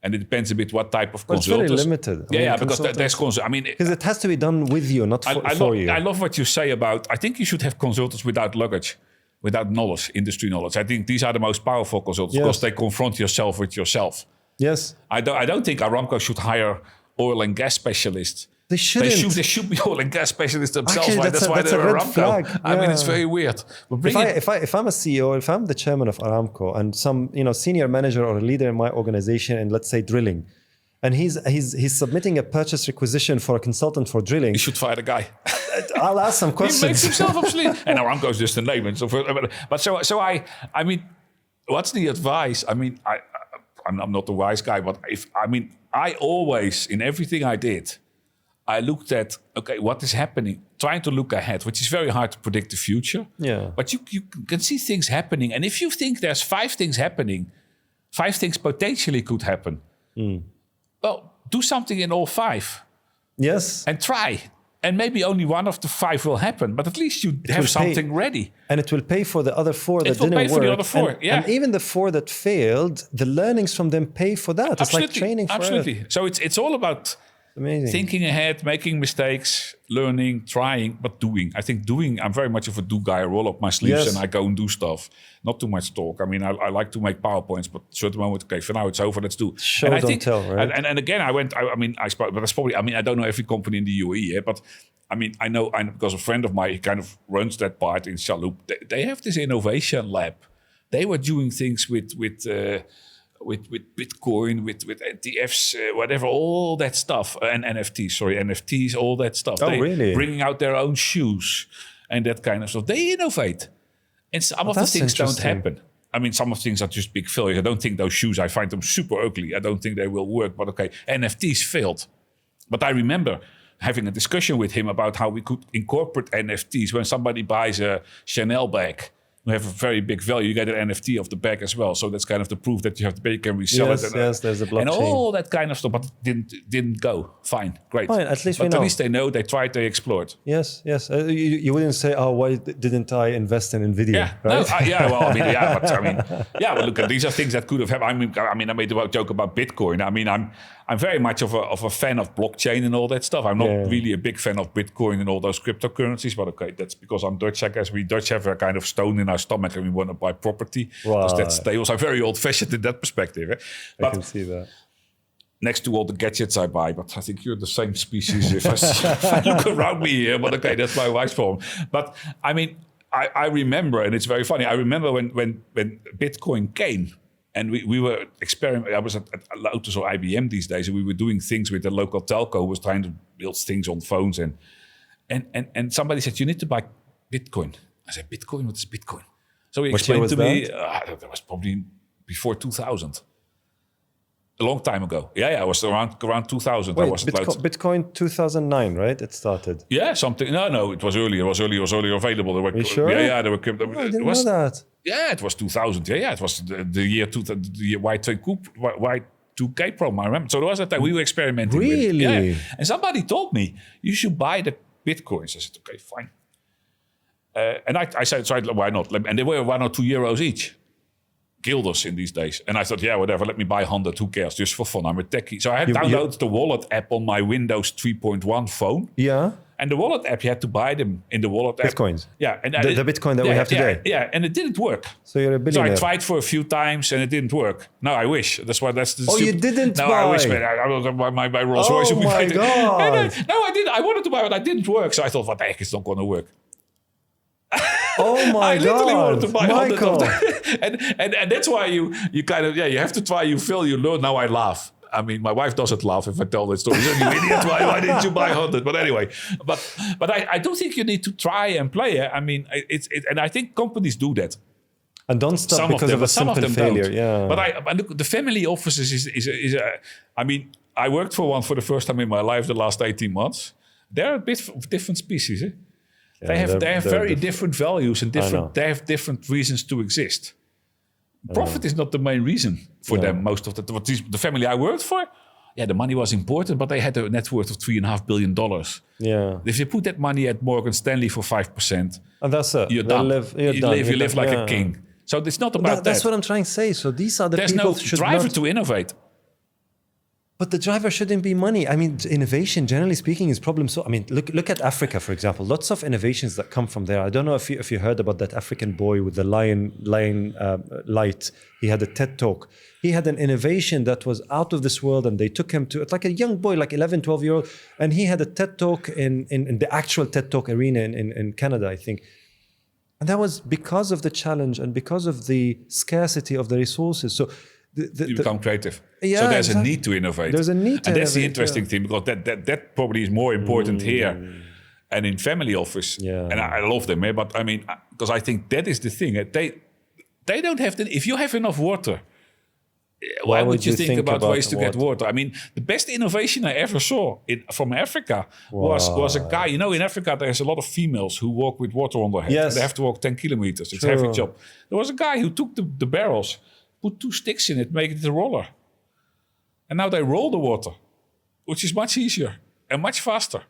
And it depends a bit what type of consultants. It's very limited. Because there's consultants. Because it has to be done with you, not for you. I love what you say about, I think you should have consultants without luggage, without knowledge, industry knowledge. I think these are the most powerful consultants because they confront yourself with yourself. Yes. I don't think Aramco should hire oil and gas specialists. They shouldn't. They should be oil and gas specialists themselves. Actually, That's why they're Aramco. I mean, it's very weird. But if I'm a CEO, if I'm the chairman of Aramco and some senior manager or a leader in my organization in, let's say, drilling, and he's submitting a purchase requisition for a consultant for drilling, you should fire the guy. I'll ask some questions. He makes himself obsolete. And Aramco is just a name. And so forth. But so I mean, what's the advice? I mean, I'm not the wise guy, but I always, in everything I did, I looked at, okay, what is happening? Trying to look ahead, which is very hard to predict the future. Yeah. But you can see things happening. And if you think there's 5 things happening, 5 things potentially could happen, well, do something in all 5. Yes. And try. And maybe only one of the 5 will happen, but at least you have something ready. And it will pay for the other 4 that didn't work. It will pay for the other 4, And even the 4 that failed, the learnings from them pay for that. Absolutely. It's like training forever. Absolutely. So it's all about thinking ahead, making mistakes, learning, trying, but doing. I think doing, I'm very much of a do guy. I roll up my sleeves and I go and do stuff. Not too much talk. I mean, I like to make PowerPoints, but at a certain moment, okay, for now it's over, let's do. Show, and don't tell, right? And again, I spoke, but that's probably, I don't know every company in the UAE, but I know because a friend of mine, he kind of runs that part in Shaloub. They have this innovation lab. They were doing things with Bitcoin, with ETFs, whatever, all that stuff, and NFTs, all that stuff. Really? Bringing out their own shoes and that kind of stuff. They innovate. And some of the things don't happen. I mean, some of the things are just big failures. I don't think those shoes, I find them super ugly. I don't think they will work, but okay, NFTs failed. But I remember having a discussion with him about how we could incorporate NFTs. When somebody buys a Chanel bag, we have a very big value. You get an NFT of the bag as well. So that's kind of the proof that you have the bag, you can resell it. Yes, there's a blockchain. And all that kind of stuff, but it didn't go. Fine, great. Fine, at least we know. At least they know, they tried, they explored. Yes. You wouldn't say, oh, why didn't I invest in NVIDIA? Yeah, right? But look, these are things that could have happened. I made a joke about Bitcoin. I mean, I'm very much of a fan of blockchain and all that stuff. I'm not really a big fan of Bitcoin and all those cryptocurrencies, but okay, that's because I'm Dutch, I guess. We Dutch have a kind of stone in our stomach and we want to buy property. Because that's stable. So I'm very old-fashioned in that perspective. I can see that. Next to all the gadgets I buy, but I think you're the same species if I look around me here. But okay, that's my wife's problem. But I mean, I remember, and it's very funny, I remember when Bitcoin came, and we were experimenting. I was at Lotus or IBM these days, and we were doing things with the local telco who was trying to build things on phones. And somebody said, you need to buy Bitcoin. I said, Bitcoin? What is Bitcoin? So he explained to me, that was probably before 2000. A long time ago. Yeah, it was around 2000. Wait, Bitcoin 2009, right? It started. Yeah, something. No, it was earlier. It was earlier available. Are you sure? Yeah, there were crypto. I didn't know that. Yeah, it was 2000. Yeah, it was the year 2000, the year Y2K promo. I remember. So there was a time we were experimenting. Really? With it. Yeah. And somebody told me you should buy the Bitcoins. I said, okay, fine. And I said, why not? And they were €1 or €2 each. Guilders in these days. And I thought, yeah, whatever, let me buy 100, who cares? Just for fun, I'm a techie. So I had downloaded the wallet app on my Windows 3.1 phone. Yeah. And the wallet app, you had to buy them in the wallet app. Bitcoins. Yeah. And the Bitcoin that we have today. Yeah, and it didn't work. So you're a billionaire. So I tried for a few times and it didn't work. No, I wish. That's the you didn't buy? No, I wish, man. I was my Rolls Royce. Oh my God. No, I didn't. I wanted to buy it, but it didn't work. So I thought, what the heck, it's not going to work. Oh my God! I literally wanted to buy Michael. 100 of them. And that's why you kind of, you have to try, you fail, you learn. Now I laugh. I mean, my wife doesn't laugh if I tell that story. You idiot, why didn't you buy 100? But anyway, but I do think you need to try and play it. I mean, and I think companies do that. And don't stop because of a simple failure. Don't. Yeah. But I look, the family offices is I mean, I worked for one for the first time in my life the last 18 months. They're a bit of different species, eh? Yeah, they have very different values and they have different reasons to exist. Profit is not the main reason for them. Most of the family I worked for, yeah, the money was important, but they had a net worth of $3.5 billion. Yeah. If you put that money at Morgan Stanley for 5%, and that's it. You're done. You live like a king. So it's not about that. That's what I'm trying to say. So these are the There's people no driver to innovate. But the driver shouldn't be money. I mean, innovation, generally speaking, is problem. So, I mean, look at Africa, for example. Lots of innovations that come from there. I don't know if you heard about that African boy with the lion light. He had a TED talk. He had an innovation that was out of this world, and they took him to, it's like a young boy, like 11, 12-year-old, and he had a TED talk in the actual TED talk arena in Canada, I think. And that was because of the challenge and because of the scarcity of the resources. So you become creative. Yeah, so there's a need to innovate. There's a need to and that's innovate, the interesting thing, because that probably is more important here and in family office. Yeah. And I love them, but I mean, because I think that is the thing. They don't have if you have enough water, why would you think about ways to get water? I mean, the best innovation I ever saw from Africa was a guy. You know, in Africa, there's a lot of females who walk with water on their head. Yes. They have to walk 10 kilometers. It's a heavy job. There was a guy who took the barrels, put 2 sticks in it, make it a roller. And now they roll the water, which is much easier and much faster.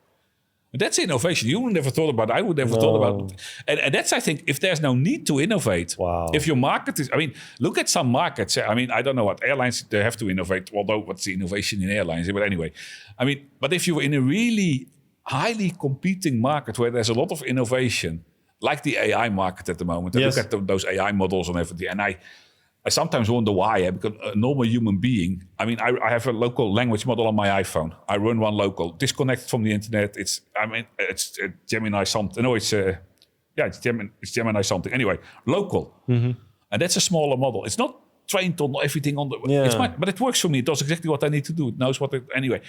And that's innovation. You would never thought about it. I would never thought about it. And that's, I think, if there's no need to innovate, if your market is, I mean, look at some markets. I mean, I don't know what airlines, they have to innovate, although what's the innovation in airlines? But anyway, I mean, but if you're in a really highly competing market where there's a lot of innovation, like the AI market at the moment, I look at those AI models and everything, and I sometimes wonder why, because a normal human being, I mean, I have a local language model on my iPhone. I run one local, disconnected from the internet. It's Gemini something. No, it's Gemini something. Anyway, local. Mm-hmm. And that's a smaller model. It's not trained on everything on the... but it works for me. It does exactly what I need to do. It knows what it... Anyway,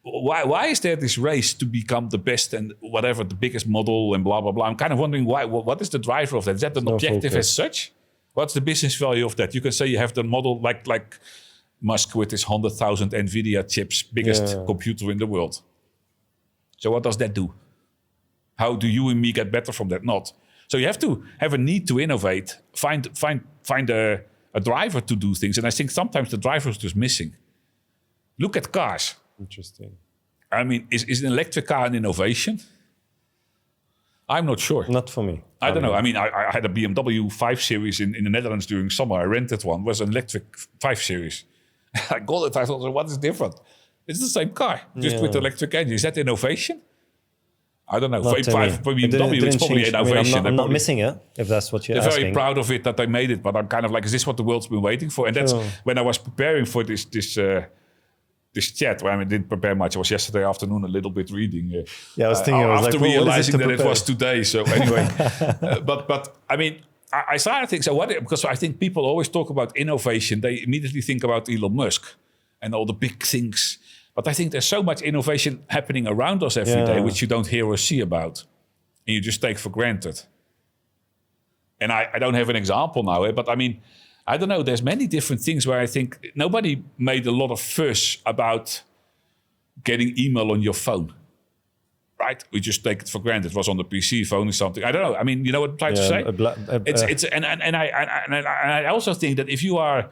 why is there this race to become the best and whatever, the biggest model and blah, blah, blah? I'm kind of wondering why. What is the driver of that? Is that an objective as such? What's the business value of that? You can say you have the model like Musk with his 100,000 NVIDIA chips, biggest computer in the world. So what does that do? How do you and me get better from that? Not. So you have to have a need to innovate, find a driver to do things. And I think sometimes the driver is just missing. Look at cars. Interesting. I mean, is an electric car an innovation? I'm not sure. Not for me. I don't know. I mean, I had a BMW 5 Series in the Netherlands during summer. I rented one. It was an electric 5 Series. I got it. I thought, what is different? It's the same car, just with electric engine. Is that innovation? I don't know. For BMW, it's probably innovation. I mean, I'm not missing it, if that's what you're asking. They're very proud of it that they made it, but I'm kind of like, is this what the world's been waiting for? And that's when I was preparing for this chat. Well, I didn't prepare much. It was yesterday afternoon, a little bit reading. I was thinking. After realizing that it was today. So anyway, but I mean, I started thinking. So what? Because I think people always talk about innovation. They immediately think about Elon Musk and all the big things. But I think there's so much innovation happening around us every day, which you don't hear or see about, and you just take for granted. And I don't have an example now, but I mean, I don't know. There's many different things where I think nobody made a lot of fuss about getting email on your phone, right? We just take it for granted. It was on the PC phone or something. I don't know. I mean, you know what I'm trying to say? And I also think that if you are,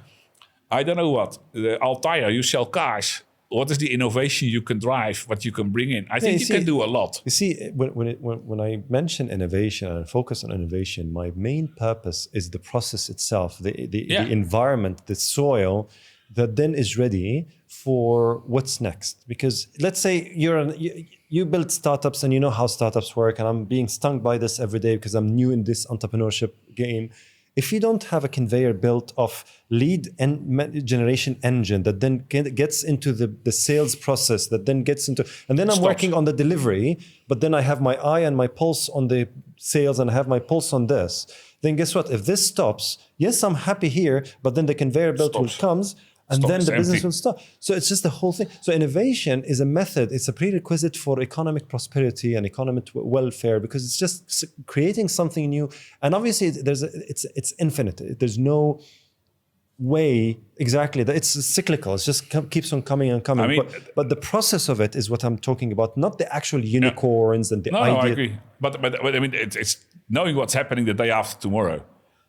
I don't know what, the Altair, you sell cars. What is the innovation you can drive? What you can bring in? I think you can do a lot. You see, when I mention innovation and focus on innovation, my main purpose is the process itself, the environment, the soil that then is ready for what's next. Because let's say you build startups and you know how startups work, and I'm being stung by this every day because I'm new in this entrepreneurship game. If you don't have a conveyor belt of lead and generation engine that then gets into the sales process, that then gets into, and then I'm working on the delivery, but then I have my eye and my pulse on the sales and I have my pulse on this, then guess what? If this stops, yes, I'm happy here, but then the conveyor belt comes and then the business will stop. So it's just the whole thing. So innovation is a method. It's a prerequisite for economic prosperity and economic welfare, because it's just creating something new. And obviously, it's infinite. There's no way exactly that it's cyclical. It just keeps on coming and coming. I mean, but the process of it is what I'm talking about, not the actual unicorns and the idea. No, I agree. But I mean, it's knowing what's happening the day after tomorrow,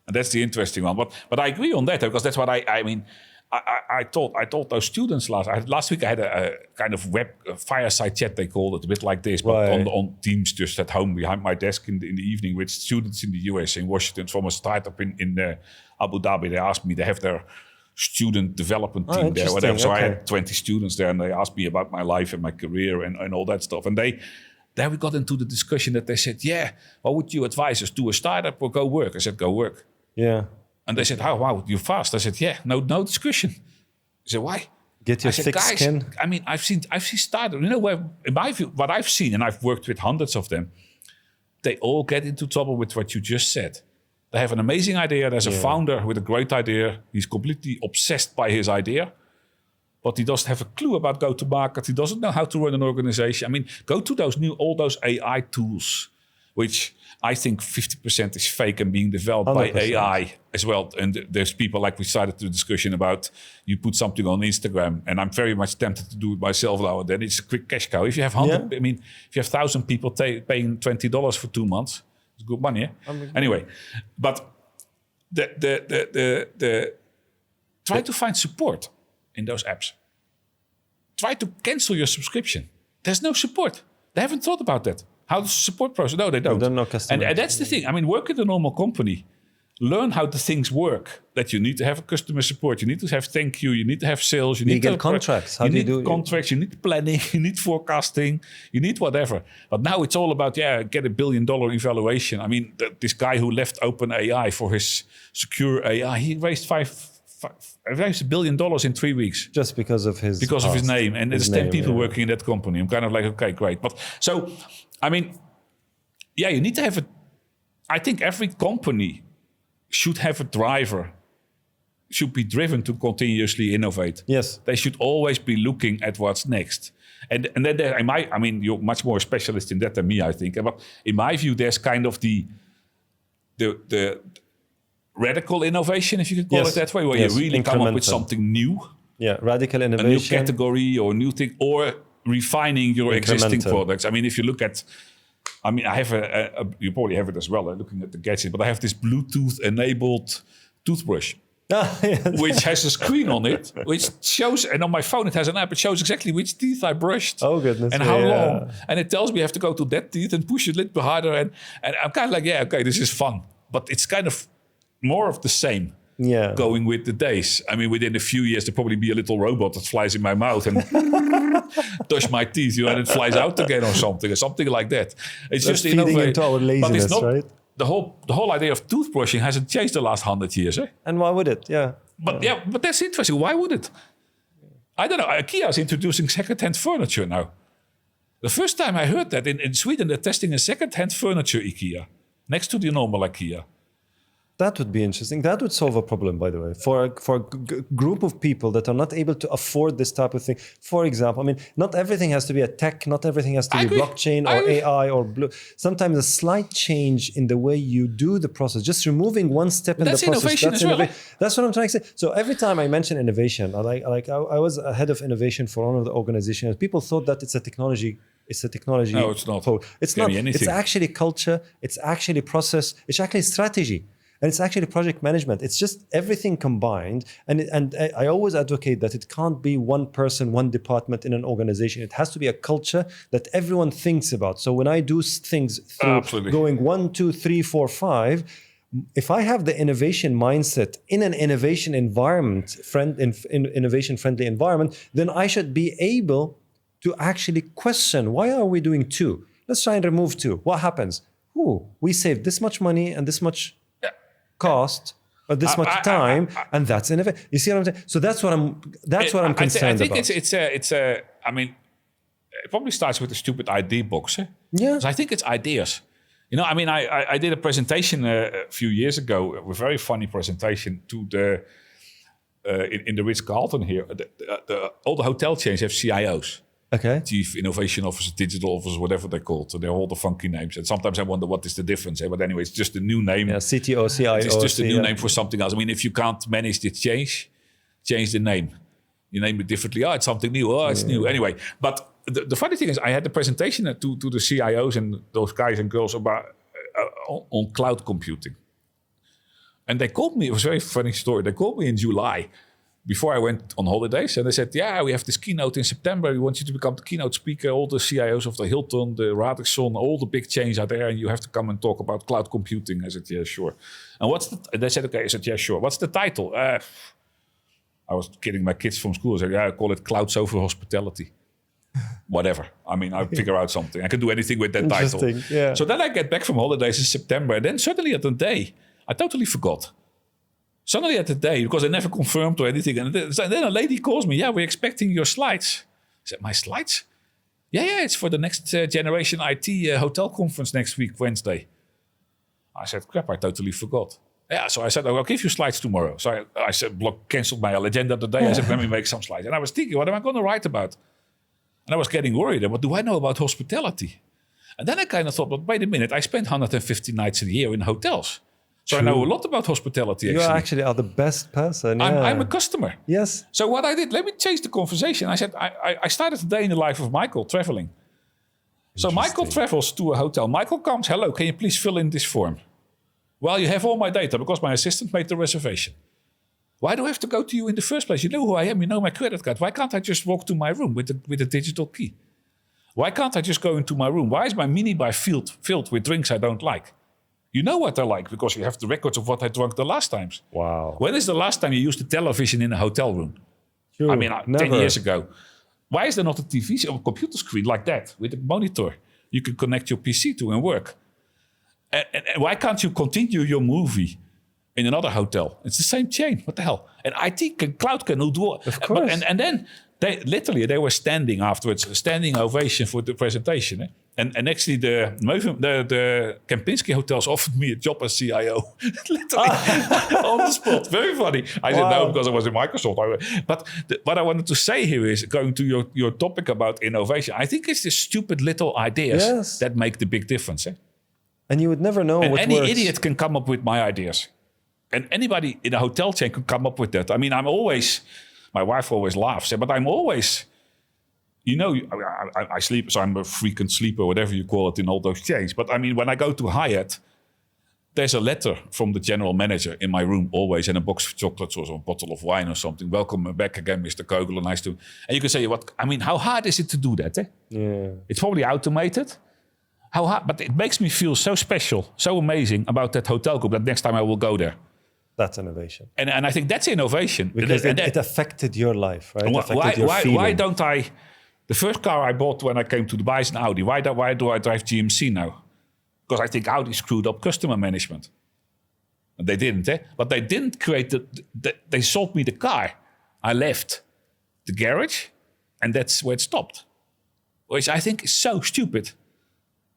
and that's the interesting one. But I agree on that, because that's what I mean. I told those students last week I had a kind of web fireside chat, they called it, a bit like this, but on Teams, just at home behind my desk in the evening with students in the US, in Washington, from a startup in Abu Dhabi. They asked me, they have their student development team there, whatever. So I had 20 students there, and they asked me about my life and my career and all that stuff. And there we got into the discussion that they said, yeah, what would you advise us? Do a startup or go work? I said, go work. Yeah. And they said, wow, you're fast. I said, yeah, no discussion. I said, why? Get your thick skin. I mean, I've seen startups, where, in my view, what I've seen, and I've worked with hundreds of them, they all get into trouble with what you just said. They have an amazing idea. There's a founder with a great idea. He's completely obsessed by his idea, but he doesn't have a clue about go-to-market. He doesn't know how to run an organization. I mean, go to all those AI tools, which I think 50% is fake and being developed 100%. By AI as well. And there's people, like we started the discussion about, you put something on Instagram, and I'm very much tempted to do it myself now and then. It's a quick cash cow. If you have 100, I mean, if you have 1,000 people paying $20 for 2 months, it's good money, eh? Anyway, but try to find support in those apps. Try to cancel your subscription. There's no support. They haven't thought about that. How's the support process? No, they don't. They don't know customer. And that's the thing. I mean, work in a normal company. Learn how the things work. That you need to have a customer support. You need to have thank you. You need to have sales. You need legal contracts. You need contracts. You need planning. You need forecasting. You need whatever. But now it's all about, get $1 billion evaluation. I mean, this guy who left OpenAI for his secure AI, he raised $1 billion in 3 weeks. Just because of his name. And there's 10 people working in that company. I'm kind of like, okay, great. But so, I mean, you need to have I think every company should have a driver, should be driven to continuously innovate. Yes. They should always be looking at what's next. And then you're much more a specialist in that than me, I think. But in my view, there's kind of the radical innovation, if you could call it that way, where you really come up with something new. Yeah, radical innovation. A new category or a new thing, or refining your existing products. I mean, if you look at, I have you probably have it as well, looking at the gadget, but I have this Bluetooth-enabled toothbrush, which has a screen on it, which shows, and on my phone it has an app, it shows exactly which teeth I brushed. Oh, goodness. And how long. And it tells me I have to go to that teeth and push it a little bit harder. And I'm kind of like, okay, this is fun. But it's kind of more of the same. Yeah, going with the days. I mean, within a few years, there'll probably be a little robot that flies in my mouth and touch my teeth, and it flies out again or something like that. It's that's just feeding into our laziness, but it's not, right? The whole idea of toothbrushing hasn't changed the last 100 years, eh? And why would it? Yeah. But that's interesting. Why would it? I don't know. IKEA is introducing second-hand furniture now. The first time I heard that in Sweden, they're testing a second-hand furniture IKEA next to the normal IKEA. That would be interesting. That would solve a problem, by the way, for a group of people that are not able to afford this type of thing. For example, I mean, not everything has to be a tech, not everything has to be blockchain or AI or blue. Sometimes a slight change in the way you do the process, just removing one step in the process. Innovation as well. That's what I'm trying to say. So every time I mention innovation, I was a head of innovation for one of the organizations. People thought that it's a technology. No, it's not. It's not. It's actually culture. It's actually process. It's actually strategy. And it's actually project management. It's just everything combined. And I always advocate that it can't be one person, one department in an organization. It has to be a culture that everyone thinks about. So when I do things through going 1, 2, 3, 4, 5, if I have the innovation mindset in an innovation environment, innovation-friendly environment, then I should be able to actually question, why are we doing 2? Let's try and remove 2. What happens? We saved this much money and this much cost, but this much time, and that's innovation. You see what I'm saying? So that's what I'm concerned about. I mean, it probably starts with the stupid idea box. Eh? Yeah. So I think it's ideas. I mean, I did a presentation a few years ago, a very funny presentation to the in the Ritz-Carlton here. All the hotel chains have CIOs. Okay. Chief Innovation Officer, Digital Officer, whatever they're called. So they're all the funky names. And sometimes I wonder what is the difference. But anyway, it's just a new name. Yeah, CTO, CIO. It's just a new name for something else. I mean, if you can't manage the change the name. You name it differently. It's something new. It's new. Anyway, but the funny thing is I had the presentation to the CIOs and those guys and girls about on cloud computing. And they called me. It was a very funny story. They called me in July. before I went on holidays. And they said, yeah, we have this keynote in September. We want you to become the keynote speaker. All the CIOs of the Hilton, the Radisson, all the big chains are there. And you have to come and talk about cloud computing. I said, yeah, sure. And they said, okay. I said, yeah, sure. What's the title? I was kidding my kids from school. I said, yeah, I call it Clouds Over Hospitality. Whatever. I mean, I'll figure out something. I can do anything with that title. Yeah. So then I get back from holidays in September. And then suddenly at the day, I totally forgot. Suddenly at the day, because I never confirmed or anything. And then a lady calls me. Yeah, we're expecting your slides. I said, my slides? Yeah, it's for the next generation IT hotel conference next week, Wednesday. I said, crap, I totally forgot. Yeah, so I said, I'll give you slides tomorrow. So I said, cancelled my agenda today. I said, let me make some slides. And I was thinking, what am I going to write about? And I was getting worried. What do I know about hospitality? And then I kind of thought, but wait a minute. I spent 150 nights a year in hotels. So I know a lot about hospitality, actually. You actually are the best person. Yeah. I'm a customer. Yes. So what I did, let me change the conversation. I said, I started the day in the life of Michael traveling. So Michael travels to a hotel. Michael comes, hello, can you please fill in this form? Well, you have all my data because my assistant made the reservation. Why do I have to go to you in the first place? You know who I am. You know my credit card. Why can't I just walk to my room with a digital key? Why can't I just go into my room? Why is my minibar filled with drinks I don't like? You know what I like because you have the records of what I drank the last times. Wow. When is the last time you used a television in a hotel room? Sure, I mean, 10 years ago. Why is there not a TV or a computer screen like that with a monitor you can connect your PC to and work? And why can't you continue your movie in another hotel? It's the same chain. What the hell? And cloud can do it. Of course. And then they were standing afterwards, a standing ovation for the presentation. Eh? And actually, the Kempinski hotels offered me a job as CIO, literally on the spot. Very funny. I said no because I was in Microsoft. But what I wanted to say here is going to your topic about innovation. I think it's the stupid little ideas that make the big difference. Eh? And you would never know and what any works. idiot can come up with my ideas. And anybody in a hotel chain can come up with that. I mean, my wife always laughs, but I'm always, I sleep, so I'm a frequent sleeper, whatever you call it in all those chains. But I mean, when I go to Hyatt, there's a letter from the general manager in my room always, and a box of chocolates or a bottle of wine or something. Welcome back again, Mr. Kogeler. Nice to. And you can say, how hard is it to do that? Eh? Yeah. It's probably automated. How hard, but it makes me feel so special, so amazing about that hotel group that next time I will go there. That's innovation. And I think that's innovation. Because it affected your life, right? Why don't I... The first car I bought when I came to Dubai is an Audi. Why do I drive GMC now? Because I think Audi screwed up customer management. And they didn't, eh? But they didn't create they sold me the car. I left the garage, and that's where it stopped. Which I think is so stupid.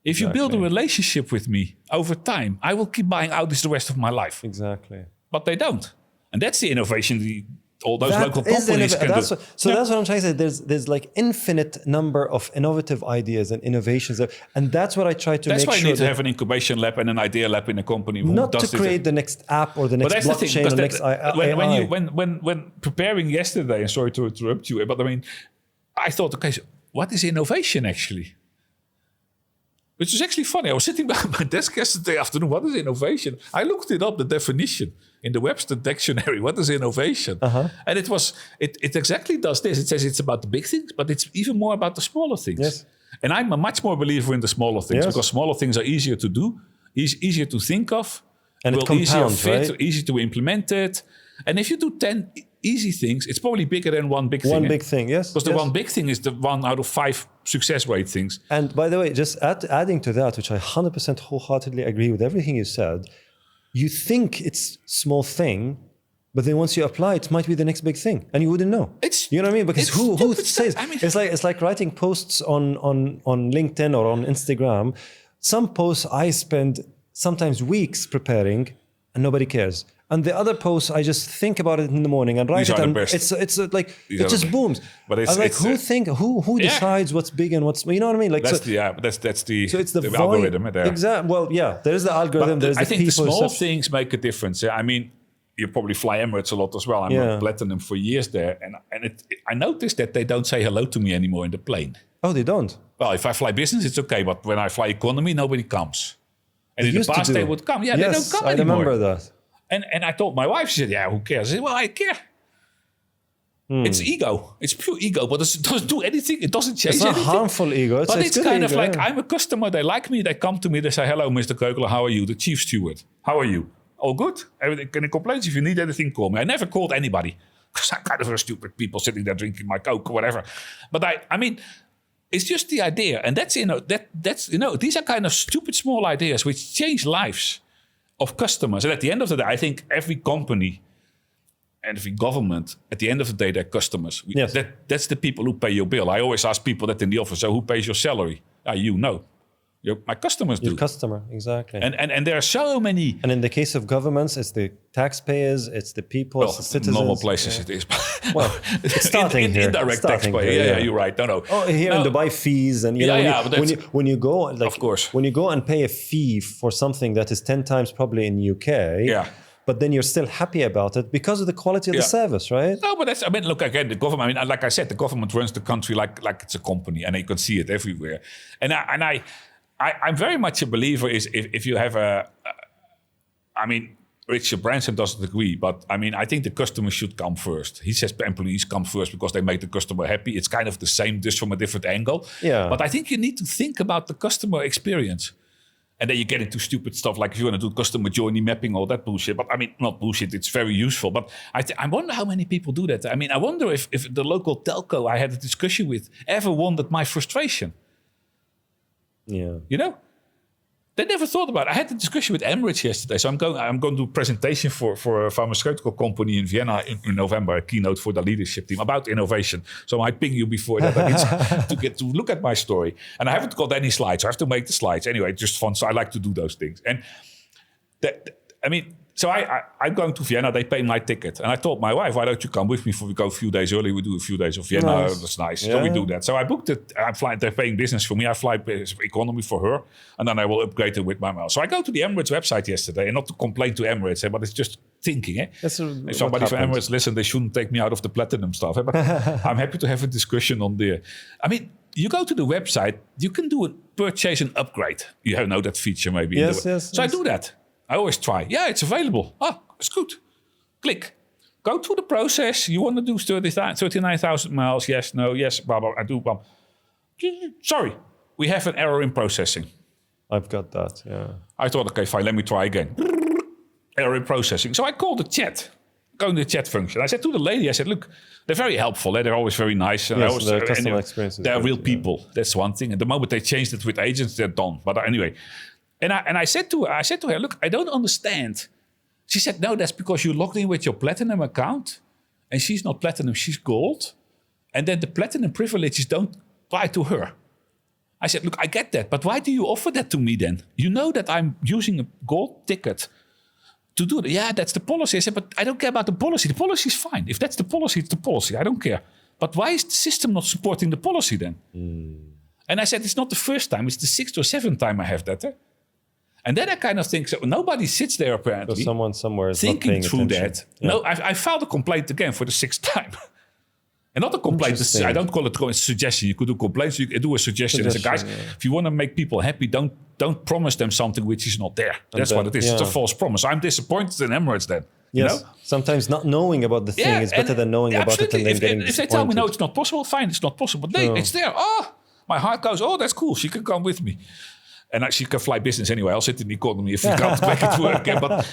If you build a relationship with me over time, I will keep buying Audis the rest of my life. Exactly. But they don't. And that's the innovation all those local companies can do. That's what I'm trying to say. There's like infinite number of innovative ideas and innovations. And that's what I try to make sure. That's why you need to have an incubation lab and an idea lab in a company. Not to create the next app or the next blockchain or next AI. When preparing yesterday, and sorry to interrupt you, but I mean, I thought, okay, so what is innovation actually? Which is actually funny. I was sitting behind my desk yesterday afternoon. What is innovation? I looked it up, the definition in the Webster dictionary. What is innovation? And it exactly does this. It says it's about the big things, but it's even more about the smaller things. Yes. And I'm a much more believer in the smaller things because smaller things are easier to do, easier to think of, and it compounds, right? Easy to implement it. And if you do 10 easy things, it's probably bigger than one big thing. One big thing, yes. Because the one big thing is the 1 out of 5 success rate things. And by the way, just adding to that, which I 100% wholeheartedly agree with everything you said, you think it's small thing, but then once you apply it might be the next big thing, and you wouldn't know. You know what I mean? Because who says? I mean, it's like writing posts on LinkedIn or on Instagram. Some posts I spend sometimes weeks preparing, and nobody cares. And the other posts, I just think about it in the morning and write it, and it's like it just booms. But it's like who decides what's big and what's, you know what I mean? Like that's the algorithm there. Exactly. Well, yeah, there's the algorithm. There's I think the small things make a difference. I mean, you probably fly Emirates a lot as well. I'm a platinum for years there, and I noticed that they don't say hello to me anymore in the plane. Oh, they don't. Well, if I fly business, it's okay, but when I fly economy, nobody comes. And in the past, they would come. Yeah, they don't come anymore. I remember that. And I told my wife, she said, yeah, who cares? I said, well, I care. It's ego. It's pure ego, but it doesn't do anything. It doesn't change anything. It's not harmful ego. But it's kind of ego, like, I'm a customer. They like me. They come to me. They say, hello, Mr. Kogeler. How are you? The chief steward. How are you? All good? Any complaints? If you need anything, call me. I never called anybody because I'm kind of a stupid people sitting there drinking my Coke or whatever. But I mean, it's just the idea. And that's these are kind of stupid small ideas which change lives of customers. And at the end of the day, I think every company and every government, at the end of the day, they're customers. Yes. That's the people who pay your bill. I always ask people that in the office, so who pays your salary? You know. My customers do. Your customer, exactly. And there are so many. And in the case of governments, it's the taxpayers, it's the people, it's the citizens. Normal places it is. Well, it's starting here. Indirect taxpayer. Yeah, you're right. No. Oh, here in Dubai, fees and when you go, like, of course, when you go and pay a fee for something that is 10 times probably in UK. Yeah. But then you're still happy about it because of the quality of the service, right? No, but look, again, the government, like I said, the government runs the country like it's a company, and you can see it everywhere. And I'm very much a believer is if you have Richard Branson doesn't agree, but I think the customer should come first. He says employees come first because they make the customer happy. It's kind of the same, just from a different angle. Yeah. But I think you need to think about the customer experience. And then you get into stupid stuff like if you want to do customer journey mapping, all that bullshit. But not bullshit, it's very useful. But I wonder how many people do that. I wonder if the local telco I had a discussion with ever wondered my frustration. Yeah. You know? They never thought about it. I had a discussion with Emirates yesterday. So I'm going to do a presentation for a pharmaceutical company in Vienna in November, a keynote for the leadership team about innovation. So I ping you before that to get to look at my story. And I haven't got any slides. So I have to make the slides. Anyway, just fun. So I like to do those things. And so I'm going to Vienna. They pay my ticket. And I told my wife, why don't you come with me we go a few days early? We do a few days of Vienna. Nice. That's nice. Yeah. So we do that. So I booked it. I'm flying. They're paying business for me. I fly economy for her. And then I will upgrade it with my miles. So I go to the Emirates website yesterday. And not to complain to Emirates, but it's just thinking. If somebody from Emirates listen, they shouldn't take me out of the platinum stuff. But I'm happy to have a discussion on there. You go to the website. You can do a purchase and upgrade. You know that feature maybe. Yes. So I do that. I always try. Yeah, it's available. It's good. Click. Go through the process. You want to do 39,000 miles. Yes, no, yes, blah, blah. I do, blah. Sorry, we have an error in processing. I've got that, yeah. I thought, okay, fine, let me try again. Error in processing. So I called the chat. Go in the chat function. I said to the lady, look, they're very helpful. They're always very nice. Yes, their customer experience is they're good, real people. That's one thing. And the moment they changed it with agents, they're done. But anyway... And I said to her, look, I don't understand. She said, no, that's because you logged in with your platinum account. And she's not platinum, she's gold. And then the platinum privileges don't apply to her. I said, look, I get that. But why do you offer that to me then? You know that I'm using a gold ticket to do that. Yeah, that's the policy. I said, but I don't care about the policy. The policy is fine. If that's the policy, it's the policy. I don't care. But why is the system not supporting the policy then? And I said, it's not the first time. It's the 6th or 7th time I have that. And then I kind of think, so nobody sits there apparently. So someone somewhere is thinking not paying through attention. that. Yeah. No, I filed a complaint again for the 6th time. And not a complaint. I don't call it a suggestion. You could do complaints. You could do a suggestion. It's guys, if you want to make people happy, don't promise them something which is not there. That's what it is. Yeah. It's a false promise. I'm disappointed in Emirates then. Yes. You know? Sometimes not knowing about the thing is better than knowing about it and then getting disappointed. If they tell me, no, it's not possible, fine, it's not possible. But it's there. My heart goes, that's cool. She can come with me. And she can fly business anyway. I'll sit in the economy if we can't back it to work again. But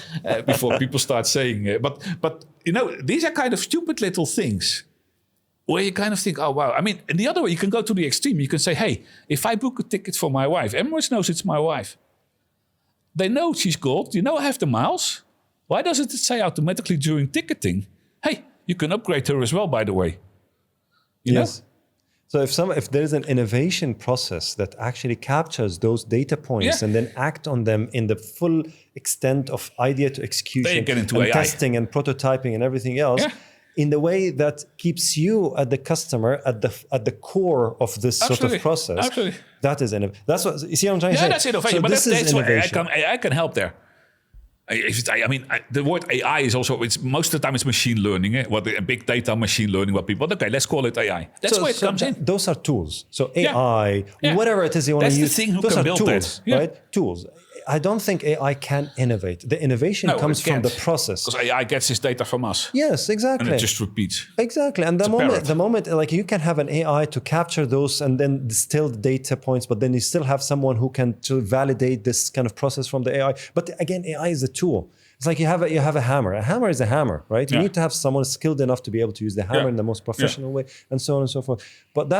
before people start saying, but these are kind of stupid little things where you kind of think, oh wow. And the other way, you can go to the extreme. You can say, hey, if I book a ticket for my wife, Emirates knows it's my wife. They know she's gold. I have the miles. Why doesn't it say automatically during ticketing, hey, you can upgrade her as well, by the way? You know? So if there is an innovation process that actually captures those data points and then act on them in the full extent of idea to execution and AI. Testing and prototyping and everything else, in the way that keeps you at the customer at the core of this sort of process, that is innovation. That's what you see. What I'm trying to say. Yeah, that's innovation. So but this that's is innovation. AI can help there. The word AI is also, most of the time it's machine learning, big data, machine learning, let's call it AI. That's where it comes in. Those are tools. So AI, whatever it is you want to use, the thing who those can are build tools, that. right? Tools. I don't think AI can innovate. The innovation comes from the process. Because AI gets its data from us. Yes, exactly. And it just repeats. Exactly. And the moment, like you can have an AI to capture those and then distill the data points, but then you still have someone who can to validate this kind of process from the AI. But again, AI is a tool. It's like you have a hammer. A hammer is a hammer, right? You need to have someone skilled enough to be able to use the hammer in the most professional way, and so on and so forth. But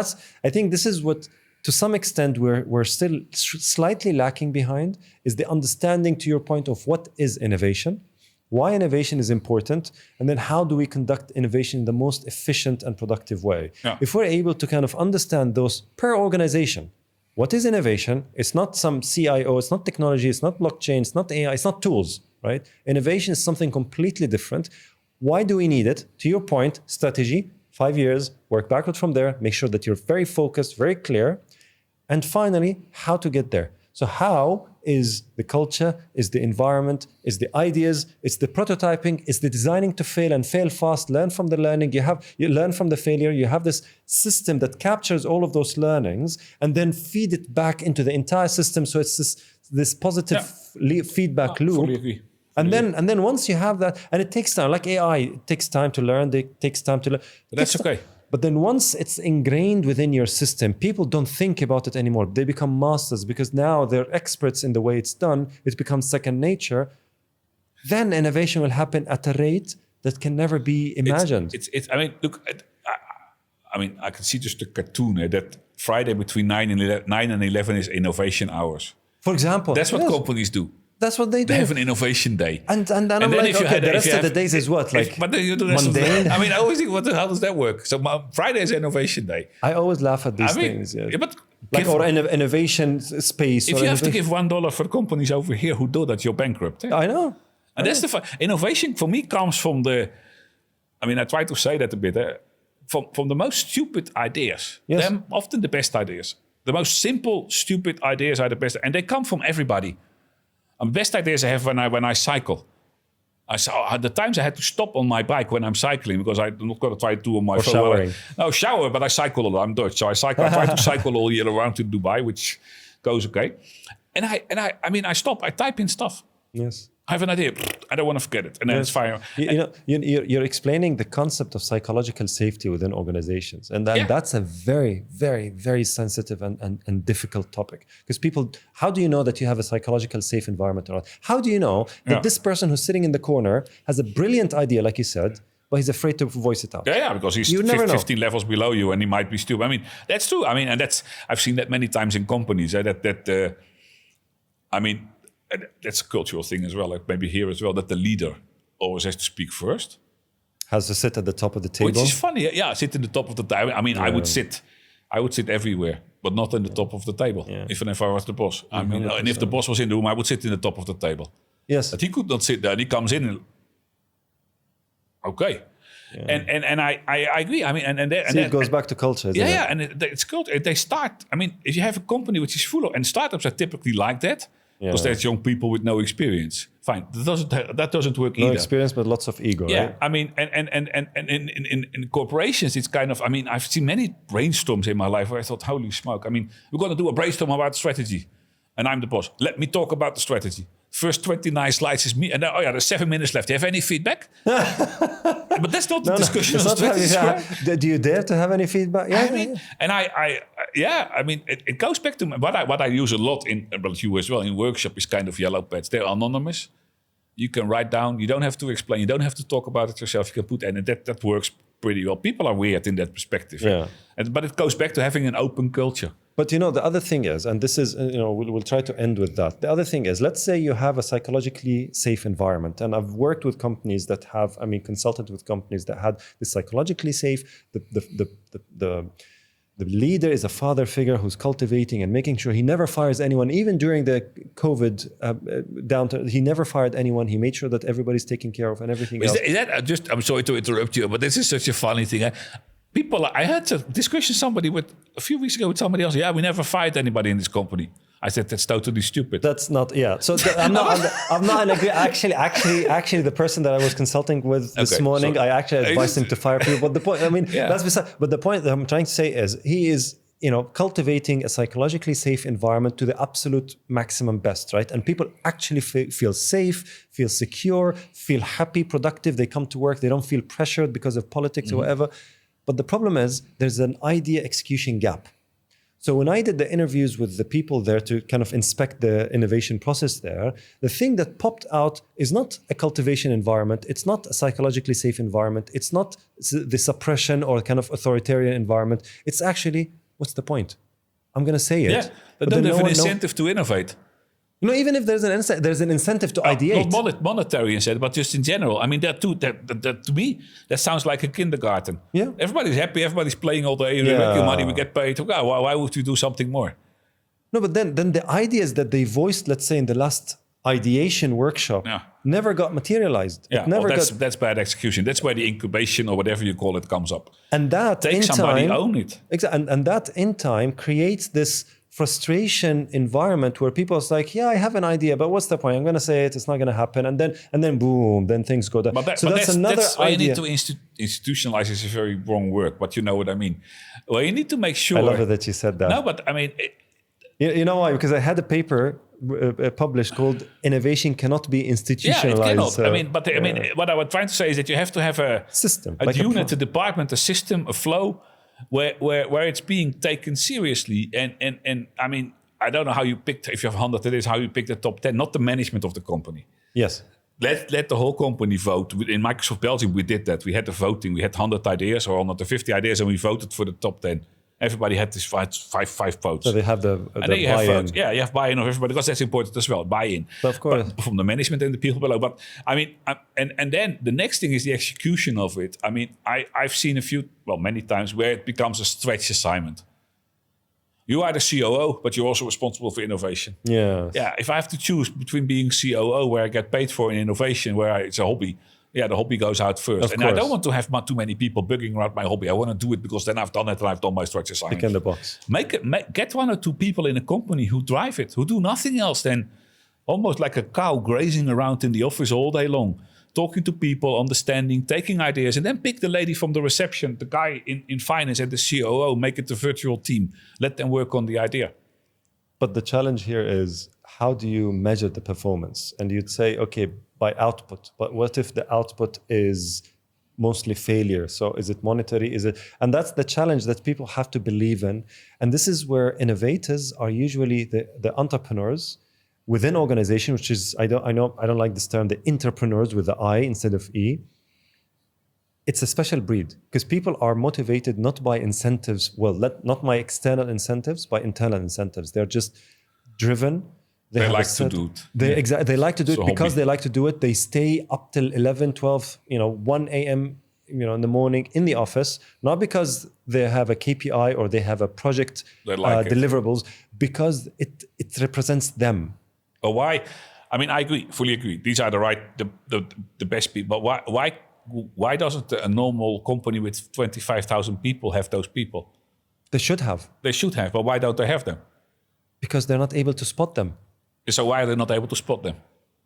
I think this is what, to some extent, we're still slightly lacking behind, is the understanding, to your point, of what is innovation, why innovation is important, and then how do we conduct innovation in the most efficient and productive way. Yeah. If we're able to kind of understand those per organization, what is innovation? It's not some CIO, it's not technology, it's not blockchain, it's not AI, it's not tools, right? Innovation is something completely different. Why do we need it? To your point, strategy, 5 years, work backward from there, make sure that you're very focused, very clear. And finally, how to get there. So how is the culture, is the environment, is the ideas, it's the prototyping, it's the designing to fail and fail fast, learn from the learning, you learn from the failure, you have this system that captures all of those learnings and then feed it back into the entire system. So it's this positive feedback loop. Fully agree. And then once you have that, and it takes time, like AI, it takes time to learn, it takes time to learn. But that's okay. But then once it's ingrained within your system, people don't think about it anymore. They become masters because now they're experts in the way it's done. It becomes second nature. Then innovation will happen at a rate that can never be imagined. I mean, look, I can see just a cartoon that Friday between 9 and 11 is innovation hours. For example. That's what companies do. That's what they do. They have an innovation day. And I'm like, okay, the rest of the days is what? Like but then you do the rest mundane? I mean, I always think, what the hell does that work? So Friday is innovation day. I always laugh at these things. Yeah. But like innovation space. If you have to give $1 for companies over here who do that, you're bankrupt. Eh? I know. And that's the innovation for me comes from I try to say that a bit. From the most stupid ideas. Yes. They're often the best ideas. The most simple, stupid ideas are the best. And they come from everybody. The best ideas I have when I cycle. The times I had to stop on my bike when I'm cycling because I'm not going to try to do on my phone. Showering. No, shower, but I cycle a lot. I'm Dutch, so I cycle. I try to cycle all year around to Dubai, which goes okay. And I stop. I type in stuff. Yes. I have an idea. I don't want to forget it, and then it's fine. You're explaining the concept of psychological safety within organizations, and that's a very, very, very sensitive and difficult topic. Because people, how do you know that you have a psychological safe environment or not? How do you know that this person who's sitting in the corner has a brilliant idea, like you said, but he's afraid to voice it out? Yeah, because he's 15 levels below you, and he might be stupid. I mean, that's true. I mean, and I've seen that many times in companies. That's a cultural thing as well, like maybe here as well, that the leader always has to speak first. Has to sit at the top of the table. Which is funny. Yeah, sit in the top of the table. I mean, I would sit everywhere, but not in the top of the table. Yeah. If I was the boss. I mean, and if the boss was in the room, I would sit in the top of the table. Yes. But he could not sit there. And he comes in and, okay. Yeah. And I agree. I mean, and it goes back to culture. Yeah, and it's culture. They start. I mean, if you have a company which is full of, and startups are typically like that, because there's young people with no experience. Fine, that doesn't work either. No experience, but lots of ego. Yeah, right? I mean, and in corporations, it's kind of. I mean, I've seen many brainstorms in my life where I thought, holy smoke! I mean, we're going to do a brainstorm about strategy, and I'm the boss. Let me talk about the strategy. First 29 slides is me, and then, there's 7 minutes left. Do you have any feedback? But that's not the discussion. Do you dare to have any feedback? Yeah, I mean, and I mean, it goes back to what I use a lot but you as well in workshop is kind of yellow pads. They're anonymous. You can write down. You don't have to explain. You don't have to talk about it yourself. You can put, and that works pretty well. People are weird in that perspective. Yeah. But it goes back to having an open culture. But the other thing is, and this is, we'll try to end with that. The other thing is, let's say you have a psychologically safe environment. And I've worked with companies that have, consulted with companies that had this psychologically safe. The leader is a father figure who's cultivating and making sure he never fires anyone. Even during the COVID downturn, he never fired anyone. He made sure that everybody's taken care of and everything else. Is that just, I'm sorry to interrupt you, but this is such a funny thing. I had a discussion a few weeks ago with somebody else. Yeah, we never fired anybody in this company. I said, that's totally stupid. That's not, So I'm not in agree. Actually, the person that I was consulting with this morning, I actually advised him to fire people. But the point, that's beside. But the point that I'm trying to say is, cultivating a psychologically safe environment to the absolute maximum best, right? And people actually feel safe, feel secure, feel happy, productive. They come to work, they don't feel pressured because of politics or whatever. But the problem is there's an idea execution gap. So when I did the interviews with the people there to kind of inspect the innovation process there, the thing that popped out is not a cultivation environment. It's not a psychologically safe environment. It's not the suppression or kind of authoritarian environment. It's actually, what's the point? I'm going to say it. Yeah, they don't have an incentive to innovate. Even if there's an incentive to ideate. Not monetary incentive, but just in general. I mean, that to me, that sounds like a kindergarten. Yeah. Everybody's happy, everybody's playing all day, we make your money, we get paid. Why would you do something more? No, but then the ideas that they voiced, let's say in the last ideation workshop, never got materialized. Yeah, that's bad execution. That's where the incubation or whatever you call it comes up. And that Take somebody, own it. Exactly, and that in time creates this frustration environment where people are like, I have an idea, but what's the point? I'm going to say it, it's not going to happen. And then boom, then things go down. That's another idea. Why you need to institutionalize is a very wrong word, but you know what I mean. Well, you need to make sure. I love it that you said that. No, but I mean. You know why? Because I had a paper published called "Innovation Cannot Be Institutionalized." Yeah, it cannot. I mean, what I was trying to say is that you have to have a system, a unit, a department, a system, a flow where it's being taken seriously. And I mean, I don't know how you picked, if you have 100 ideas, how you pick the top 10, not the management of the company. Yes. Let the whole company vote. In Microsoft Belgium, we did that. We had the voting. We had 100 ideas or 150 ideas, and we voted for the top 10. Everybody had this five votes. So they have the you buy-in. have votes. Yeah, you have buy-in of everybody because that's important as well. Buy-in, of course, but from the management and the people below. But I mean, and then the next thing is the execution of it. I mean, I've seen many times where it becomes a stretch assignment. You are the COO, but you're also responsible for innovation. Yeah. Yeah. If I have to choose between being COO, where I get paid for, and innovation, where it's a hobby. Yeah, the hobby goes out first. And I don't want to have too many people bugging around my hobby. I want to do it because then I've done it and I've done my structure assignment. Pick in the box. Get one or two people in a company who drive it, who do nothing else than almost like a cow grazing around in the office all day long, talking to people, understanding, taking ideas, and then pick the lady from the reception, the guy in finance and the COO, make it a virtual team. Let them work on the idea. But the challenge here is, how do you measure the performance? And you'd say, okay, by output, but what if the output is mostly failure? So is it monetary? And that's the challenge that people have to believe in. And this is where innovators are usually the entrepreneurs within organization, which is, I don't like this term, the entrepreneurs with the I instead of E. It's a special breed because people are motivated not by incentives, not by external incentives, by internal incentives. They're just driven. They like to do it. They like to do it because hobby. They like to do it. They stay up till 11, 12, 1 a.m., in the morning in the office, not because they have a KPI or they have a project deliverables, because it represents them. But why? I mean, I agree, fully agree. These are the best people. But why doesn't a normal company with 25,000 people have those people? They should have. They should have, but why don't they have them? Because they're not able to spot them. So why are they not able to spot them?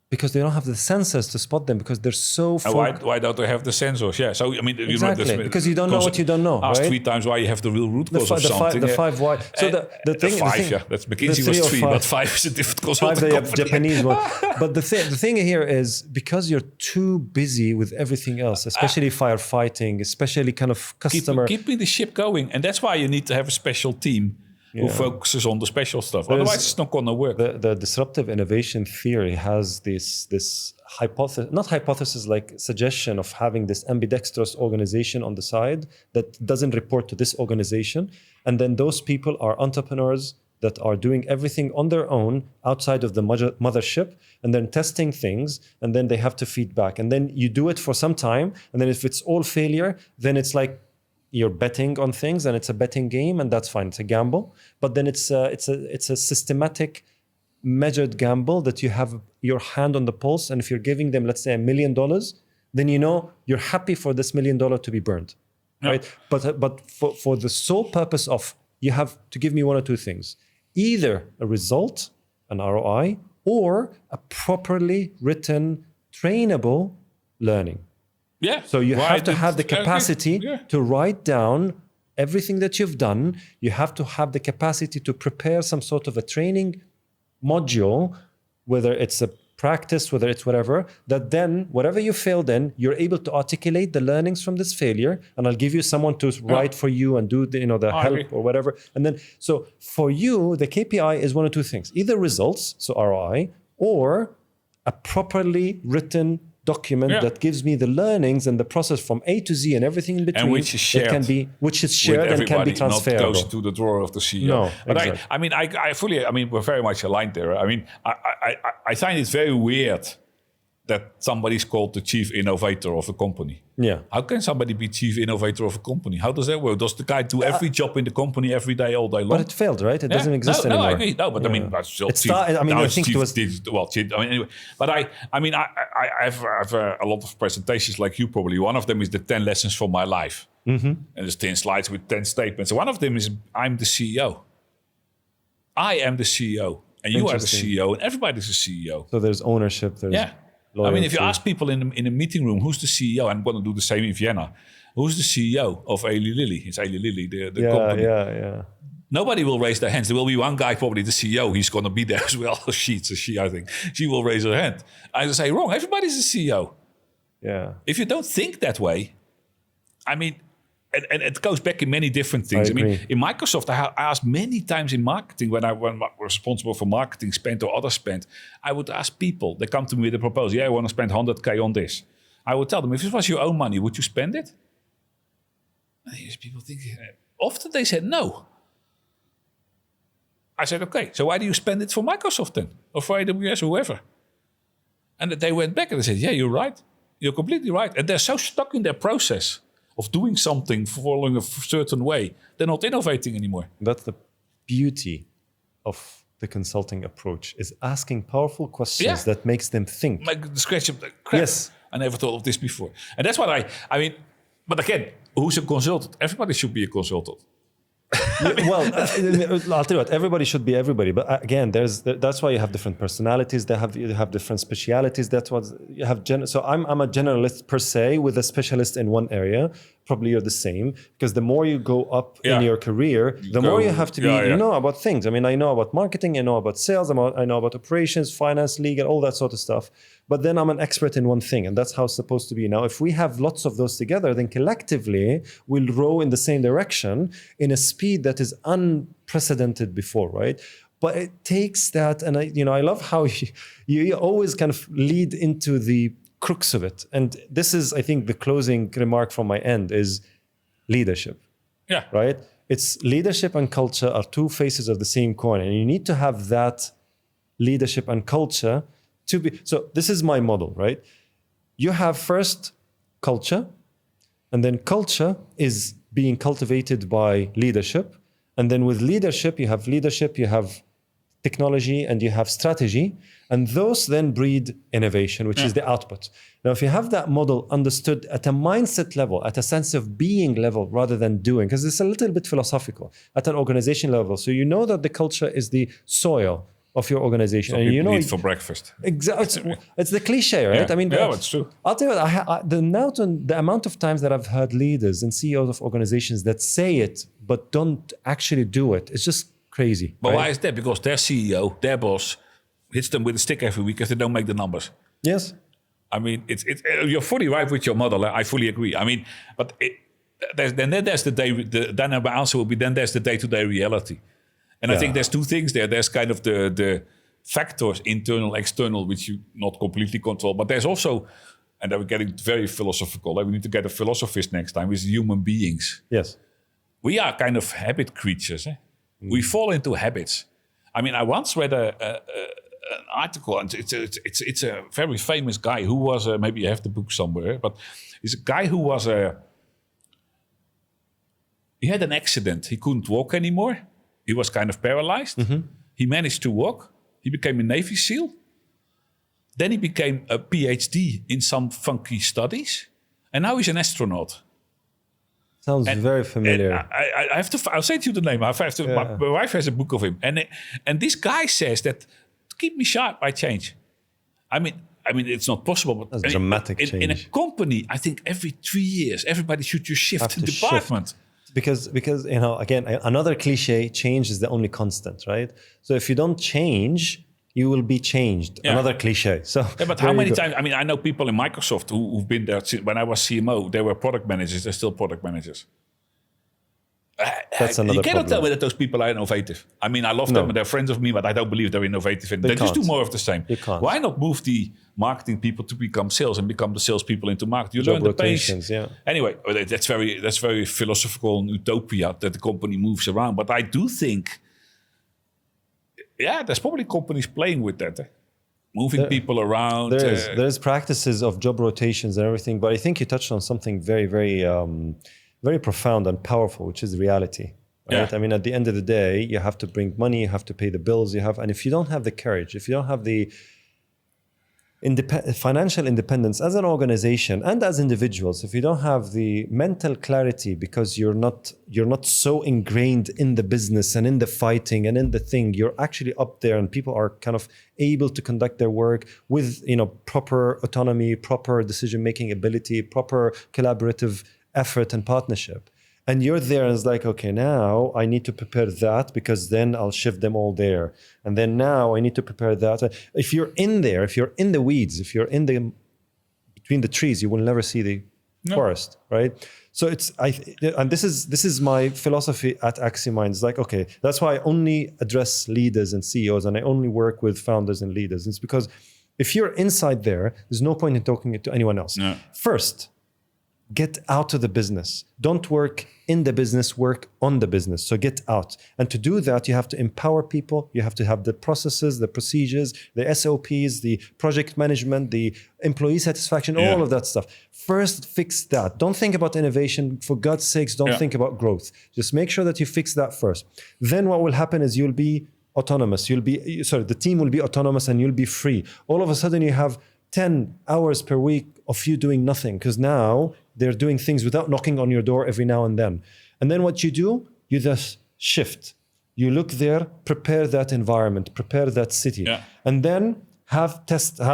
Because they don't have the sensors to spot them, because they're so... Why don't they have the sensors? Yeah, so I mean... Exactly, because you don't know what you don't know, Ask right? 3 times why you have the real root cause of something. The 5 why. So the thing... 5, yeah. That's McKinsey was 3, but 5 is a different consulting company. Japanese one. But the thing here is, because you're too busy with everything else, especially firefighting, especially kind of customer... Keeping the ship going. And that's why you need to have a special team who focuses on the special stuff. Otherwise, it's not going to work. The disruptive innovation theory has this hypothesis, like suggestion of having this ambidextrous organization on the side that doesn't report to this organization. And then those people are entrepreneurs that are doing everything on their own outside of the mothership, and then testing things, and then they have to feed back. And then you do it for some time, and then if it's all failure, then it's like, you're betting on things, and it's a betting game, and that's fine. It's a gamble, but then it's a systematic, measured gamble that you have your hand on the pulse. And if you're giving them, let's say, $1 million, then you're happy for this $1 million to be burned, right? But for the sole purpose of, you have to give me one or two things: either a result, an ROI, or a properly written, trainable learning. Yeah. So you have to have the capacity to write down everything that you've done, you have to have the capacity to prepare some sort of a training module, whether it's a practice, whether it's whatever, that then whatever you failed in, you're able to articulate the learnings from this failure, and I'll give you someone to write for you and do the help or whatever. And then, so for you, the KPI is one of two things: either results, so ROI, or a properly written document that gives me the learnings and the process from A to Z and everything in between, and which is shared, and can be transferable. Not goes to the drawer of the CEO. No, but exactly. I fully, we're very much aligned there. I mean, I find it very weird that somebody's called the chief innovator of a company. Yeah. How can somebody be chief innovator of a company? How does that work? Does the guy do every job in the company every day, all day long? But it failed, right? It doesn't exist anymore. No, I agree. No, but I mean, that's still I think it was anyway. But I have a lot of presentations like you probably. One of them is the 10 lessons from my life, and there's 10 slides with 10 statements. One of them is I'm the CEO. I am the CEO, and you are the CEO, and everybody's a CEO. So there's ownership. There's loyalty. I mean, if you ask people in a meeting room, who's the CEO? I'm going to do the same in Vienna. Who's the CEO of Eli Lilly? It's Eli Lilly, the company. Yeah. Nobody will raise their hands. There will be one guy, probably the CEO. He's going to be there as well. It's a she, I think. She will raise her hand. I say, wrong. Everybody's a CEO. Yeah. If you don't think that way, I mean, and it goes back in many different things. I mean, in Microsoft, I asked many times in marketing, when I was responsible for marketing spend or other spend, I would ask people, they come to me with a proposal, I want to spend 100K on this. I would tell them, if it was your own money, would you spend it? And people think, often they said no. I said, okay, so why do you spend it for Microsoft then? Or for AWS or whoever? And they went back and they said, yeah, you're right. You're completely right. And they're so stuck in their process of doing something, following a certain way, they're not innovating anymore. That's the beauty of the consulting approach, is asking powerful questions that makes them think. Like the scratch of the crap. Yes. I never thought of this before. And that's what I mean, but again, who's a consultant? Everybody should be a consultant. Well, I'll tell you what, everybody should be everybody. But again, that's why you have different personalities. You have different specialities. That's what you have. So I'm a generalist per se with a specialist in one area. Probably you're the same, because the more you go up in your career, the more you have to be, you know about things. I mean, I know about marketing, I know about sales, I know about operations, finance, legal, all that sort of stuff. But then I'm an expert in one thing, and that's how it's supposed to be. Now, if we have lots of those together, then collectively we'll row in the same direction in a speed that is unprecedented before, right? But it takes that, and I love how you always kind of lead into the crux of it. And this is, I think, the closing remark from my end is leadership. Yeah. Right? It's leadership and culture are two faces of the same coin. And you need to have that leadership and culture to be. So this is my model, right? You have first culture, and then culture is being cultivated by leadership. And then with leadership, you have technology, and you have strategy, and those then breed innovation, which is the output. Now, if you have that model understood at a mindset level, at a sense of being level, rather than doing, because it's a little bit philosophical, at an organization level. So you know that the culture is the soil of your organization, and you know eat for breakfast. Exactly, it's the cliche, right? Yeah. I mean, it's true. I'll tell you, the amount of times that I've heard leaders and CEOs of organizations that say it but don't actually do it, it's just crazy. But right? why is that? Because their CEO, their boss, hits them with a stick every week if they don't make the numbers. Yes. I mean, you're fully right with your model. I fully agree. I mean, but there's the day. Then my answer will be, then there's the day-to-day reality. And I think there's two things there. There's kind of the factors, internal, external, which you not completely control. But there's also, and then we're getting very philosophical. We need to get a philosophist next time, is human beings. Yes. We are kind of habit creatures. We fall into habits. I mean, I once read an article, and it's a very famous guy who was, maybe you have the book somewhere, but he's a guy who was he had an accident. He couldn't walk anymore. He was kind of paralyzed. Mm-hmm. He managed to walk. He became a Navy SEAL. Then he became a PhD in some funky studies. And now he's an astronaut. Sounds very familiar. I have to. I'll say to you the name. My wife has a book of him, and this guy says that to keep me sharp, I change. I mean, it's not possible. But that's a dramatic change. In a company, I think every 3 years, everybody should just shift the department. Because again, another cliche: change is the only constant, right? So if you don't change, you will be changed. Yeah. Another cliche. So but how many times? I mean, I know people in Microsoft who've been there when I was CMO. They were product managers. They're still product managers. That's another You cannot problem. tell me that those people are innovative. I mean, I love them, they're friends of me, but I don't believe they're innovative. And they just do more of the same. You can't. Why not move the marketing people to become sales and become the salespeople into marketing? You learn the pace. Yeah. Anyway, that's very philosophical and utopia that the company moves around. But I do think, there's probably companies playing with that. Moving people around. There's practices of job rotations and everything, but I think you touched on something very, very, very profound and powerful, which is reality. Right? Yeah. I mean, at the end of the day, you have to bring money, you have to pay the bills, and if you don't have the courage, if you don't have the financial independence as an organization and as individuals, if you don't have the mental clarity because you're not so ingrained in the business and in the fighting and in the thing, you're actually up there and people are kind of able to conduct their work with proper autonomy, proper decision-making ability, proper collaborative effort and partnership. And you're there and it's like, okay, now I need to prepare that because then I'll shift them all there. And then now I need to prepare that. If you're in there, if you're in the weeds, if you're between the trees, you will never see the forest, right? So and this is my philosophy at AxiMind. It's like, okay, that's why I only address leaders and CEOs and I only work with founders and leaders. It's because if you're inside there, there's no point in talking to anyone else. No. First, get out of the business. Don't work in the business, work on the business. So get out. And to do that, you have to empower people. You have to have the processes, the procedures, the SOPs, the project management, the employee satisfaction, all of that stuff. First, fix that. Don't think about innovation. For God's sakes, don't think about growth. Just make sure that you fix that first. Then what will happen is you'll be autonomous. The team will be autonomous and you'll be free. All of a sudden, you have 10 hours per week of you doing nothing because now they're doing things without knocking on your door every now and then. And then what you do, you just shift. You look there, prepare that environment, prepare that city. Yeah. And then have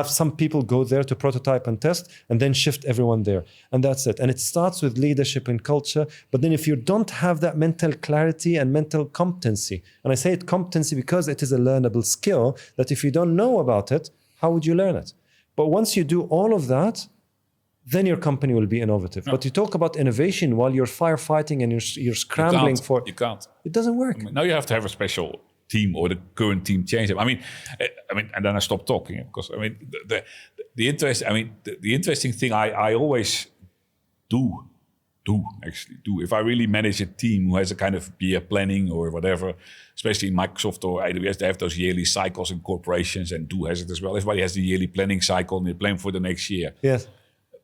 some people go there to prototype and test and then shift everyone there. And that's it. And it starts with leadership and culture. But then if you don't have that mental clarity and mental competency, and I say it competency because it is a learnable skill that if you don't know about it, how would you learn it? But once you do all of that, then your company will be innovative. No. But you talk about innovation while you're firefighting and you're scrambling for... You can't. It doesn't work. Now you have to have a special team or the current team change them. I mean, and then I stopped talking because the interesting thing I always do if I really manage a team who has a kind of year planning or whatever, especially in Microsoft or AWS, they have those yearly cycles in corporations and has it as well. Everybody has the yearly planning cycle and they plan for the next year. Yes.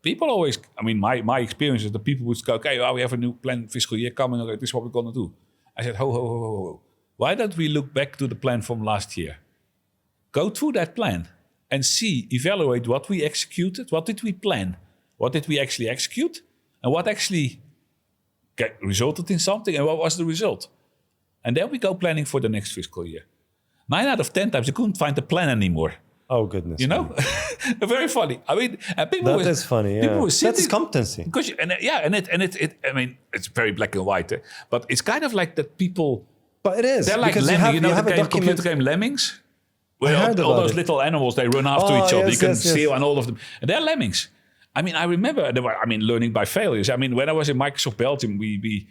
People always, my experience is that people would go, okay, we have a new plan fiscal year coming, okay, this is what we're going to do. I said, ho. Why don't we look back to the plan from last year? Go through that plan and evaluate what we executed, what did we plan, what did we actually execute, and what actually resulted in something, and what was the result. And then we go planning for the next fiscal year. 9 out of 10 times, you couldn't find the plan anymore. Oh, goodness. You know? Very funny. I mean, people that is funny, yeah. People were sitting, that's competency. Because it's very black and white, but it's kind of like that people... But it is. They're like lemmings. The computer game Lemmings? Where all those little animals, they run after each other. You can steal and all of them. And they're lemmings. I mean, I remember, learning by failures. I mean, when I was in Microsoft Belgium, we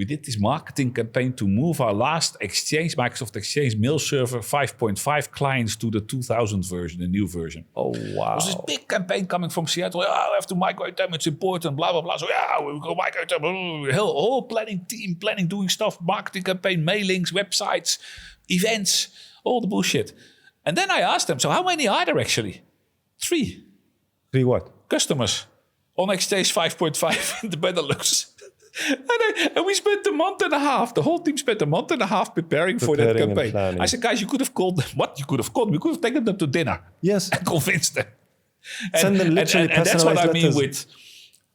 did this marketing campaign to move our last Microsoft Exchange mail server 5.5 clients to the 2000 version, the new version. Oh, wow. It was this big campaign coming from Seattle. We have to migrate them. It's important, blah, blah, blah. So, we go migrate them. Whole planning team, doing stuff, marketing campaign, mailings, websites, events, all the bullshit. And then I asked them, so how many are there actually? 3. 3 what? Customers on Exchange 5.5 in the Benelux. And we spent a month and a half. The whole team spent a month and a half preparing for that campaign. I said, guys, you could have called them. What? You could have called them. We could have taken them to dinner. Yes. And convinced them. Send them literally and that's what I mean with...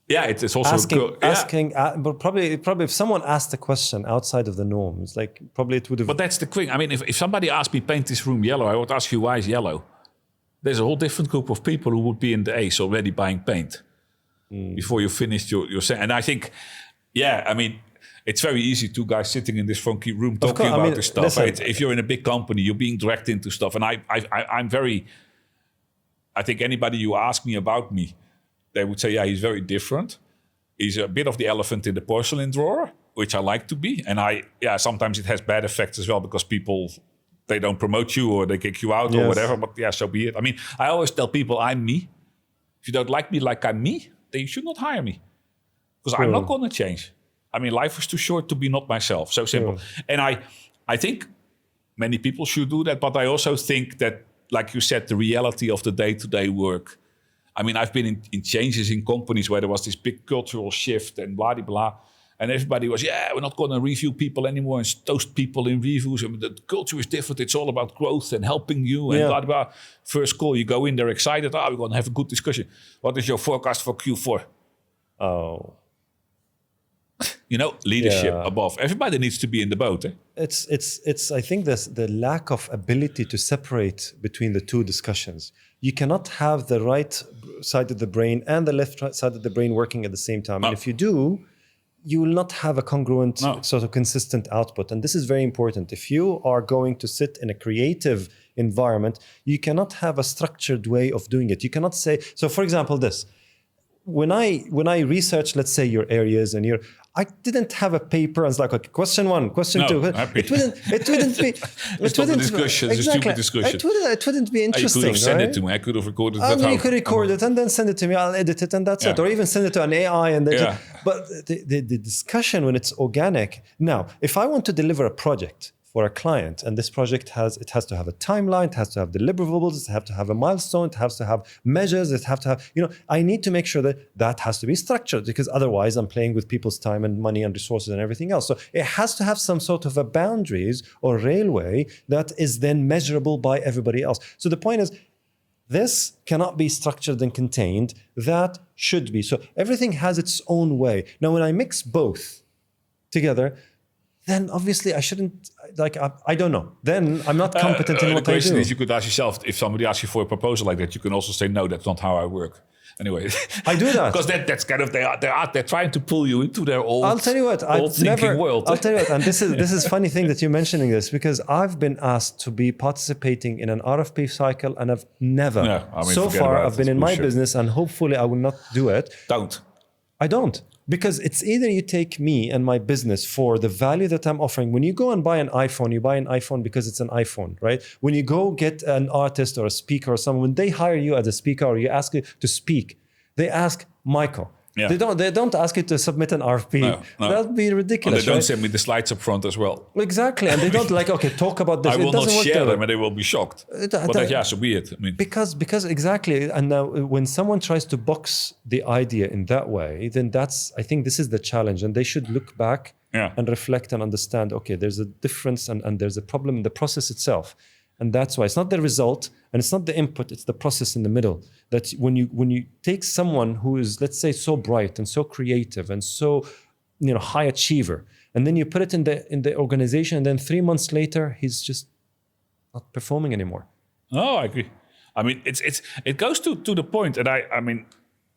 Yeah, it's also... Asking, but probably if someone asked a question outside of the norm, it's like probably it would have... But that's the thing. I mean, if somebody asked me, paint this room yellow, I would ask you, why is yellow? There's a whole different group of people who would be in the Ace already buying paint before you finished your... And I think... Yeah, I mean, it's very easy, two guys sitting in this funky room talking about this stuff. Listen, if you're in a big company, you're being dragged into stuff. And I'm very, I think anybody you ask me about me, they would say, yeah, he's very different. He's a bit of the elephant in the porcelain drawer, which I like to be. And sometimes it has bad effects as well because people, they don't promote you or they kick you out or whatever. But yeah, so be it. I mean, I always tell people I'm me. If you don't like me like I'm me, then you should not hire me. Because I'm not going to change. I mean, life is too short to be not myself. So simple. And I think many people should do that. But I also think that, like you said, the reality of the day-to-day work. I mean, I've been in changes in companies where there was this big cultural shift and blah, blah, blah. And everybody was, we're not going to review people anymore and toast people in reviews. I mean, the culture is different. It's all about growth and helping you and blah, blah, blah. First call, you go in there excited. We're going to have a good discussion. What is your forecast for Q4? Oh. Leadership above. Everybody needs to be in the boat. It's. I think the lack of ability to separate between the two discussions. You cannot have the right side of the brain and the left side of the brain working at the same time. No. And if you do, you will not have a congruent, sort of consistent output. And this is very important. If you are going to sit in a creative environment, you cannot have a structured way of doing it. You cannot say. So, for example, this. When I research, let's say, your areas and I didn't have a paper and it's like, okay, question 1, question 2. It wouldn't be. It's not a discussion. It's a stupid discussion. It wouldn't be interesting. You could have sent it to me. I could have recorded it. You could record it and then send it to me. I'll edit it and that's it. Or even send it to an AI and then. But the discussion when it's organic. Now, if I want to deliver a project for a client, and this project has to have a timeline, it has to have deliverables, it has to have a milestone, it has to have measures, it has to have, I need to make sure that has to be structured because otherwise I'm playing with people's time and money and resources and everything else. So it has to have some sort of a boundaries or railway that is then measurable by everybody else. So the point is, this cannot be structured and contained. That should be. So everything has its own way. Now, when I mix both together, then obviously I shouldn't, I don't know. Then I'm not competent in what I do. The question is, you could ask yourself, if somebody asks you for a proposal like that, you can also say, no, that's not how I work. Anyway. I do that. Because that's kind of, they're trying to pull you into their old, I'll tell you what, thinking world. I'll tell you what, and this is funny thing that you're mentioning this, because I've been asked to be participating in an RFP cycle and I've never, so far I've been in my business and hopefully I will not do it. I don't. Because it's either you take me and my business for the value that I'm offering. When you go and buy an iPhone, you buy an iPhone because it's an iPhone, right? When you go get an artist or a speaker or someone, when they hire you as a speaker or you ask you to speak, they ask Michael. Yeah. They don't ask you to submit an RFP. No. That would be ridiculous. And they don't send me the slides up front as well. Exactly. And they don't talk about this. I will not share them and they will be shocked. So be it. I mean. Because exactly. And now when someone tries to box the idea in that way, then I think this is the challenge. And they should look back and reflect and understand, okay, there's a difference and there's a problem in the process itself. And that's why it's not the result and it's not the input, it's the process in the middle. That when you take someone who is, let's say, so bright and so creative and so high achiever, and then you put it in the organization, and then 3 months later he's just not performing anymore. No, I agree. I mean, it goes to the point, and I mean,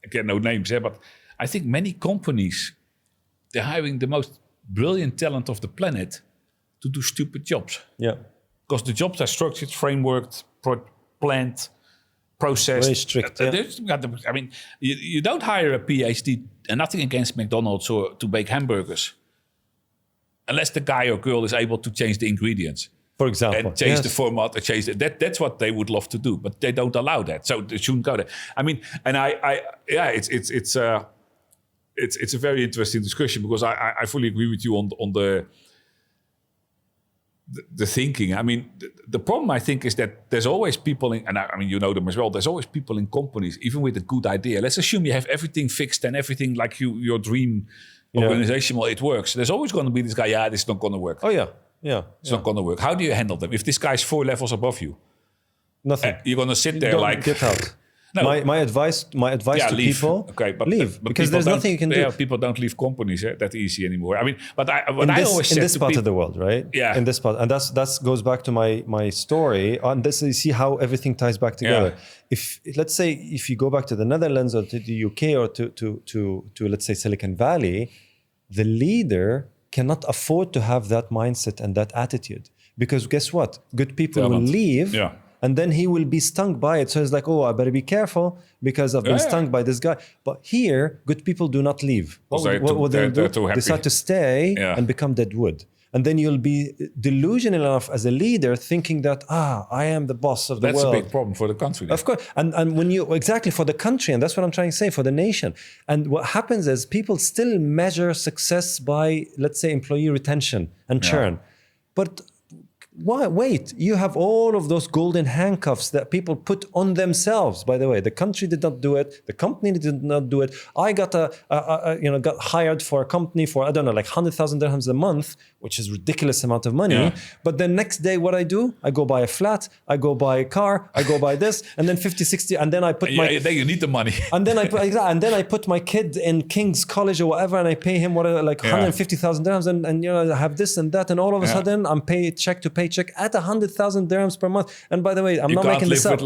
again, no names here, but I think many companies, they're hiring the most brilliant talent of the planet to do stupid jobs. Yeah. Because the jobs are structured, frameworked, planned, processed. Very strict. I mean, you don't hire a PhD, and nothing against McDonald's or to bake hamburgers, unless the guy or girl is able to change the ingredients. For example. And change the format, or change that. That's what they would love to do, but they don't allow that. So they shouldn't go there. I mean, and it's a very interesting discussion because I fully agree with you on the thinking. I mean, the problem I think is that there's always people and I mean, you know them as well. There's always people in companies, even with a good idea. Let's assume you have everything fixed and everything like your dream organization. Well, it works. There's always going to be this guy. This is not going to work. Oh yeah. It's not going to work. How do you handle them? If this guy's 4 levels above you, nothing. You're going to sit there get out. No. My advice to leave. people, leave. Because there's nothing you can do. People don't leave companies that easy anymore. I mean, in this part of the world, right? Yeah. In this part, and that goes back to my story. On this, you see how everything ties back together. Yeah. Let's say if you go back to the Netherlands or to the UK or to let's say Silicon Valley, the leader cannot afford to have that mindset and that attitude, because guess what? Good people will leave. Yeah. And then he will be stung by it. So he's like, oh, I better be careful because I've been stung by this guy. But here, good people do not leave. What will they do? They decide to stay and become dead wood. And then you'll be delusional enough as a leader thinking that, I am the boss of the world. That's a big problem for the country. Of course. And when you, exactly, for the country, and that's what I'm trying to say, for the nation. And what happens is people still measure success by, let's say, employee retention and churn. But why? Wait, you have all of those golden handcuffs that people put on themselves. By the way, the country did not do it. The company did not do it. I got got hired for a company for, I don't know, like 100,000 dirhams a month, which is a ridiculous amount of money. Yeah. But the next day, what I do, I go buy a flat, I go buy a car, I go buy this, and then 50, 60, and then I put my... Then you need the money. And then I put my kid in King's College or whatever, and I pay him 150,000 dirhams, and I have this and that, and all of a sudden, I'm paid check to paycheck at 100,000 dirhams per month. And by the way, I'm not making this up.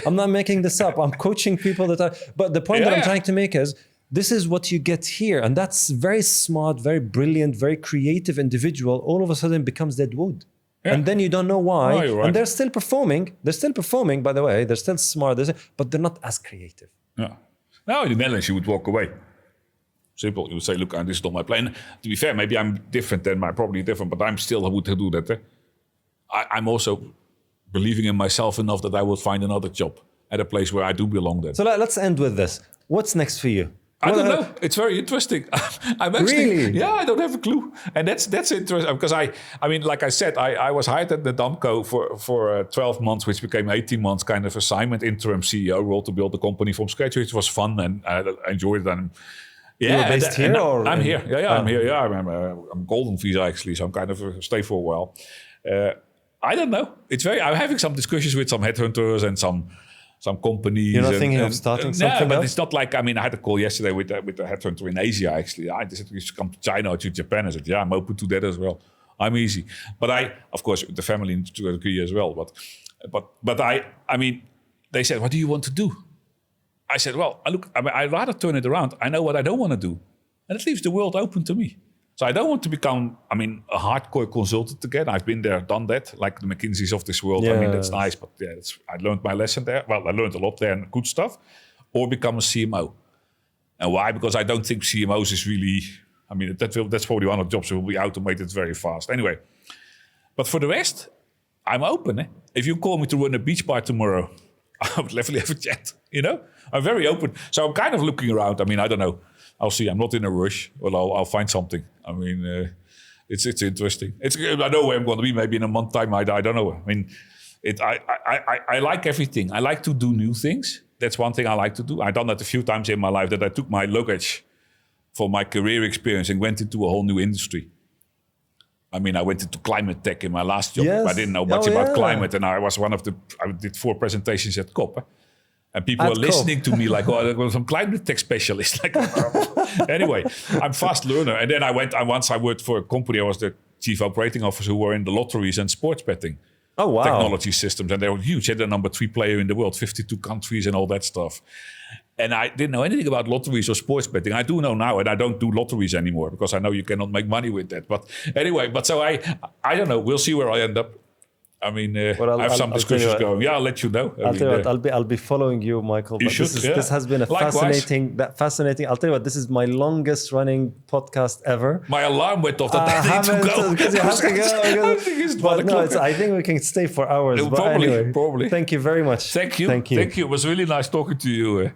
I'm not making this up. I'm coaching people but the point that I'm trying to make is, this is what you get here. And that's very smart, very brilliant, very creative individual all of a sudden becomes dead wood. Yeah. And then you don't know why. No, right. And they're still performing. By the way. They're still smart, but they're not as creative. Yeah. Now in the Netherlands, you would walk away. Simple. You would say, look, this is not my plan. To be fair, maybe I'm different than probably different, but I'm still would do that. I'm also believing in myself enough that I will find another job at a place where I do belong then. So let's end with this. What's next for you? I don't know. It's very interesting. I'm actually, really? Yeah, I don't have a clue. And that's interesting because I mean, like I said, I was hired at the Damco for 12 months, which became 18 months kind of assignment, interim CEO role to build the company from scratch, which was fun and I enjoyed it. And yeah, you're based here or? I'm here. Yeah, I'm here. Yeah, I'm golden visa actually, so I'm kind of stay for a while. I don't know. I'm having some discussions with some headhunters and some companies. You're not thinking of starting something but else? It's not like, I had a call yesterday with the headhunter in Asia, actually. I said, you should come to China or to Japan. I said, yeah, I'm open to that as well. I'm easy. But of course, with the family in Turkey as well. But they said, what do you want to do? I said, well, I'd rather turn it around. I know what I don't want to do. And it leaves the world open to me. So I don't want to become, a hardcore consultant again. I've been there, done that, like the McKinseys of this world. Yeah. That's nice, but I learned my lesson there. Well, I learned a lot there and good stuff. Or become a CMO. And why? Because I don't think CMOs is really, that's probably one of the jobs that will be automated very fast. Anyway, but for the rest, I'm open. If you call me to run a beach bar tomorrow, I would definitely have a chat, I'm very open. So I'm kind of looking around. I don't know. I'll see. I'm not in a rush. Well, I'll find something. It's interesting. I know where I'm going to be. Maybe in a month time. I don't know. I like everything. I like to do new things. That's one thing I like to do. I've done that a few times in my life. That I took my luggage for my career experience and went into a whole new industry. I went into climate tech in my last job. Yes. I didn't know much about climate, and I was I did 4 presentations at COP. And people are listening to me like, there was some climate tech specialist. Anyway, I'm fast learner. And then once I worked for a company, I was the chief operating officer who were in the lotteries and sports betting technology systems. And they were huge. They're the number 3 player in the world, 52 countries and all that stuff. And I didn't know anything about lotteries or sports betting. I do know now, and I don't do lotteries anymore because I know you cannot make money with that. But anyway, so I don't know. We'll see where I end up. I have some discussions going. Yeah, I'll let you know. I'll be following you, Michael. You should, this has been fascinating. I'll tell you what, this is my longest running podcast ever. My alarm went off that I need to go. Because you have to go. I think we can stay for hours. Probably. Thank you very much. Thank you. It was really nice talking to you.